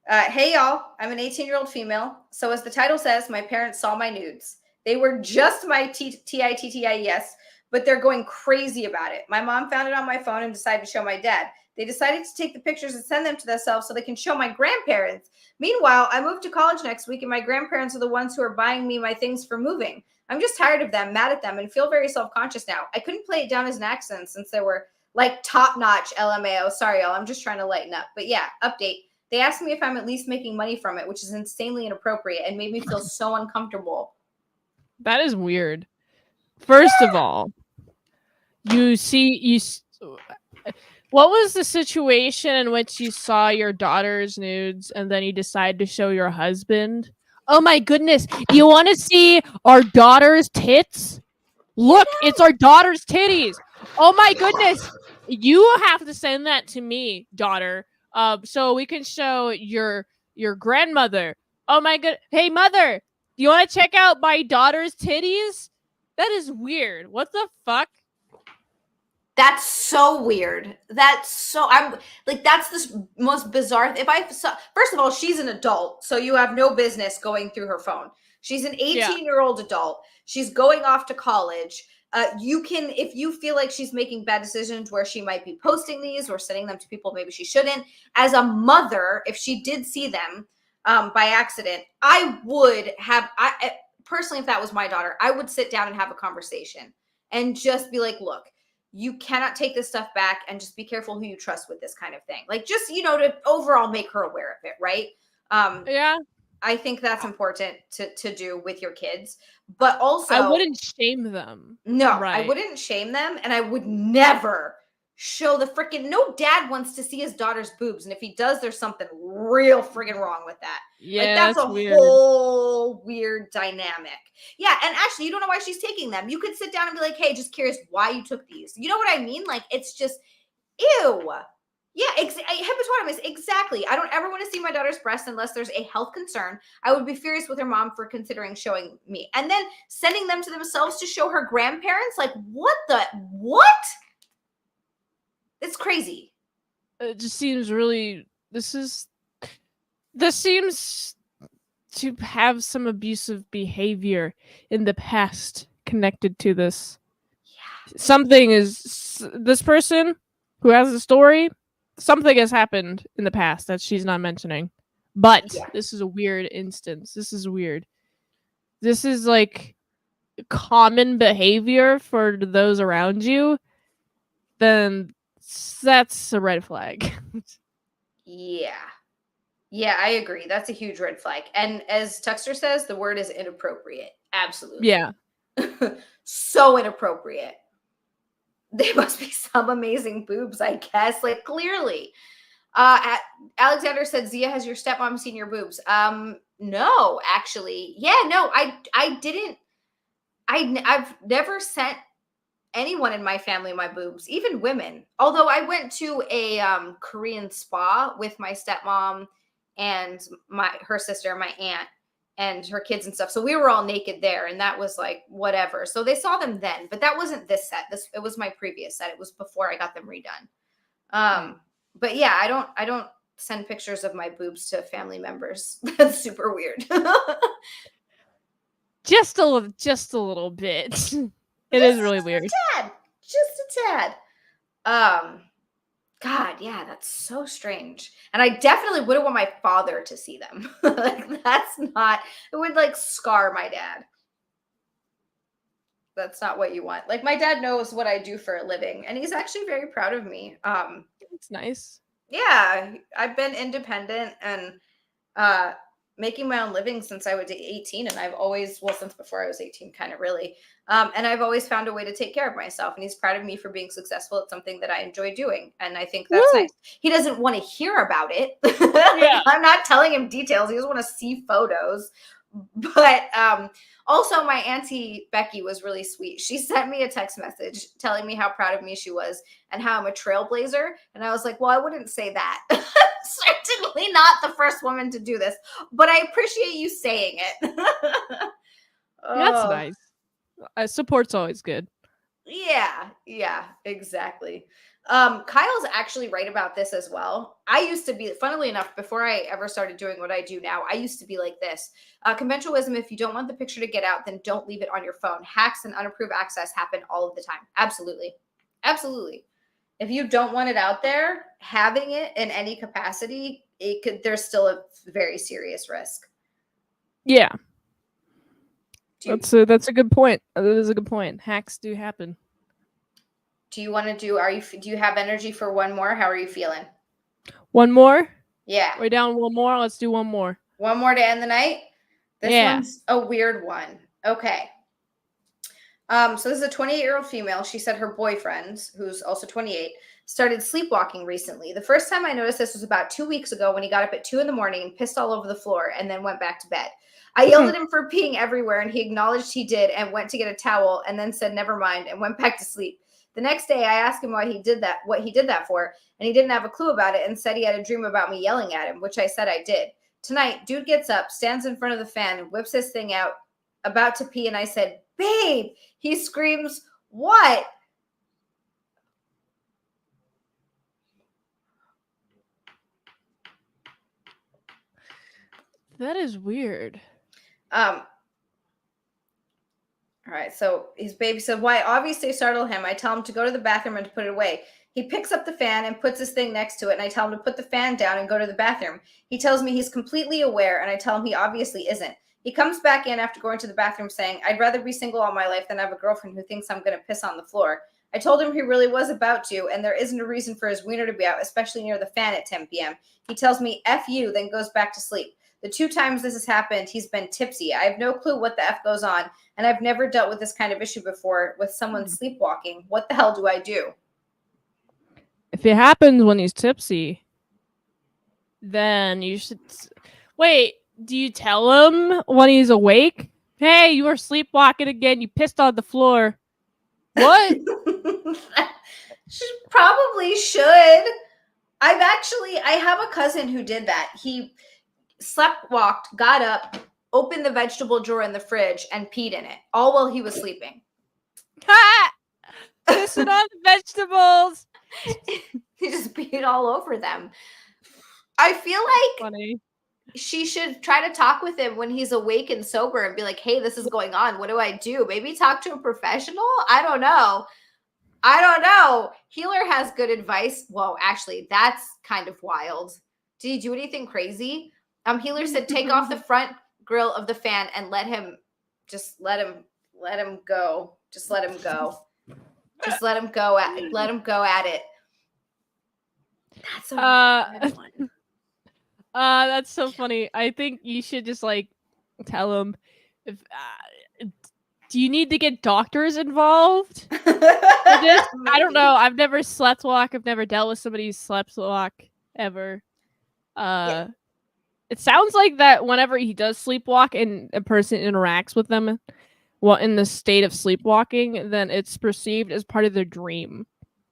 Hey y'all, I'm an 18-year-old female. So as the title says, my parents saw my nudes. They were just my TITTIES, but they're going crazy about it. My mom found it on my phone and decided to show my dad. They decided to take the pictures and send them to themselves so they can show my grandparents. Meanwhile, I moved to college next week and my grandparents are the ones who are buying me my things for moving. I'm just tired of them, mad at them, and feel very self-conscious now. I couldn't play it down as an accident since they were like top-notch LMAO. Sorry, y'all. I'm just trying to lighten up. But yeah, update. They asked me if I'm at least making money from it, which is insanely inappropriate and made me feel so uncomfortable. That is weird. First of all, what was the situation in which you saw your daughter's nudes and then you decided to show your husband? Oh my goodness. You want to see our daughter's tits? Look, it's our daughter's titties. Oh my goodness. You have to send that to me, daughter. So we can show your grandmother. Oh my god. Hey mother, do you want to check out my daughter's titties? That is weird. What the fuck? That's so weird. That's the most bizarre. First of all, she's an adult, so you have no business going through her phone. She's an 18-year-old adult. She's going off to college. You can, if you feel like she's making bad decisions where she might be posting these or sending them to people maybe she shouldn't. As a mother, if she did see them by accident, I would have, personally, if that was my daughter, I would sit down and have a conversation and just be like, look, you cannot take this stuff back, and just be careful who you trust with this kind of thing. Like, just, to overall make her aware of it, right? Yeah. I think that's important to do with your kids. But also, I wouldn't shame them. No, right. I wouldn't shame them, and I would never show the freaking. No dad wants to see his daughter's boobs, and if he does, there's something real friggin' wrong with that. Yeah, that's a weird. whole weird dynamic. Yeah, and actually, you don't know why she's taking them. You could sit down and be like, "Hey, just curious why you took these." You know what I mean? Like, it's just, ew. Yeah, hippopotamus, exactly. I don't ever want to see my daughter's breast unless there's a health concern. I would be furious with her mom for considering showing me. And then sending them to themselves to show her grandparents? Like, what? It's crazy. It just seems really, this seems to have some abusive behavior in the past connected to this. Yeah. This person who has the story, something has happened in the past that she's not mentioning. But This is a weird instance. This is weird. This is like common behavior for those around you. Then that's a red flag. Yeah. Yeah, I agree. That's a huge red flag. And as Tuxter says, the word is inappropriate. Absolutely. Yeah. So inappropriate. There must be some amazing boobs, I guess. Like, clearly. Alexander said, Zia, has your stepmom seen your boobs? No, actually. Yeah, no, I didn't. I've never sent anyone in my family my boobs, even women. Although I went to a Korean spa with my stepmom and her sister, my aunt, and her kids and stuff. So we were all naked there, and that was like whatever. So they saw them then, but that wasn't this set. It was my previous set. It was before I got them redone. But yeah, I don't send pictures of my boobs to family members. That's super weird. Just a little bit. It is really weird. Just a tad. God, yeah, that's so strange. And I definitely wouldn't want my father to see them. Like, that's not, it would like scar my dad. That's not what you want. Like, my dad knows what I do for a living, and he's actually very proud of me. It's nice. Yeah, I've been independent and making my own living since I was 18, and I've always, well, since before I was 18, kind of really. And I've always found a way to take care of myself, and he's proud of me for being successful at something that I enjoy doing, and I think that's nice. He doesn't want to hear about it. Yeah. I'm not telling him details. He doesn't want to see photos. But also, my auntie Becky was really sweet. She sent me a text message telling me how proud of me she was and how I'm a trailblazer. And I was like, well, I wouldn't say that. Certainly not the first woman to do this, but I appreciate you saying it. That's nice. Support's always good. Yeah, exactly. Kyle's actually right about this as well. I used to be, funnily enough, before I ever started doing what I do now, I used to be like this. Conventional wisdom, if you don't want the picture to get out, then don't leave it on your phone. Hacks and unapproved access happen all of the time. Absolutely. If you don't want it out there, having it in any capacity, there's still a very serious risk. Yeah. That's a good point. That is a good point. Hacks do happen. Do you want to do you have energy for one more? How are you feeling? One more? Yeah. We're down one more. Let's do one more. One more to end the night? This one's a weird one. Okay. So this is a 28-year-old female. She said her boyfriend, who's also 28, started sleepwalking recently. The first time I noticed this was about 2 weeks ago when he got up at 2 a.m. and pissed all over the floor and then went back to bed. I yelled at him for peeing everywhere, and he acknowledged he did and went to get a towel and then said never mind and went back to sleep. The next day I asked him what he did that for, and he didn't have a clue about it and said he had a dream about me yelling at him, which I said I did. Tonight, dude gets up, stands in front of the fan, and whips his thing out, about to pee, and I said, babe. He screams, what? That is weird. All right, so his baby said, why? Obviously startle him. I tell him to go to the bathroom and to put it away. He picks up the fan and puts his thing next to it, and I tell him to put the fan down and go to the bathroom. He tells me he's completely aware, and I tell him he obviously isn't. He comes back in after going to the bathroom saying, I'd rather be single all my life than have a girlfriend who thinks I'm going to piss on the floor. I told him he really was about to, and there isn't a reason for his wiener to be out, especially near the fan at 10 p.m. He tells me, F you, then goes back to sleep. The 2 times this has happened, he's been tipsy. I have no clue what the F goes on, and I've never dealt with this kind of issue before with someone sleepwalking. What the hell do I do? If it happens when he's tipsy, then you should... Wait, do you tell him when he's awake? Hey, you were sleepwalking again. You pissed on the floor. What? She probably should. I have a cousin who did that. He sleptwalked, got up, opened the vegetable drawer in the fridge, and peed in it, all while he was sleeping. Ha! Pissing on the vegetables. He just peed all over them. I feel like funny. She should try to talk with him when he's awake and sober and be like, hey, this is going on. What do I do? Maybe talk to a professional? I don't know. Healer has good advice. Well, actually, that's kind of wild. Did he do anything crazy? Healer said, take off the front grill of the fan and let him go. Just let him go. Just let him go at it. That's a weird one. That's so funny. I think you should just like tell him if do you need to get doctors involved for this? I don't Maybe. know. I've never slept walk. I've never dealt with somebody who slept walk ever. Yeah. It sounds like that whenever he does sleepwalk and a person interacts with them while in the state of sleepwalking, then it's perceived as part of their dream.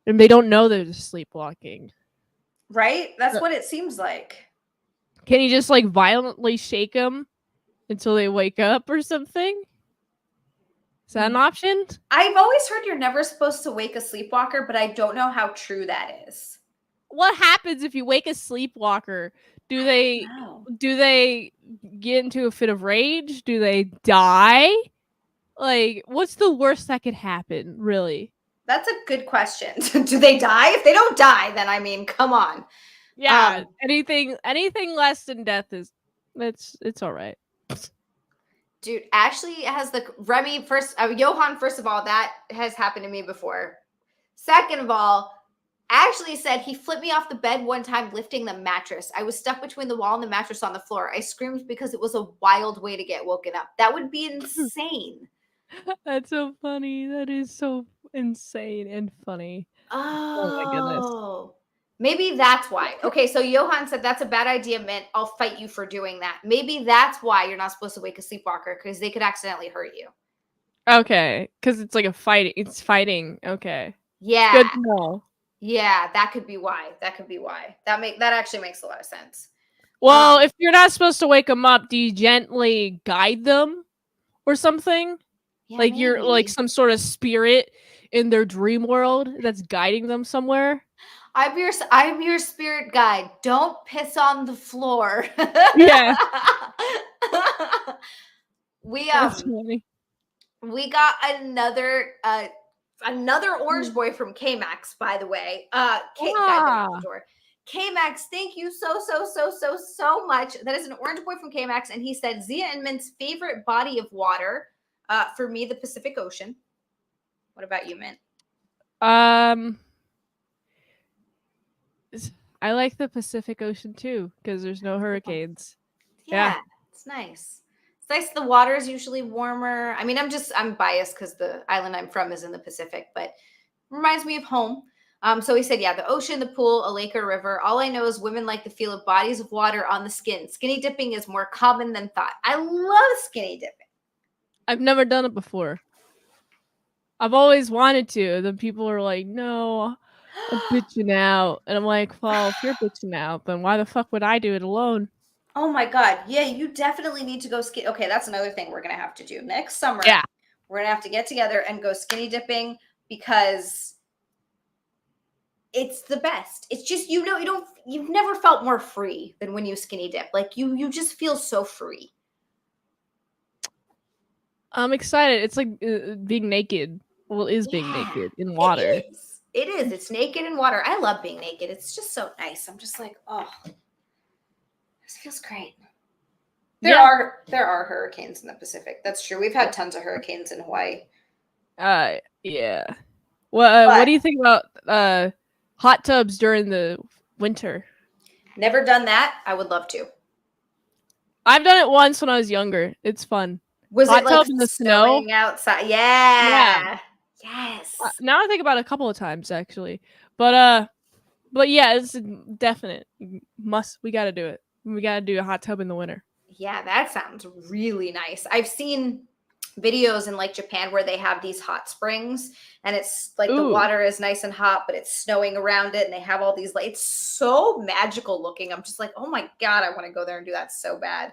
And they don't know they're just sleepwalking. Right? That's what it seems like. Can you just like violently shake them until they wake up or something? Is that an option? I've always heard you're never supposed to wake a sleepwalker, but I don't know how true that is. What happens if you wake a sleepwalker? Do they get into a fit of rage? Do they die? Like, what's the worst that could happen, really? That's a good question. Do they die? If they don't die, then I mean, come on. Yeah, anything less than death is it's all right. Dude, Ashley has the Remy first. Johan, first of all, that has happened to me before. Second of all, Ashley said he flipped me off the bed one time lifting the mattress. I was stuck between the wall and the mattress on the floor. I screamed because it was a wild way to get woken up. That would be insane. That's so funny. That is so insane and funny. Oh my goodness. Maybe that's why. Okay, so Johan said that's a bad idea, Mint. I'll fight you for doing that. Maybe that's why you're not supposed to wake a sleepwalker, because they could accidentally hurt you. Okay, because it's like a fight. It's fighting. Okay. Yeah. Good to know. Yeah, that could be why. That actually makes a lot of sense. Well, if you're not supposed to wake them up, do you gently guide them or something? Yeah, like you're like maybe. some sort of spirit in their dream world that's guiding them somewhere? I'm your spirit guide. Don't piss on the floor. Yeah. We That's funny. we got another orange boy from K-Max, by the way. K-Max, thank you so much. That is an orange boy from K-Max, and he said Xia and Mint's favorite body of water. For me, the Pacific Ocean. What about you, Mint? I like the Pacific Ocean too because there's no hurricanes. Yeah, it's nice. It's nice. The water is usually warmer. I mean, I'm biased because the island I'm from is in the Pacific, but it reminds me of home. So he said, yeah, the ocean, the pool, a lake or river. All I know is women like the feel of bodies of water on the skin. Skinny dipping is more common than thought. I love skinny dipping. I've never done it before. I've always wanted to. Then people are like, no, I'm bitching out. And I'm like, well, if you're bitching out, then why the fuck would I do it alone? Oh my God. Yeah, you definitely need to go skinny. Okay, that's another thing we're going to have to do next summer. Yeah. We're going to have to get together and go skinny dipping because it's the best. It's just, you've never felt more free than when you skinny dip. Like you just feel so free. I'm excited. It's like being naked. Well, it is being naked in water. It is. It's naked in water. I love being naked. It's just so nice. I'm just like, oh, this feels great. There are hurricanes in the Pacific. That's true. We've had tons of hurricanes in Hawaii. Yeah. Well, what do you think about hot tubs during the winter? Never done that. I would love to. I've done it once when I was younger. It's fun. Was hot it like tub in the snow outside? Yeah. Yes. Now I think about it a couple of times actually, but yeah, it's definite. We got to do it. We got to do a hot tub in the winter. Yeah, that sounds really nice. I've seen videos in like Japan where they have these hot springs and it's like the water is nice and hot, but it's snowing around it and they have all these it's so magical looking. I'm just like, oh my God, I want to go there and do that so bad.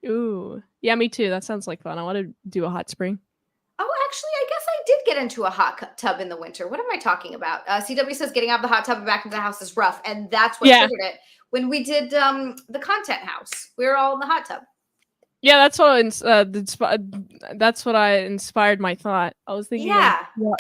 Ooh. Yeah, me too. That sounds like fun. I want to do a hot spring. Oh, actually, I guess I did get into a hot tub in the winter. What am I talking about? CW says getting out of the hot tub and back into the house is rough. And that's what triggered it. When we did the content house, we were all in the hot tub. Yeah, that's what I inspired my thought. I was thinking of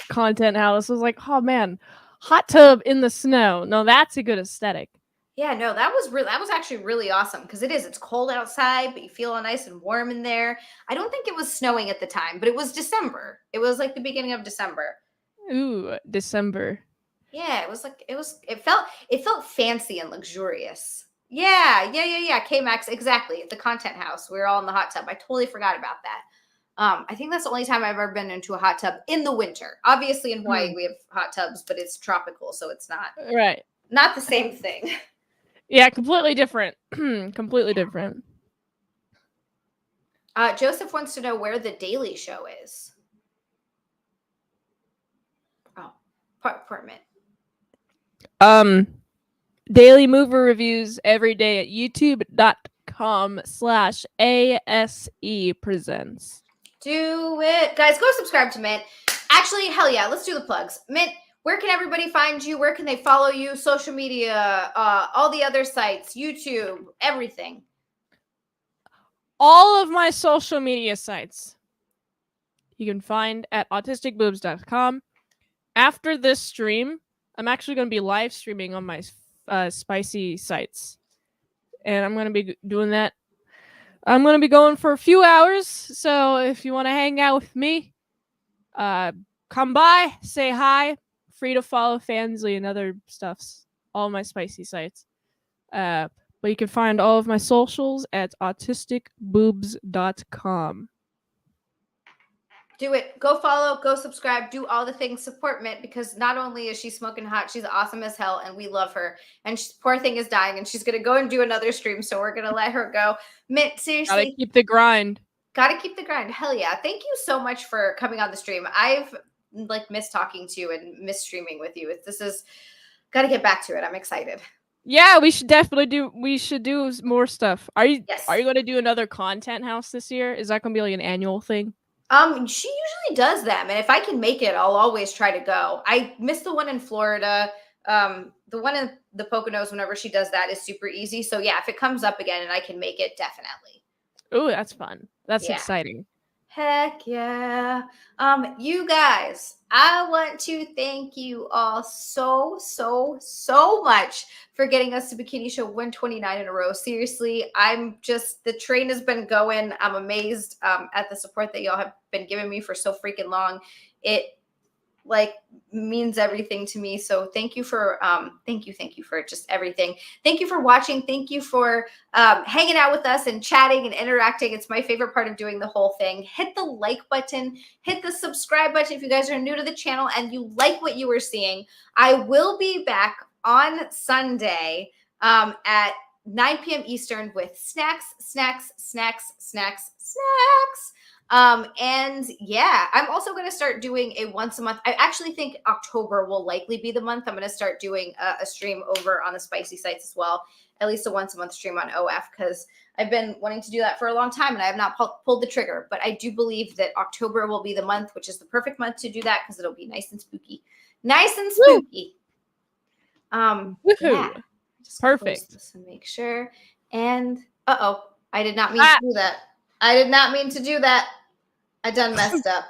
content house. I was like, oh man, hot tub in the snow. No, that's a good aesthetic. Yeah, no, that was actually really awesome because it's cold outside, but you feel all nice and warm in there. I don't think it was snowing at the time, but it was December. It was like the beginning of December. Ooh, December. Yeah, it felt fancy and luxurious. Yeah. K-Max, exactly. The content house. We were all in the hot tub. I totally forgot about that. I think that's the only time I've ever been into a hot tub in the winter. Obviously, in Hawaii, we have hot tubs, but it's tropical, so it's Right. not the same thing. Yeah, completely different. Completely different. Joseph wants to know where the Daily Show is. Oh, apartment. Daily movie reviews every day at youtube.com/ASE presents. Do it. Guys, go subscribe to Mint. Actually, hell yeah, let's do the plugs. Mint, where can everybody find you? Where can they follow you? Social media, all the other sites, YouTube, everything. All of my social media sites you can find at autisticboobs.com. After this stream, I'm actually going to be live streaming on my spicy sites. And I'm going to be doing that. I'm going to be going for a few hours. So if you want to hang out with me, come by, say hi. Free to follow Fansly and other stuffs. All my spicy sites. But you can find all of my socials at autisticboobs.com. Do it. Go follow, go subscribe, do all the things. Support Mint, because not only is she smoking hot, she's awesome as hell, and we love her. And poor thing is dying, and she's going to go and do another stream, so we're going to let her go. Mint, seriously. Gotta keep the grind. Gotta keep the grind. Hell yeah. Thank you so much for coming on the stream. I've missed talking to you and missed streaming with you. This is got to get back to it. I'm excited. Yeah, we should definitely do more stuff. Are you Yes. going to do another content house this year? Is that going to be like an annual thing? She usually does them, and if I can make it, I'll always try to go. I missed the one in Florida. The one in the Poconos, whenever she does that, is super easy. So yeah, if it comes up again and I can make it, definitely. Ooh, that's fun. That's exciting. Heck yeah. You guys, I want to thank you all so much for getting us to Bikini Show 129 in a row. Seriously, the train has been going. I'm amazed at the support that y'all have been giving me for so freaking long. It means everything to me. So thank you for just everything. Thank you for watching. Thank you for hanging out with us and chatting and interacting. It's my favorite part of doing the whole thing. Hit the like button, hit the subscribe button if you guys are new to the channel and you like what you were seeing. I will be back on Sunday at 9 p.m. Eastern with snacks. And yeah, I'm also going to start doing a once a month. I actually think October will likely be the month. I'm going to start doing a stream over on the spicy sites as well. At least a once a month stream on OF, because I've been wanting to do that for a long time and I have not pulled the trigger. But I do believe that October will be the month, which is the perfect month to do that because it'll be nice and spooky. Nice and spooky. Yeah. Just Perfect. This and make sure. And I did not mean to do that. I did not mean to do that. I done messed up.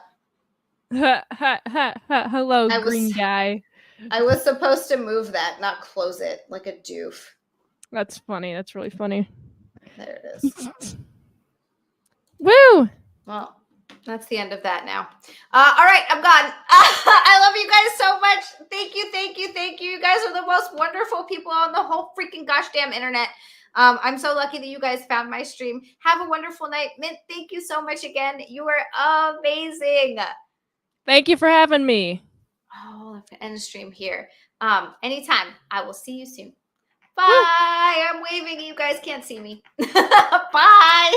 Hello, green guy. I was supposed to move that, not close it like a doof. That's funny. That's really funny. There it is. Woo! Well, that's the end of that now. All right, I'm gone. I love you guys so much. Thank you. You guys are the most wonderful people on the whole freaking gosh damn internet. I'm so lucky that you guys found my stream. Have a wonderful night. Mint, thank you so much again. You are amazing. Thank you for having me. Oh, I have to end the stream here. Anytime. I will see you soon. Bye. I'm waving. You guys can't see me. Bye.